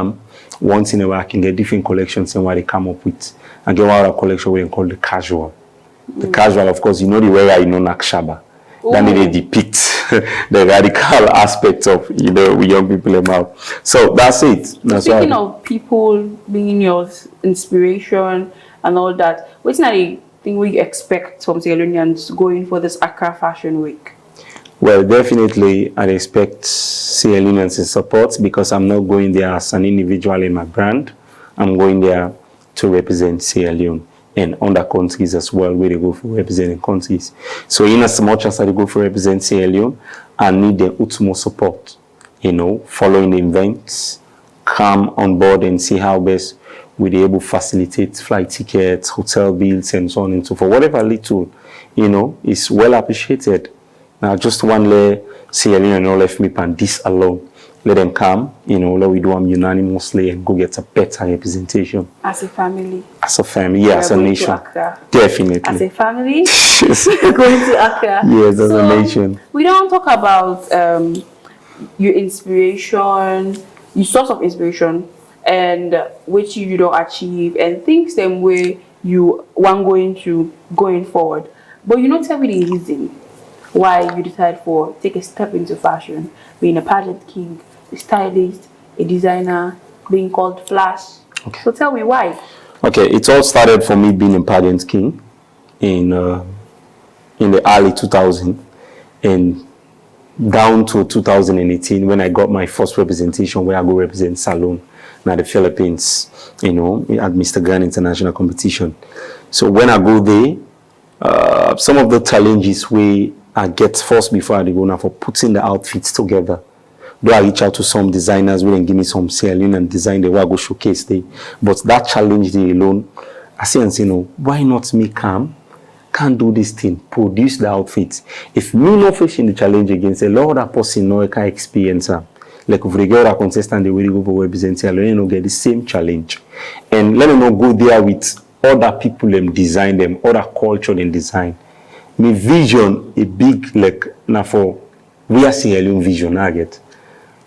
once in a while I can get different collections and what they come up with. And get one collection we call the casual. The casual, of course, you know the way I know Nakshaba. Then they depict the radical aspects of, you know, young people about. So that's it. That's Speaking of people being your inspiration and all that, what's not the thing we expect from Sierra Leoneans going for this Accra Fashion Week? Well, definitely I expect Sierra Leoneans in support, because I'm not going there as an individual in my brand. I'm going there to represent Sierra Leone and other countries as well, where they go for representing countries. So in as much as I go for represent Sierra Leone, I need the utmost support, you know, following the events, come on board and see how best we're able to facilitate flight tickets, hotel bills, and so on and so forth. Whatever little, you know, is well appreciated. Now, just one lay Sierra Leone and all left me and this alone. Let them come, you know, let we do them unanimously and go get a better representation. As a family? As a family, yeah, as a nation. Definitely. As a family? Yes. Going to Accra. Yes, as a nation. We don't talk about your inspiration, your source of inspiration, and which you don't achieve, and things them way you want going forward. But you don't tell me the reason why you decide for take a step into fashion, being a pageant king, a stylist, a designer, being called Flash. Okay. So tell me why. Okay, it all started for me being a pageant king in the early 2000s, and down to 2018 when I got my first representation, where I go represent Salon in the Philippines, you know, at Mr. Grand International Competition. So when I go there, some of the challenges I get first before I go now for putting the outfits together. Do I reach out to some designers who then give me some selling and design the way I go showcase there. But that challenge there alone, I say and say, no, why not me can't do this thing, produce the outfits. If me not facing the challenge against a lot of person no can experience her. Like if we get a contestant, they will go for representing, let them get the same challenge. And let them not go there with other people them design them, other culture and design. My vision a big like now for we are Sierra Leone vision I get.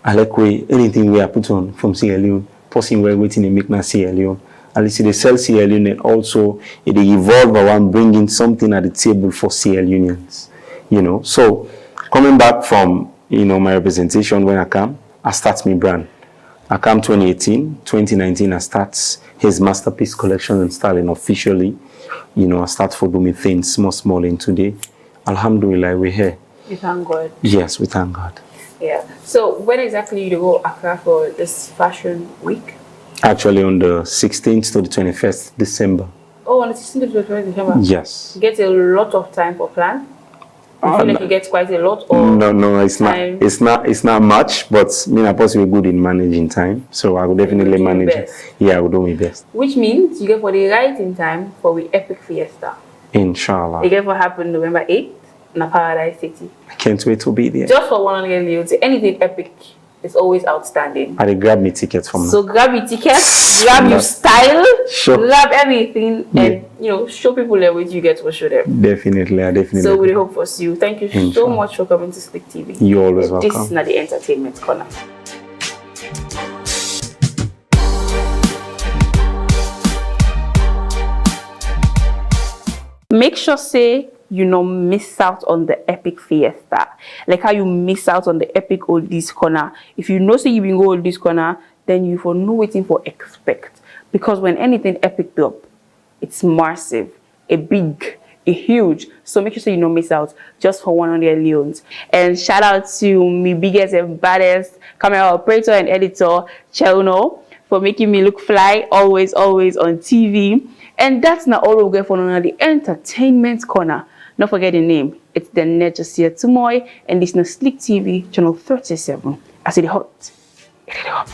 I like way anything we are put on from Sierra Leone, person we're waiting to make now Sierra Leone. At least they sell Sierra Leone, and also they evolve around bringing something at the table for Sierra Leoneans. You know, so coming back from, you know, my representation when I come, I start my brand. I come 2018, 2019 I start his masterpiece collection and styling officially. You know, I start for doing things small, and today, Alhamdulillah, we're here. You thank God. Yes, we thank God. Yeah. So when exactly you go Accra for this fashion week? Actually, on the 16th to the 21st December. Oh, on the 16th to the 21st December? Yes. You get a lot of time for plan? You feel like you get quite a lot? Or no, it's time? not. It's not much, but me, I'm possibly good in managing time, so I will definitely manage it. Yeah, I will do my best. Which means you get for the right in time for the epic fiesta. Inshallah. It get for happen November 8th in Paradise City. I can't wait to be there. Just for 100 million, anything epic is always outstanding. I grab me tickets from. So grab your tickets, grab your style, grab everything, and you know, show people the way you get to show them. Definitely, I definitely. So we hope for you. Thank you so much for coming to Slick TV. You're always welcome. This is not the entertainment corner. Make sure say you not miss out on the epic fiesta, like how you miss out on the epic oldies corner. If you know say you been go oldies corner, then you for no waiting for expect, because when anything epic up, it's massive, a big, a huge. So make sure say you don't miss out just for 100 Leones. And shout out to me biggest and baddest camera operator and editor Chelno for making me look fly always on TV. And that's not all we get for the entertainment corner. Don't forget the name. It's the Nejasia Tumoy, and this is Slick TV, channel 37. I see the hot. It is up.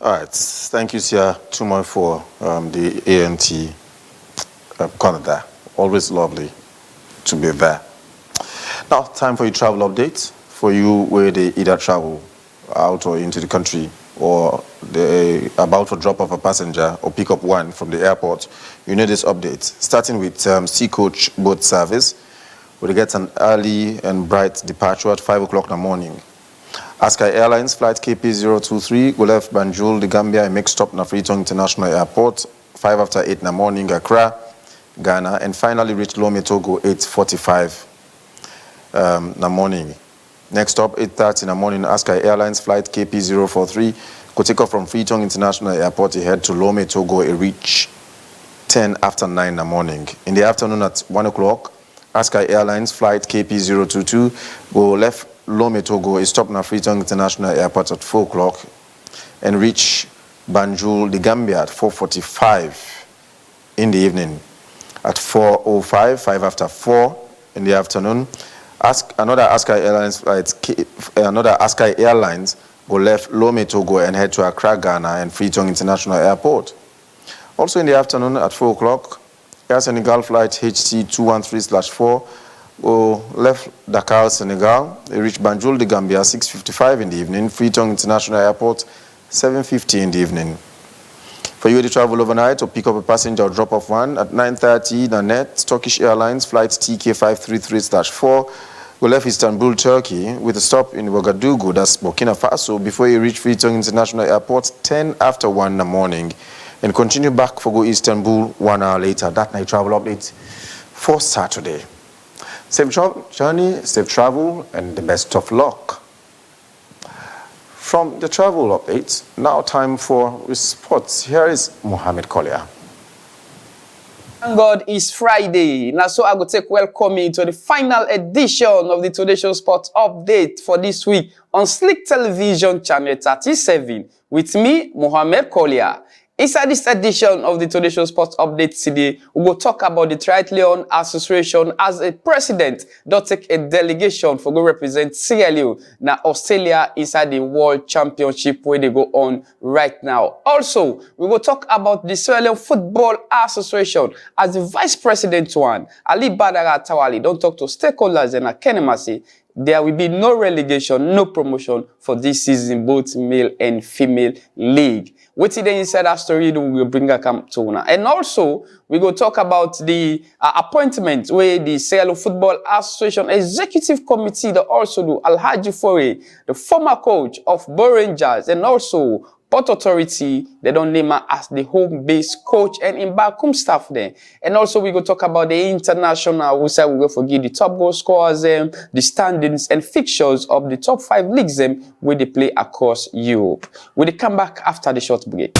All right. Thank you, Sia Tumoi, for the ANT corner there. Always lovely to be there. Now, time for your travel update. For you where they either travel out or into the country, or they about to drop off a passenger or pick up one from the airport, you need this update. Starting with Sea Coach boat service, we get an early and bright departure at 5 o'clock in the morning. Askai Airlines flight KP023 will left Banjul, the Gambia, and make stop in Freetown International Airport 5 after 8 in the morning, Accra, Ghana, and finally reach Lome, Togo 8:45 in the morning. Next stop, 8:30 in the morning, Askai Airlines flight KP043 could take off from Freetown International Airport to head to Lome, Togo, and reach 10 after 9 in the morning. In the afternoon at 1 o'clock, Askai Airlines flight KP022 will left Lome, Togo, is stopped at Freetown International Airport at 4 o'clock and reach Banjul, the Gambia at 4:45 in the evening. At 4:05, 5 after 4 in the afternoon, another Askai Airlines will left Lome, Togo and head to Accra, Ghana and Freetown International Airport. Also in the afternoon at 4 o'clock, Air Senegal flight HC213/4 will left Dakar, Senegal. They reach Banjul, the Gambia 6:55 in the evening. Freetown International Airport 7:50 in the evening. For you to travel overnight or pick up a passenger or drop off one at 9:30, the net Turkish Airlines flight TK533/4 will left Istanbul, Turkey, with a stop in Ouagadougou, that's Burkina Faso, before you reach Freetown International Airport 10 after 1 in the morning, and continue back for go Istanbul 1 hour later. That night travel update for Saturday. Safe journey, safe travel, and the best of luck. From the travel updates, now time for sports. Here is Mohamed Kolia. Thank God it's Friday. Now, so I will take welcome you to the final edition of the Today Show Sports Update for this week on Slick Television Channel 37 with me, Mohamed Kolia. Inside this edition of the Today Show Sports Update today, we will talk about the Triathlon Association as a president don't take a delegation for go represent Sierra Leone now Australia inside the World Championship where they go on right now. Also, we will talk about the Sierra Leone Football Association as the vice president one, Ali Badara Tawali, don't talk to stakeholders and Kenemasi. There will be no relegation, no promotion for this season, both male and female league. What's the inside that story we will bring a come to now. And also, we will talk about the appointment where the Sierra Leone Football Association Executive Committee that also do Alhaji Fore, the former coach of Bo Rangers, and also Port Authority, they don't name her as the home-based coach and in Bakum staff there. And also we go talk about the international, we say we go forgive the top goal scorers, the standings and fixtures of the top 5 leagues where they play across Europe. We'll come back after the short break.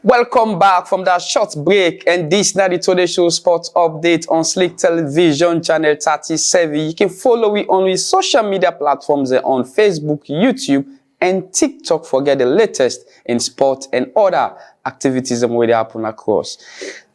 Welcome back from that short break, and this now the Today Show Sports Update on Slick Television Channel 37. You can follow me on his social media platforms on Facebook, YouTube, and TikTok for get the latest in sport and other activities where they happen across.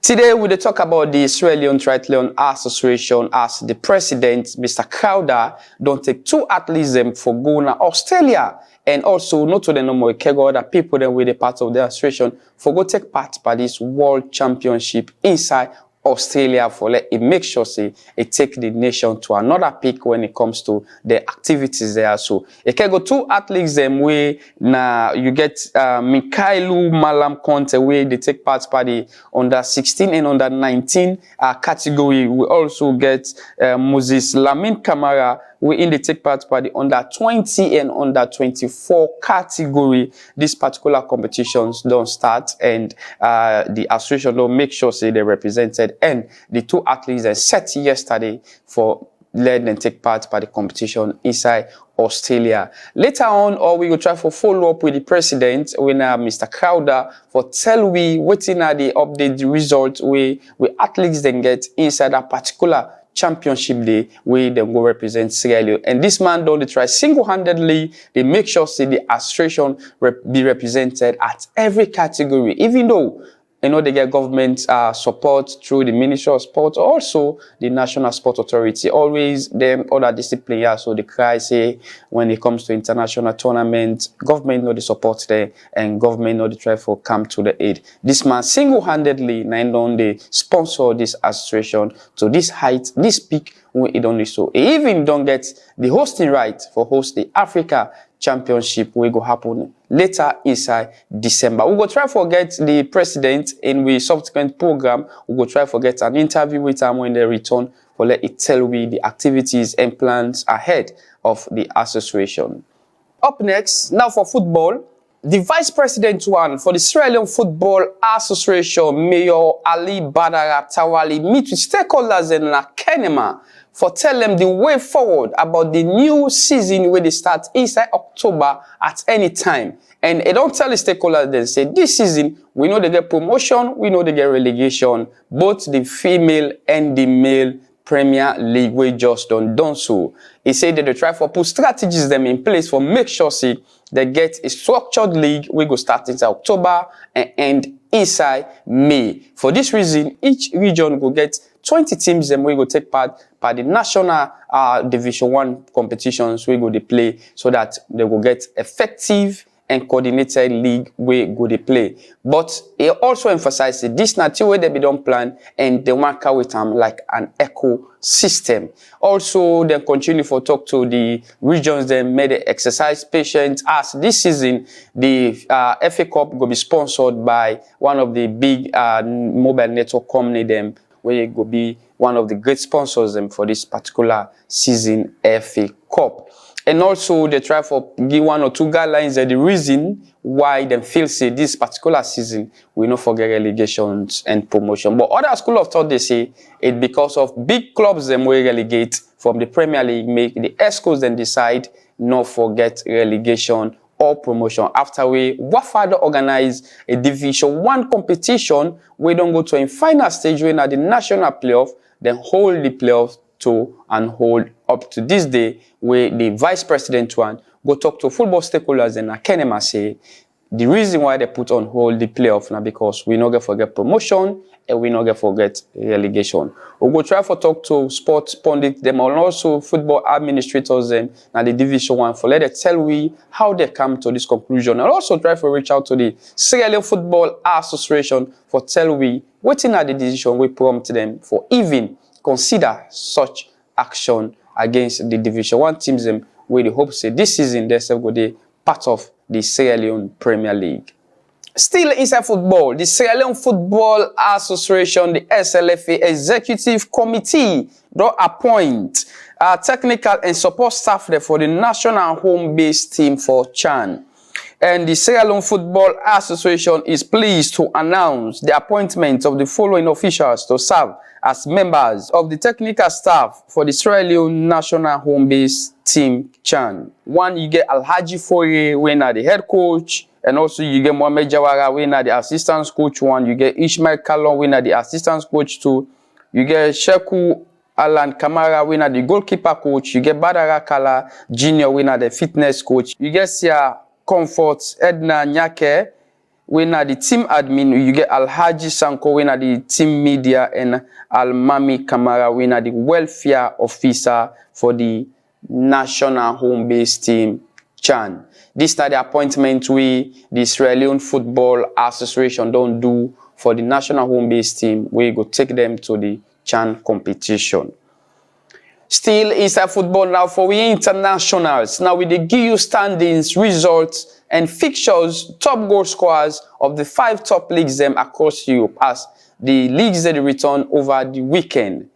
Today we will talk about the Australian Triathlon Association as the president, Mr. Crowder, don't take 2 athletes for going to Australia. And also, not to the normal other people that were the part of the association for go take part by this World Championship inside Australia for let it make sure say it take the nation to another peak when it comes to the activities there. So it can go 2 athletes them way now you get Mikhailu Malam Conte where they take part by the under 16 and under 19 category. We also get Moses Lamin Kamara we in the take part by the under 20 and under 24 category. These particular competitions don't start and the association don't make sure say they represented, and the 2 athletes are set yesterday for let them take part by the competition inside Australia. Later on, or we will try for follow up with the president, when Mr. Crowder, for tell we waiting at the update the result we athletes then get inside a particular Championship Day where they will represent Sierra Leone. And this man don't try single-handedly, they make sure say the association be represented at every category, even though they get government support through the Ministry of Sport, also the National Sport Authority. Always them other discipline, yeah. So the cry say when it comes to international tournament, government know the support there, and government know the try for come to the aid. This man single-handedly, they sponsor this association to this height, this peak. It only so. He even don't get the hosting right for host the Africa Championship will go happen later inside December. We go try to get the president in the subsequent program. We go try to get an interview with him when they return for let it tell we the activities and plans ahead of the association. Up next, now for football, the vice president one for the Sierra Leone Football Association, Mayor Ali Badara Tawali, meet with stakeholders in Kenema for tell them the way forward about the new season where they start inside October at any time. And they don't tell the stakeholders, they say this season, we know they get promotion, we know they get relegation, both the female and the male Premier League, we just done so. He said that they try for put strategies them in place for make sure see they get a structured league. We go start inside October and end inside May. For this reason, each region will get 20 teams and we go take part by the national Division 1 competitions we go to play so that they will get effective and coordinated league we go to play. But he also emphasized that this not way they be done plan and they work out with them like an ecosystem. Also, they continue for talk to the regions they made the exercise patients as this season the FA Cup will be sponsored by one of the big mobile network company them where go be one of the great sponsors for this particular season FA Cup. And also they try for give one or two guidelines and the reason why they feel say this particular season we not forget relegations and promotion. But other school of thought they say it because of big clubs them will relegate from the Premier League, make the ESCOs then decide not forget relegation or promotion. After we Wafada organize a Division 1 competition, we don't go to a final stage when at the national playoff, then hold the playoff to and hold up to this day where the vice president one go talk to football stakeholders and Kenema say the reason why they put on hold the playoff now because we not get forget promotion and we not get forget relegation. We go try for talk to sports pundits them and also football administrators them and the Division 1 for let them tell we how they come to this conclusion and also try to reach out to the Sierra Leone Football Association for tell we what in the decision we prompt them for even consider such action against the Division 1 teams where they hope say this season they will be part of the Sierra Leone Premier League. Still inside football, the Sierra Leone Football Association, the SLFA Executive Committee, don't appoint technical and support staff there for the national home-based team for CHAN. And the Sierra Leone Football Association is pleased to announce the appointment of the following officials to serve as members of the technical staff for the Sierra Leone national home-based team CHAN. One, you get Alhaji Foye, when are the head coach, and also you get Mohamed Jawara, when are the assistant coach one. You get Ishmael Kalon, when are the assistant coach two. You get Sheku Alan Kamara, when are the goalkeeper coach. You get Badara Kala Jr., when are the fitness coach. You get Sia Comfort Edna Nyake, when are the team admin. You get Alhaji Sanko, when are the team media, and Almami Kamara, when are the welfare officer for the national home-based team CHAN. This is the appointment we the Sierra Leone Football Association don't do for the national home-based team. We go take them to the CHAN competition. Still inside football now for we internationals. Now we give you standings, results, and fixtures, top goal scorers of the 5 top leagues them across Europe as the leagues that return over the weekend.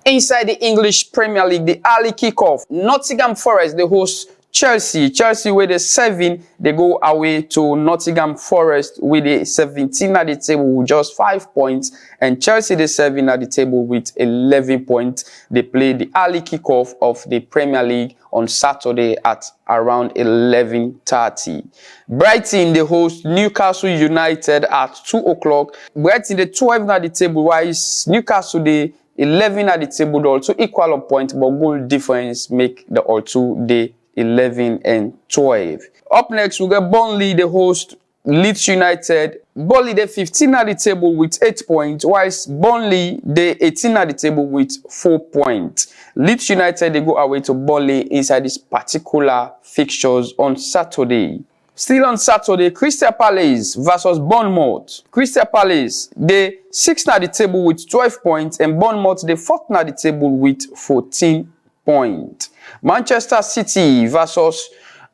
Inside the English Premier League, the early kickoff, Nottingham Forest, they host Chelsea with the 7, they go away to Nottingham Forest with the 17 at the table with just 5 points, and Chelsea the 7 at the table with 11 points. They play the early kickoff of the Premier League on Saturday at around 11:30. Brighton, they host Newcastle United at 2 o'clock. Brighton, the 12 at the table, while Newcastle, the 11 at the table, they also equal on point, but goal difference make the all two the 11 and 12. Up next, we get Burnley, the host Leeds United. Burnley, the 15 at the table with 8 points, whilst Burnley, the 18 at the table with 4 points. Leeds United, they go away to Burnley inside this particular fixtures on Saturday. Still on Saturday, Crystal Palace versus Bournemouth. Crystal Palace, the 6th at the table with 12 points, and Bournemouth, the 4th at the table with 14 points. Manchester City versus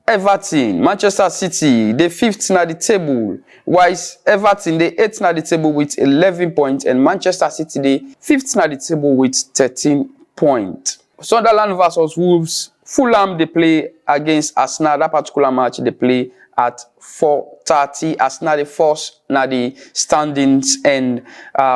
Everton. Manchester City, the 5th at the table, whilst Everton, the 8th at the table with 11 points, and Manchester City, the 5th at the table with 13 points. Sunderland versus Wolves. Fulham, they play against Arsenal. That particular match, they play at 4:30. Arsenal, the 1st na the standings, and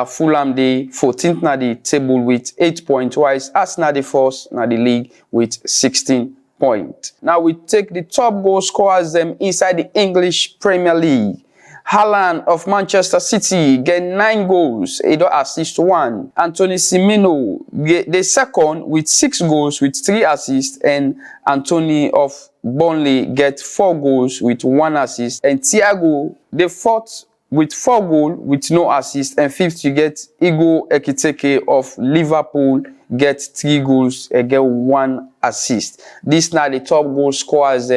Fulham, the 14th na the table with 8 points, whilst Arsenal, the 1st na the league with 16 points. Now we take the top goal scorers them inside the English Premier League. Haaland of Manchester City get 9 goals, he don't assist 1. Anthony Semenyo get the 2nd with 6 goals with 3 assists, and Anthony of Burnley get 4 goals with 1 assist, and Thiago the 4th with 4 goals with no assist, and 5th you get Igor Ekitike of Liverpool get 3 goals and get 1 assist. This now the top goal scorers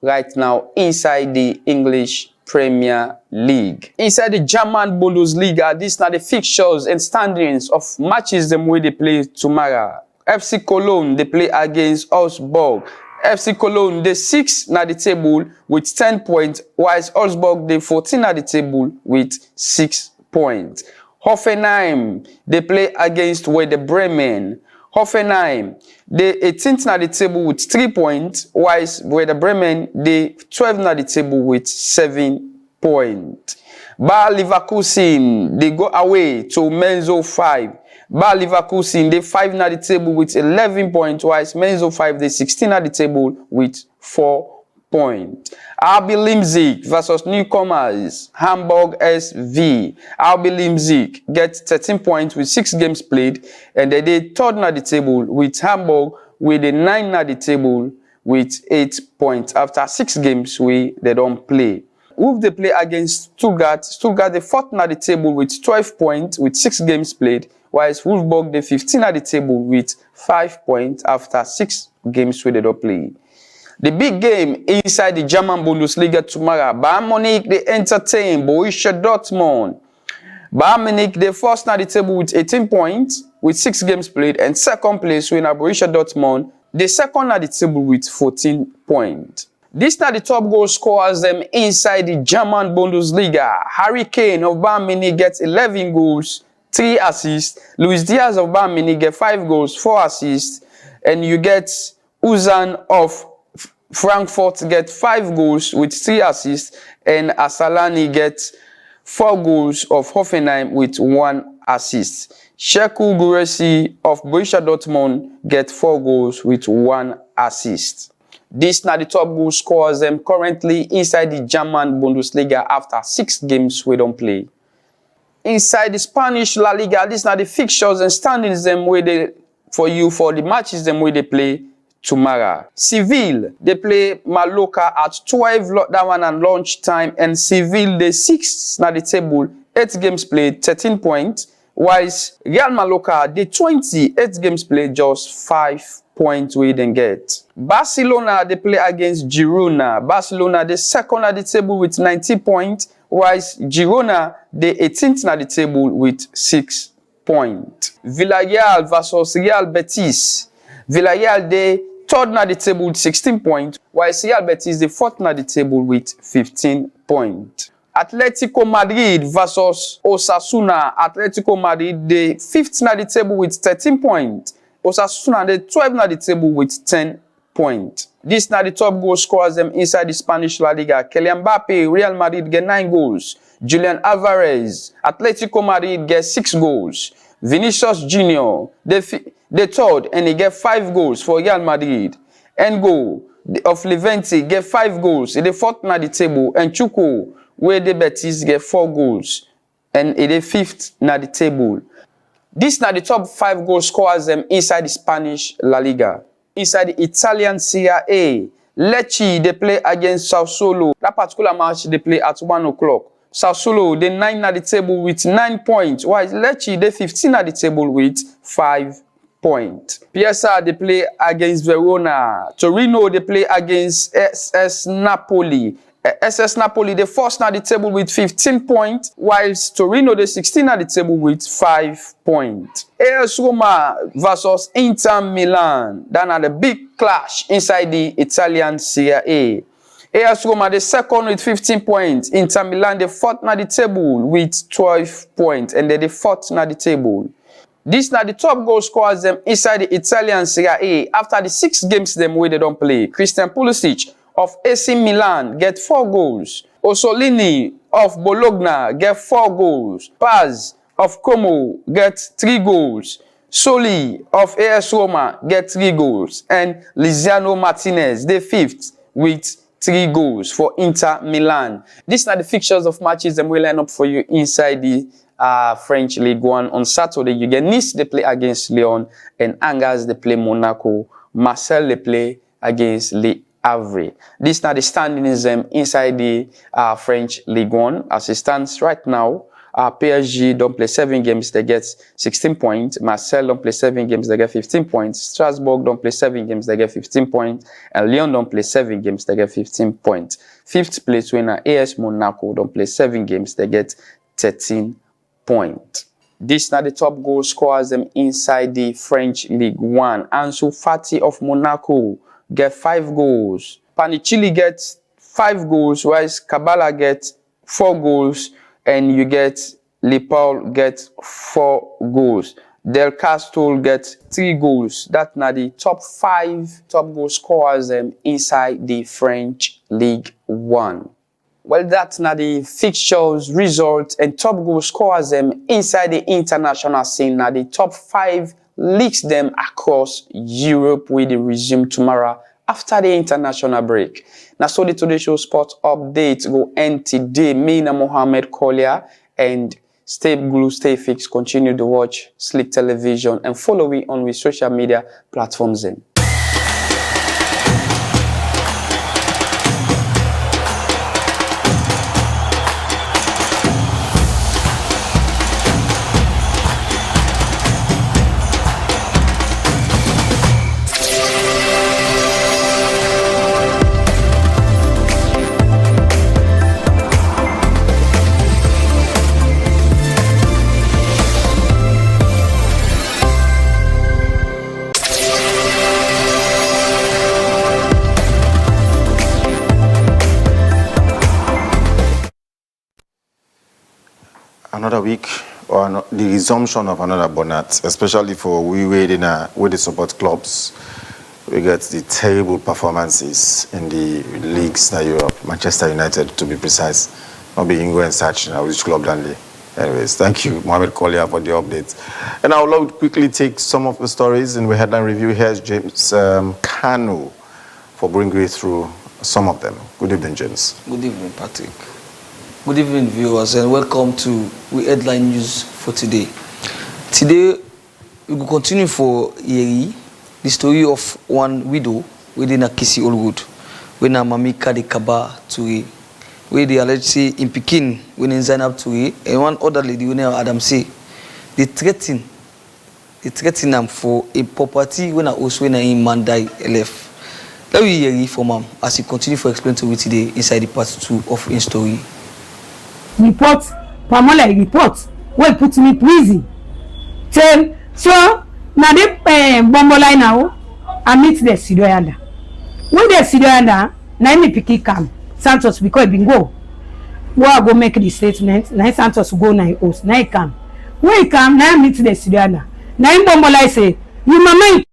right now inside the English Premier League. Inside the German Bundesliga, these are the fixtures and standings of matches them where they play tomorrow. FC Cologne, they play against Augsburg. FC Cologne, the 6th at the table with 10 points, whilst Augsburg, the 14th at the table with 6 points. Hoffenheim, they play against Werder Bremen. Hoffenheim, the 18th at the table with 3 points, whilst Werder Bremen, the 12th at the table with 7 points. Bayer Leverkusen, they go away to Mainz 05. Bayer Leverkusen, they 5 at the table with 11 points, whilst Mainz 05, they 16 at the table with 4 points. RB Leipzig versus newcomers Hamburg SV. RB Leipzig get 13 points with 6 games played, and they 3rd at the table with Hamburg with a 9 at the table with 8 points after 6 games they don't play. Wolves they play against Stuttgart. Stuttgart the 4th at the table with 12 points with 6 games played, whilst Wolfsburg the 15th at the table with 5 points after 6 games they don't play. The big game inside the German Bundesliga tomorrow, Bayern Munich, they entertain Borussia Dortmund. Bayern Munich, they 1st at the table with 18 points, with 6 games played, and 2nd place winner Borussia Dortmund, they 2nd at the table with 14 points. This are the top goal scorers them inside the German Bundesliga. Harry Kane of Bayern Munich gets 11 goals, 3 assists. Luis Diaz of Bayern Munich get 5 goals, 4 assists. And you get Uzan of Frankfurt get 5 goals with 3 assists, and Asalani gets 4 goals of Hoffenheim with 1 assist. Sheku Guresi of Borussia Dortmund get 4 goals with 1 assist. These are the top goal scorers them currently inside the German Bundesliga after 6 games we don't play. Inside the Spanish La Liga, these are the fixtures and standings them where they for the matches them where they play tomorrow. Seville, they play Mallorca at 12 that one and lunchtime, and Seville, the 6th at the table, 8 games played, 13 points, whilst Real Mallorca, the 28 games played, just 5 points we didn't get. Barcelona, they play against Girona. Barcelona, the 2nd at the table with 90 points, whilst Girona, the 18th at the table with 6 points. Villarreal versus Real Betis. Villarreal, the 3rd at the table with 16 points, while Real Betis the 4th at the table with 15 points. Atletico Madrid versus Osasuna. Atletico Madrid the 5th at the table with 13 points. Osasuna the 12th at the table with 10 points. This now the top goal scorers them inside the Spanish La Liga. Kylian Mbappe, Real Madrid get 9 goals. Julian Alvarez, Atletico Madrid get 6 goals. Vinicius Junior, the third, and he get 5 goals for Real Madrid. Engo of Levante get 5 goals. He the fourth na the table. And Chuko, where the Betis get 4 goals. And he the fifth na the table. This na the top 5 goal scorers them inside the Spanish La Liga. Inside the Italian Serie A, Lecce they play against Sassuolo. That particular match they play at 1 o'clock. Sassuolo they 9 at the table with 9 points, while Lecce they 15 at the table with 5 points. PSR they play against Verona. Torino they play against SS Napoli. SS Napoli they first at the table with 15 points, whilst Torino they 16 at the table with 5 points. AS Roma versus Inter Milan. That are the big clash inside the Italian Serie A. AS Roma the second with 15 points. Inter Milan the fourth at the table with 12 points, and they the fourth at the table. This now the top goal scorers them inside the Italian Serie A after the 6 games them where they don't play. Christian Pulisic of AC Milan get 4 goals. Ossolini of Bologna get 4 goals. Paz of Como get 3 goals. Soli of AS Roma get 3 goals. And Lisiano Martinez, the 5th, with 3 goals for Inter Milan. These are the fixtures of matches that we line up for you inside the French League 1. On Saturday, you get Nice, they play against Lyon. And Angers, they play Monaco. Marseille, they play against Le Havre. This now the standings inside the French League 1. As it stands right now, PSG don't play 7 games, they get 16 points. Marseille don't play 7 games, they get 15 points. Strasbourg don't play 7 games, they get 15 points. And Lyon don't play 7 games, they get 15 points. 5th place winner AS Monaco don't play 7 games, they get 13 points. This now the top goal scorers them inside the French League 1. Ansu Fati of Monaco get 5 goals. Panicili gets 5 goals, whilst Kabala gets 4 goals, and you get Lepal gets 4 goals. Del Castel gets 3 goals. That's now the top 5 top goal scorers inside the French League 1. Well, that's now the fixtures, results, and top goal scorers inside the international scene. Now the top 5 leaks them across Europe will resume tomorrow after the international break. Now, so the Today Show Sports update go end today. Me and Mohammed Kolia, and stay glued, stay fixed, continue to watch Slick Television and follow me on with social media platforms. Another week, or the resumption of another bonnet, especially for we with the support clubs. We get the terrible performances in the leagues in Europe. Manchester United, to be precise, not being going search now which club than they. Anyways, thank you, Mohamed Kolia, for the updates. And I will quickly take some of the stories in the headline review. Here's James Kanu for bringing you through some of them. Good evening, James. Good evening, Patrick. Good evening, viewers, and welcome to the headline news for today. Today, we will continue for Yeri, the story of one widow within Akisi Olwood, when Mami Kadi Kaba Ture, where they alleged say in Pekin, when in Zainab Ture, and one other lady, when Adam say, they threaten them for a property when I also when in Mandai left. Let me hear from him as he continue for explain to you today inside the part 2 of his story. Report, Pamola report, well put me prison. Tell, so, now they bombolai now, I meet the Sidoyanda. When the Sidoyanda, now me picky come, Santos because he been go. Where I go make the statement, now Santos go now host, now he come. When he come, now I meet the Sidoyanda. Now him bombolai say, you mama,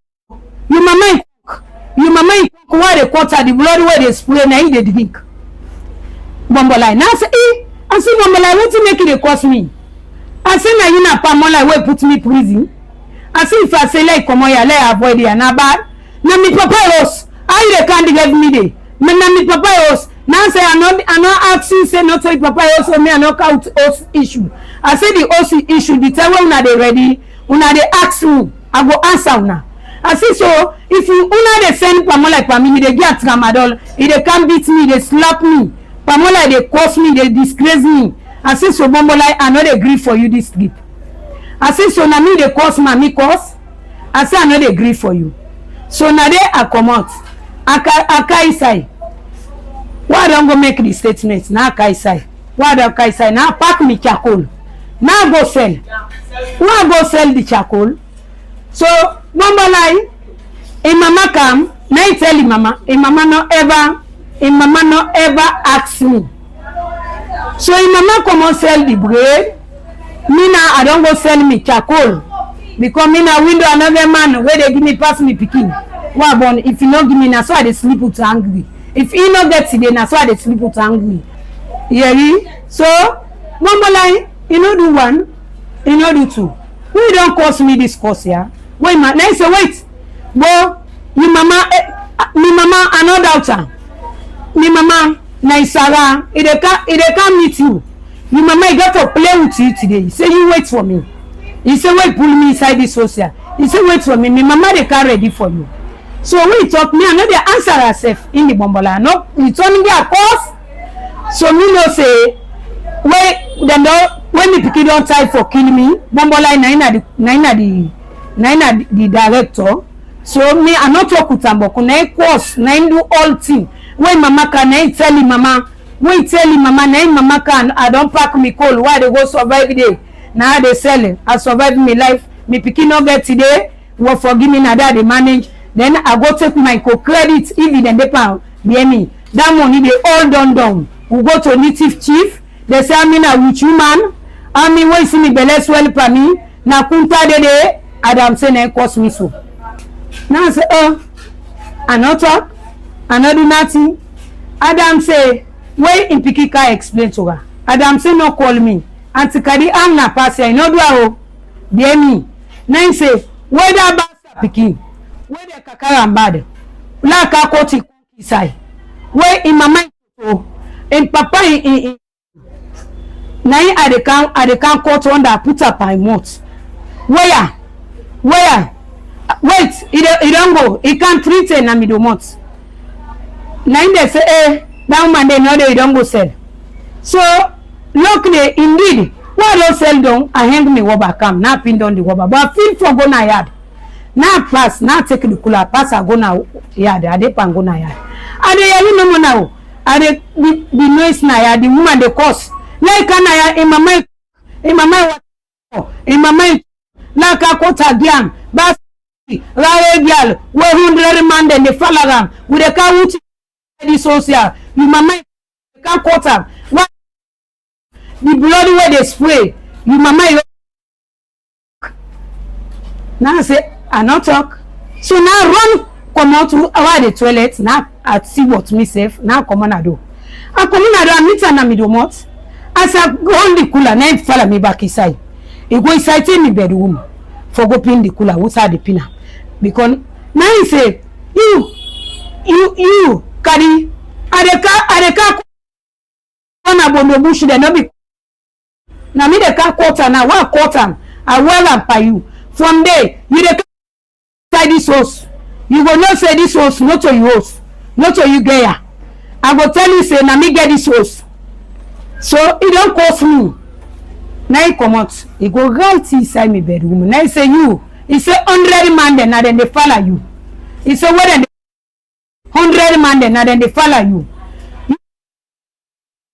why they quarter the blood where they spray na he dey drink. Bombolai. Now I say, I say Bombolai, what make it dey cost me? I say na you na Pamola wey put me prison. I say if I say like come on here, let avoid it na bad. Na me papa house. How you dey can't give me dey? Na me papa house. Now say I not asking say not say papa house so me I not count house issue. I say the house issue the time when una dey ready, una dey ask me, I go answer una. I say so if you una dey send Pamola for me, they get tramadol, if they can't beat me, they slap me. Pamola they curse me, they disgrace me. I say so Bombolai, I not agree for you this trip. I say so na me they curse me curse. I say I not agree for you. So now they I come out. Aka Isai. Why don't go make the statement? Now Aka Isai. Why don't Aka Isai? Now pack me charcoal. Now go sell. Why go sell the charcoal? So Bombolai, in mama come, now he tell him mama, in mama not ever ask me. So in mama come on sell the bread, me now I don't go sell me charcoal. Because me now window another man where they give me pass me picking. What bon if you not give me now so I dey sleep with angry. If he not get today now so I dey sleep with angry. Yeah, so Bombolai, you know do one, you know do two. We don't cost me this course here. Wait man, now say wait. But me mama another doubter. Me mama Naisara, it can't meet you. Me mama he got to play with you today. He say you wait for me. He say wait pull me inside this social. He say wait for me. Me mama they can't ready for you. So when he talk me, I know they answer herself in the Bombolai. No, returning their course. So me no say when me pick don't try for kill me. Bombolai nine the director. So me I not talk with Tamboko. Nine course, nine do all thing. When mama can I tell him mama. When tell him mama, nine mama can I don't pack me coal. Why they go survive day? Now they selling. I survive me life. Me picking not get today. Will forgive me now that they manage. Then I go take my co-credit if then they pound. Hear me. That money they all done. We go to native chief. They say I mean a rich woman. I mean when see me belly swell for me. Na kunta de Adam say na cost me so. Now I say I not talk. I not do nothing. Adam say when in Pikika explain to her. Adam say no call me. Auntie Kadi am na pass I no do o. Hear me. Now say whether basta pikin. Where the kakara bad, la kakoti kisai. Where in my mind, in papa in now I the can court under put up my mouth. Where? Wait, it don't go. It can't treat a namido months. Now they say, that man they know they don't go sell. So luckily indeed, why don't sell down? I hang me wobber come, now pin down the wobber, but I feel for go na yard. Now pass, now take the cooler, pass I go now yard, I dey pan go na yard. I dey you no more now. I dey the noise na yard, the woman the cost. Like na yard in my mind, like a quarter gram, but rare girl, 100 man then the falagram with a car which the social. You mama can quarter. What the bloody way they spray, you mama. Now I say I not talk. So now run come out to the toilet. Now I see what me safe. Now come on I do. I come on I do. I meet an amido mot. As I go on the cooler, now follow me back inside. He go inside in the bedroom for go pin the cooler. What's the pinner? Because now he say you carry I the car on a bono bush. They no be. Now me the car quarter now. One quarter. I well and pay you. From there you the this house. You will not say this house, not to your house, not to you get. I will tell you say na me get this house. So it don't cost me. Now he come out, he go right inside my bedroom. Now he say you, he say 100 man then they follow you. He say what then 100 man then they follow you.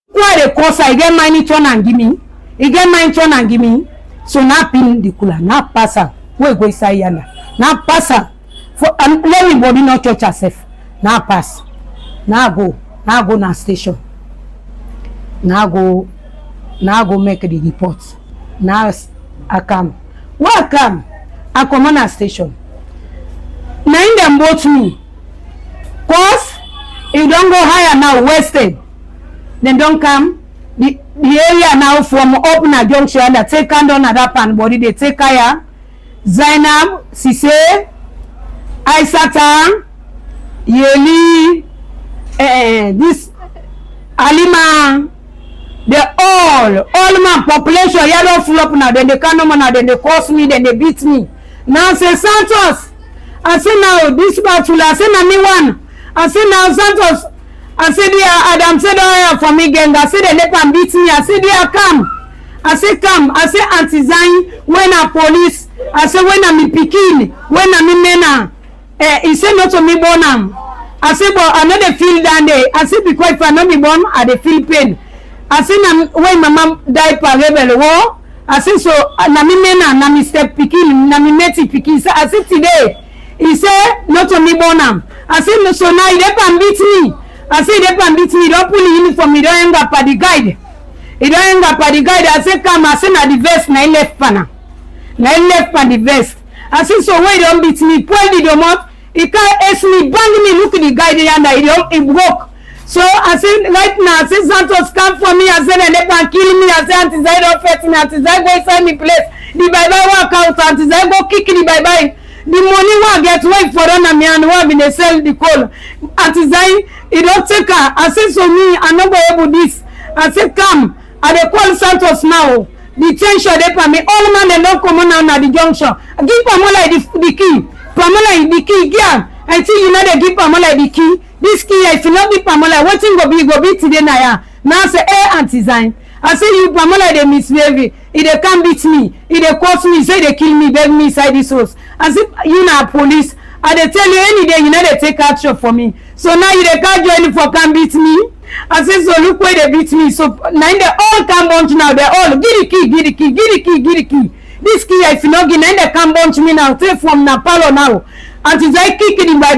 Why the cost I get money turn and give me? He get money turn and give me. So now pin the cooler, now pass her. We go inside yonder. Now pass her. For let everybody not touch herself. Now pass. Now go na station. Now go make the report. Now I come. Why come? I come on a station. Now in them both me. Pause. It don't go higher now, wasted. Then don't come. The area now from open a junction that take hand on that pan body, they take higher. Zainab, Sise, Aisata, Yeli, this Alima, they all man population yellow full up now. Then they come on now, then they curse me, then they beat me. Now say Santos. I say now this battle, I say na me one. I say now Santos. I say there Adam said oh for me gang. I say they let them beat me. I say there come. I say come. I say anti-Zain when a police. I say when I'm picking. When I'm in mena. He say not to me born am. I say but I know they feel down there. I say because if I know me born, I they feel pain. I say when my mom died for rebel war. I say so na me mena na me step picking na me meti picking. I say today. He say not to me born am. I say no so now they can beat me. I say they can beat me. Don't pull the uniform. He don't hang up at the guide. He don't hang up at the guide. I say come. I say na the vest na left pana. Na left pan the vest. I say so why don't beat me? Pull the domot. He can't ask me bang me. Look at the guide and he broke. So I say right now. I say Santos come for me. I say they can kill me. I say anti-Zain don't fight me. Anti-Zain go inside me place. The bye-bye walk out. Anti-Zain go kick the bye-bye. The money one get wait for them and me and one they sell the coal. Anti-Zain, he don't take her. I say so me, I no go able this. I say come. I dey call Santos now. The tension they for me. All man they don't come on now at the junction. Give Pamela the key. Pamela the key. Yeah. Until you know they give Pamela the key. This key if you not give Pamela, what thing go be today now. Now say Anti-Zain. I say you Pamela they misbehave. If they can't beat me, if they curse me, say they kill me, beg me inside this house. As if you know police, and they tell you any day, you know they take action for me. So now you they can't join for can beat me. I say so look where they beat me. So now they all come bunch now. They all give the key, give the key, give the key, give the key. This key if you not give, then they come bunch me now. Take from Napalo now. Until they kick it in bye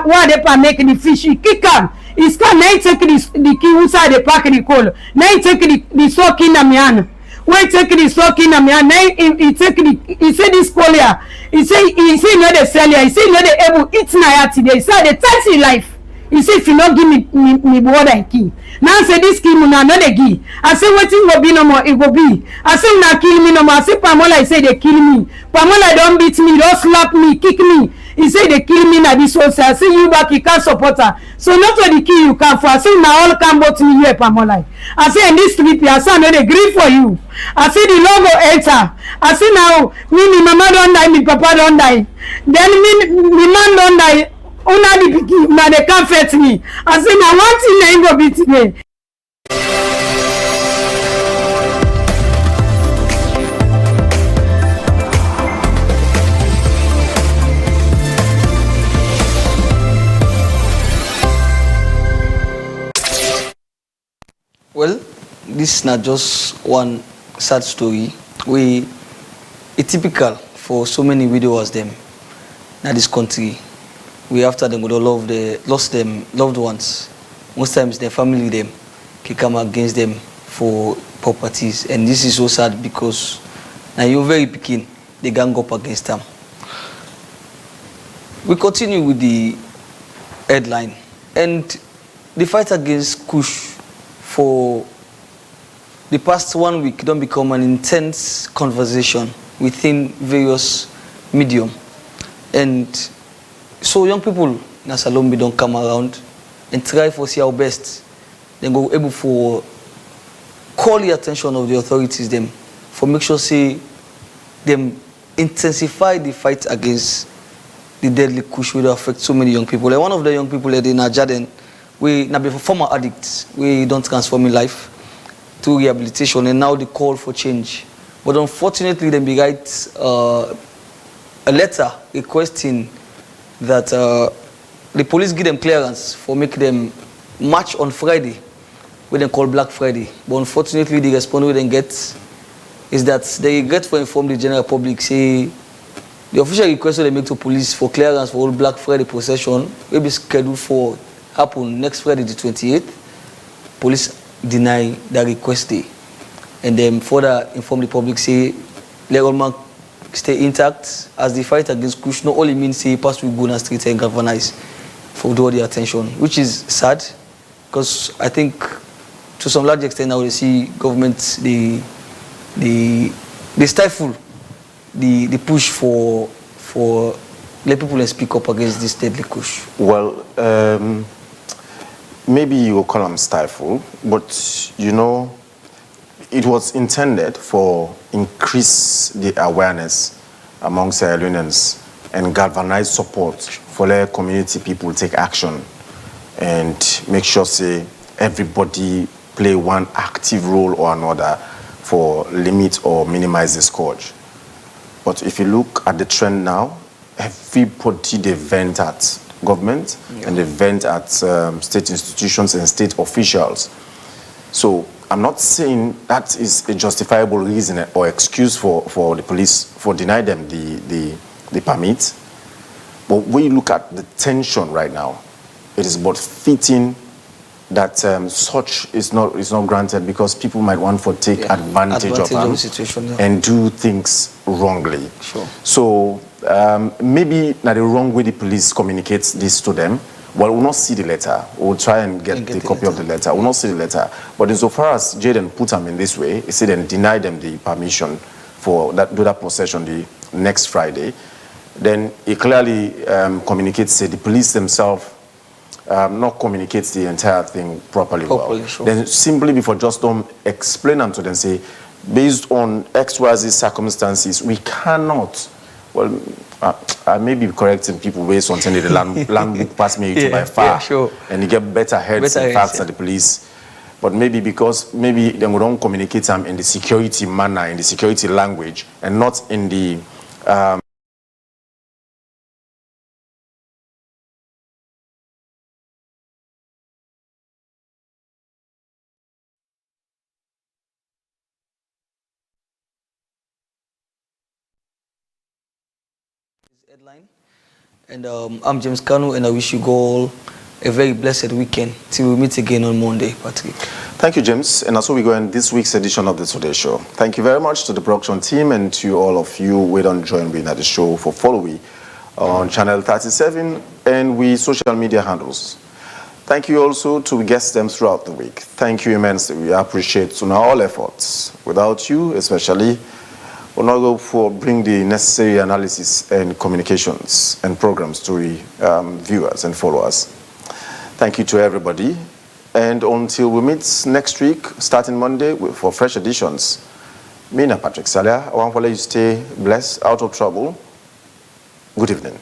why they can make the fish kick him. It's can now take the key inside the pack the coal. Now he take the sock in the man. When take the stock in a man, he take the he say this collier. He say not the seller. He say not the able eat na today. He say the taxi life. He say if you not give me water key. Now say this key muna not the key. I say wetin go be no more. It go be. I say una kill me no more. I say Pamela. He say they kill me. Pamela don't beat me. Don't slap me. Kick me. He say they kill me na this house. I say you back. You can't support her. So not for the key you come for. I say now all come but me here Pamela. I say in this trip I say no they gree for you. I see the logo enter. I see now me mama don't die, me papa don't die. Then me man don't die. Una the pikin, na they can't fetch me. I say now one thing ain't go be today. Well, this is not just one sad story. It's typical for so many widows them in this country. We after them would lost them loved ones. Most times their family them can come against them for properties, and this is so sad because now you're very picking they gang up against them. We continue with the headline and the fight against Kush for the past 1 week don't become an intense conversation within various medium, and so young people in Salombi don't come around and try for see our best. Then go able for call the attention of the authorities them for make sure say them intensify the fight against the deadly Kush will affect so many young people. And one of the young people in Najaden, we now be former addicts, we don't transform in life to rehabilitation, and now the call for change. But unfortunately, they write a letter requesting that the police give them clearance for make them march on Friday, what they call Black Friday. But unfortunately, the response we then get is that they regret for inform the general public, say the official request they make to police for clearance for all Black Friday procession will be scheduled for happen next Friday the 28th. Police deny that request day, and then further inform the public say let all man stay intact as the fight against Kush not only means say pass with gun and street and galvanize. for draw the attention, which is sad, because I think to some large extent now they see government they stifle the push for let people speak up against this deadly push. Well, maybe you will call them stifle, but you know, it was intended for increase the awareness among Sierra Leoneans and galvanize support for let community people take action and make sure say everybody play one active role or another for limit or minimize the scourge. But if you look at the trend now, everybody they vent at government and they vent at state institutions and state officials. So I'm not saying that is a justifiable reason or excuse for the police for denying them the permit. But when you look at the tension right now, it is but fitting that such is not granted because people might want to take advantage of the situation, and do things wrongly. Sure. So maybe not the wrong way the police communicates this to them. Well, we'll not see the letter. We'll try and get the copy of the letter. We'll not see the letter. But insofar as Jaden put them in this way, he said and deny them the permission for do that possession the next Friday, then it clearly communicates, say, the police themselves not communicates the entire thing properly well. Sure. Then simply before just don't explain them to them, say, based on XYZ circumstances, we cannot. Well, I may be correcting people based on saying the land book pass me by far, sure. and you get better heads and facts at the police. But maybe because maybe they don't communicate them in the security manner, in the security language, and not in the headline. And I'm James Kanu, and I wish you all a very blessed weekend till we meet again on Monday, Patrick. Thank you, James. And that's where we go in this week's edition of the Today Show. Thank you very much to the production team and to all of you who don't join me at the show for following on Channel 37 and we social media handles. Thank you also to guest them throughout the week. Thank you immensely. We appreciate all efforts. Without you, especially, we'll not go for bring the necessary analysis and communications and programs to viewers and followers. Thank you to everybody. And until we meet next week, starting Monday for fresh editions, me and Patrick Salia, I want to let you stay blessed, out of trouble. Good evening.